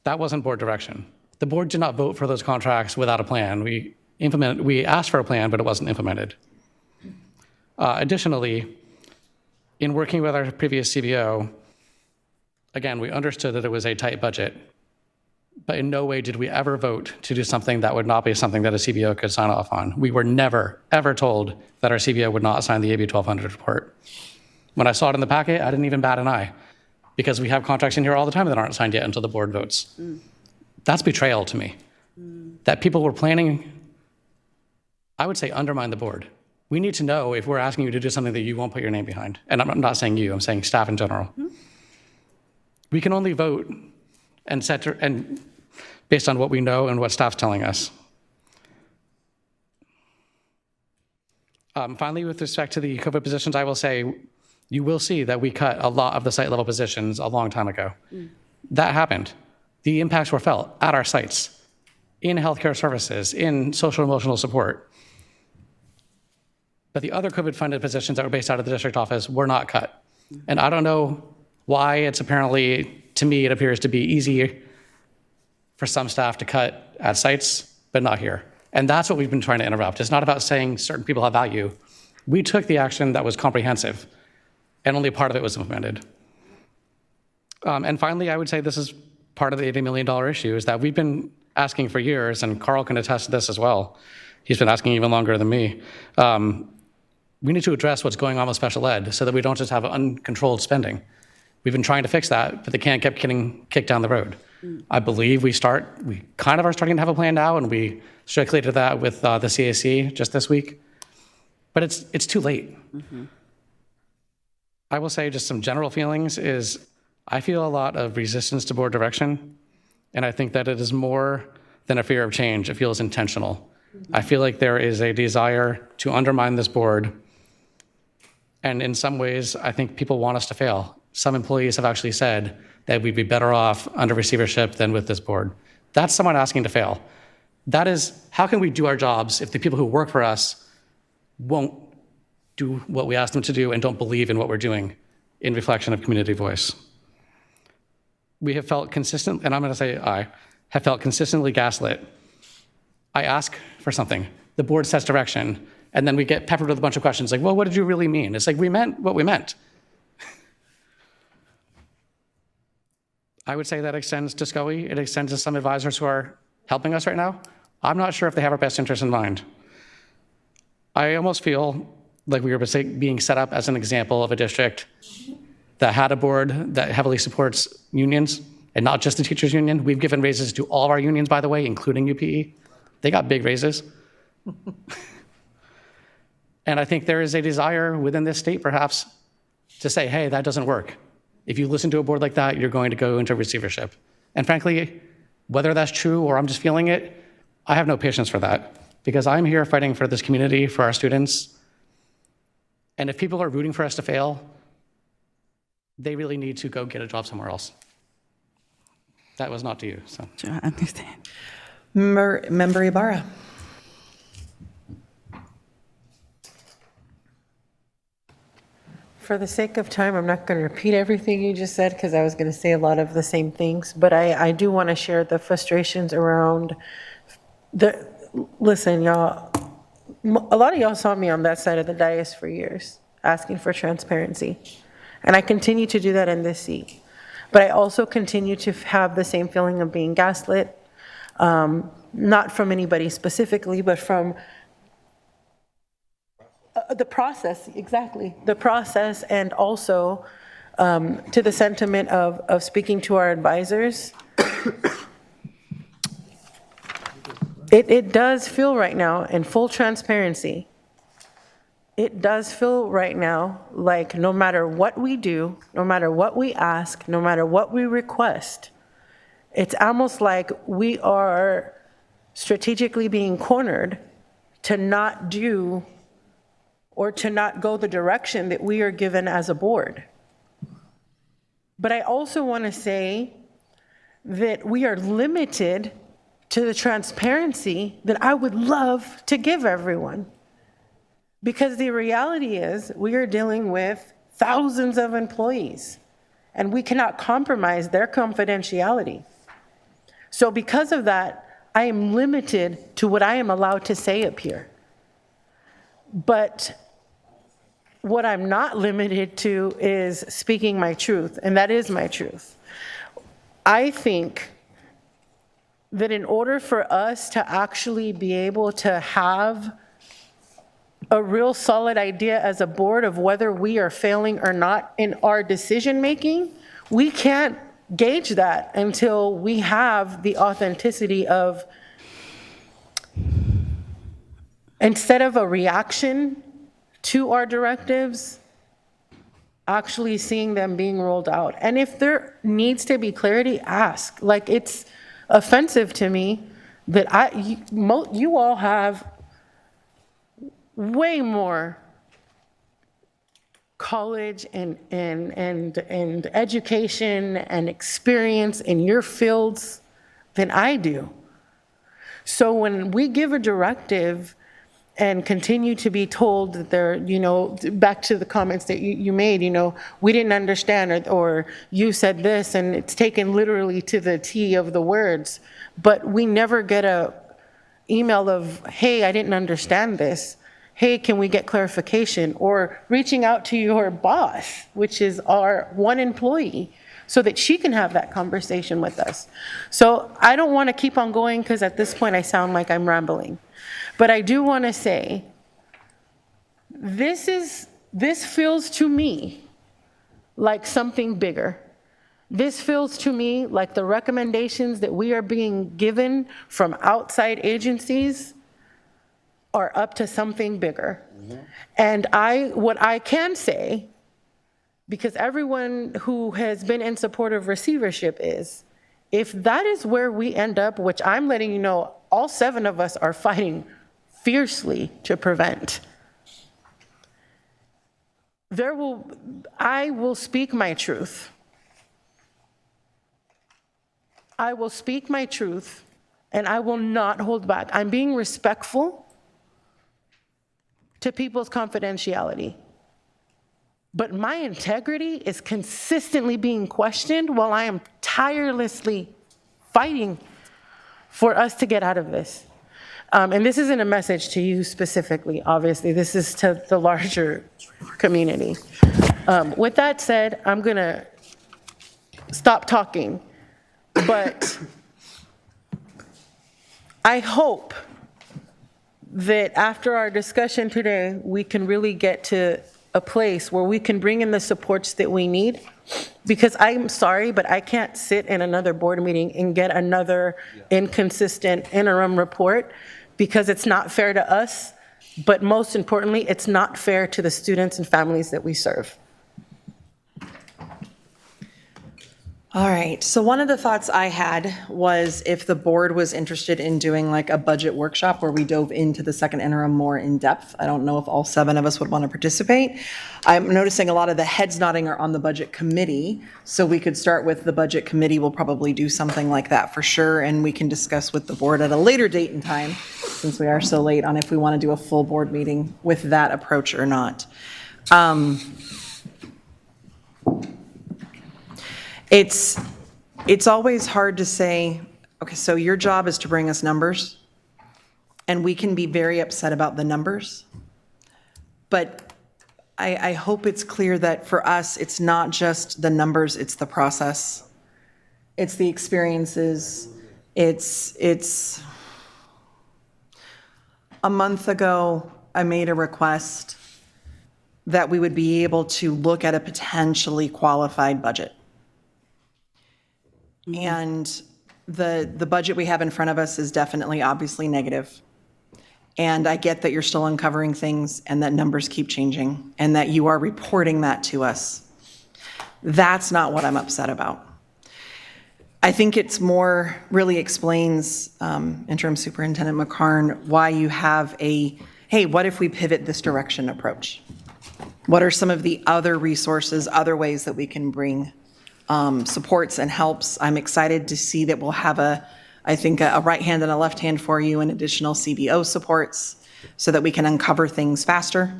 That wasn't board direction. The board did not vote for those contracts without a plan. We asked for a plan, but it wasn't implemented. Additionally, in working with our previous CBO, again, we understood that it was a tight budget, but in no way did we ever vote to do something that would not be something that a CBO could sign off on. We were never, ever told that our CBO would not sign the AB 1200 report. When I saw it in the packet, I didn't even bat an eye, because we have contracts in here all the time that aren't signed yet until the board votes. That's betrayal to me. That people were planning, I would say, undermine the board. We need to know if we're asking you to do something that you won't put your name behind. And I'm not saying you, I'm saying staff in general. We can only vote and based on what we know and what staff's telling us. Finally, with respect to the COVID positions, I will say, you will see that we cut a lot of the site level positions a long time ago. That happened. The impacts were felt at our sites, in healthcare services, in social emotional support. But the other COVID funded positions that were based out of the district office were not cut. And I don't know why. It's apparently, to me, it appears to be easy for some staff to cut at sites, but not here. And that's what we've been trying to interrupt. It's not about saying certain people have value. We took the action that was comprehensive, and only part of it was implemented. And finally, I would say this is part of the $80 million issue, is that we've been asking for years, and Carl can attest to this as well. He's been asking even longer than me. We need to address what's going on with special ed so that we don't just have uncontrolled spending. We've been trying to fix that, but the can kept getting kicked down the road. I believe we kind of are starting to have a plan now, and we circulated that with the CAC just this week. But it's too late. I will say just some general feelings is I feel a lot of resistance to board direction, and I think that it is more than a fear of change. It feels intentional. I feel like there is a desire to undermine this board, and in some ways, I think people want us to fail. Some employees have actually said that we'd be better off under receivership than with this board. That's someone asking to fail. That is, how can we do our jobs if the people who work for us won't do what we ask them to do and don't believe in what we're doing in reflection of community voice? We have felt consistent, and I'm going to say I have felt consistently gaslit. I ask for something, the board sets direction, and then we get peppered with a bunch of questions like, well, what did you really mean? It's like, we meant what we meant. I would say that extends to SCOE. It extends to some advisors who are helping us right now. I'm not sure if they have our best interests in mind. I almost feel like we were being set up as an example of a district that had a board that heavily supports unions, and not just the teachers union. We've given raises to all of our unions, by the way, including UPE. They got big raises. And I think there is a desire within this state, perhaps, to say, hey, that doesn't work. If you listen to a board like that, you're going to go into receivership. And frankly, whether that's true or I'm just feeling it, I have no patience for that, because I'm here fighting for this community, for our students. And if people are rooting for us to fail, they really need to go get a job somewhere else. That was not to you, so. Sure, I understand. Member Ibarra. For the sake of time, I'm not going to repeat everything you just said because I was going to say a lot of the same things, but I do want to share the frustrations around listen, y'all, a lot of y'all saw me on that side of the dais for years, asking for transparency. And I continue to do that in this seat. But I also continue to have the same feeling of being gaslit, not from anybody specifically, but from the process, exactly. The process, and also to the sentiment of speaking to our advisors. It does feel right now, in full transparency, it does feel right now like no matter what we do, no matter what we ask, no matter what we request, it's almost like we are strategically being cornered to not do or to not go the direction that we are given as a board. But I also want to say that we are limited to the transparency that I would love to give everyone. Because the reality is we are dealing with thousands of employees, and we cannot compromise their confidentiality. So because of that, I am limited to what I am allowed to say up here. But what I'm not limited to is speaking my truth, and that is my truth. I think that in order for us to actually be able to have a real solid idea as a board of whether we are failing or not in our decision making, we can't gauge that until we have the authenticity of, instead of a reaction to our directives, actually seeing them being rolled out. And if there needs to be clarity, ask. Like, it's offensive to me that you all have way more college and education and experience in your fields than I do. So when we give a directive and continue to be told that they're, back to the comments that you made, we didn't understand, or you said this, and it's taken literally to the T of the words, but we never get a email of, hey, I didn't understand this. Hey, can we get clarification? Or reaching out to your boss, which is our one employee, so that she can have that conversation with us. So I don't want to keep on going because at this point I sound like I'm rambling. But I do want to say, this feels to me like something bigger. This feels to me like the recommendations that we are being given from outside agencies are up to something bigger. Mm-hmm. And what I can say, because everyone who has been in support of receivership is, if that is where we end up, which I'm letting you know, all 7 of us are fighting fiercely to prevent, I will speak my truth. I will speak my truth, and I will not hold back. I'm being respectful to people's confidentiality. But my integrity is consistently being questioned while I am tirelessly fighting for us to get out of this. And this isn't a message to you specifically, obviously. This is to the larger community. With that said, I'm going to stop talking. But I hope that after our discussion today, we can really get to a place where we can bring in the supports that we need. Because I'm sorry, but I can't sit in another board meeting and get another inconsistent interim report, because it's not fair to us, but most importantly, it's not fair to the students and families that we serve. All right, so one of the thoughts I had was if the board was interested in doing like a budget workshop where we dove into the second interim more in depth. I don't know if all 7 of us would want to participate. I'm noticing a lot of the heads nodding are on the budget committee, so we could start with the budget committee. We'll probably do something like that for sure, and we can discuss with the board at a later date and time, since we are so late, on if we want to do a full board meeting with that approach or not. It's always hard to say, okay, so your job is to bring us numbers, and we can be very upset about the numbers. But I hope it's clear that for us, it's not just the numbers, it's the process. It's the experiences. It's a month ago, I made a request that we would be able to look at a potentially qualified budget. And the budget we have in front of us is definitely obviously negative. And I get that you're still uncovering things and that numbers keep changing and that you are reporting that to us. That's not what I'm upset about. I think it's more really explains, Interim Superintendent McCarn, why you have a, hey, what if we pivot this direction approach? What are some of the other resources, other ways that we can bring supports and helps? I'm excited to see that we'll have I think a right hand and a left hand for you and additional CBO supports so that we can uncover things faster,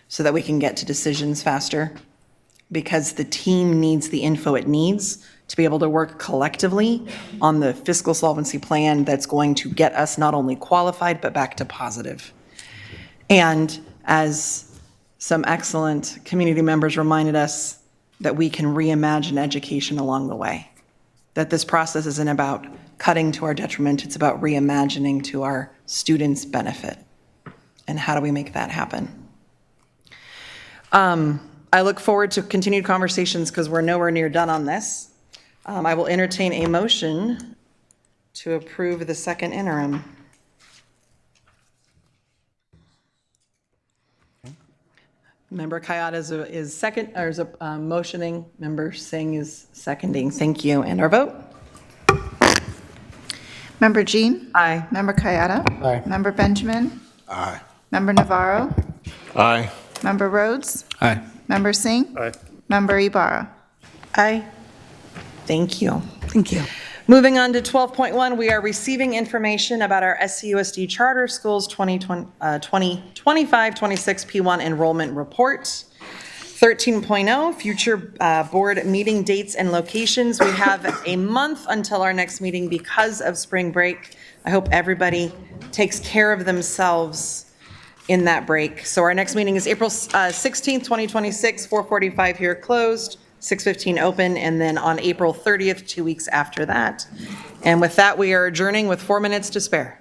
so that we can get to decisions faster, because the team needs the info it needs to be able to work collectively on the fiscal solvency plan that's going to get us not only qualified, but back to positive. And as some excellent community members reminded us, that we can reimagine education along the way. That this process isn't about cutting to our detriment, it's about reimagining to our students' benefit. And how do we make that happen? I look forward to continued conversations because we're nowhere near done on this. I will entertain a motion to approve the second interim. Member Kayada is second, or is motioning. Member Singh is seconding. Thank you. And our vote? Member Jean? Aye. Member Kayada? Aye. Member Benjamin? Aye. Member Navarro? Aye. Member Rhodes? Aye. Member Singh? Aye. Member Ibarra? Aye. Thank you. Thank you. Moving on to 12.1, we are receiving information about our SCUSD Charter Schools 2025-26 P1 enrollment report. 13.0, future board meeting dates and locations. We have a month until our next meeting because of spring break. I hope everybody takes care of themselves in that break. So our next meeting is April 16th, 2026, 4:45 here closed, 6:15 open, and then on April 30th, 2 weeks after that. And with that, we are adjourning with 4 minutes to spare.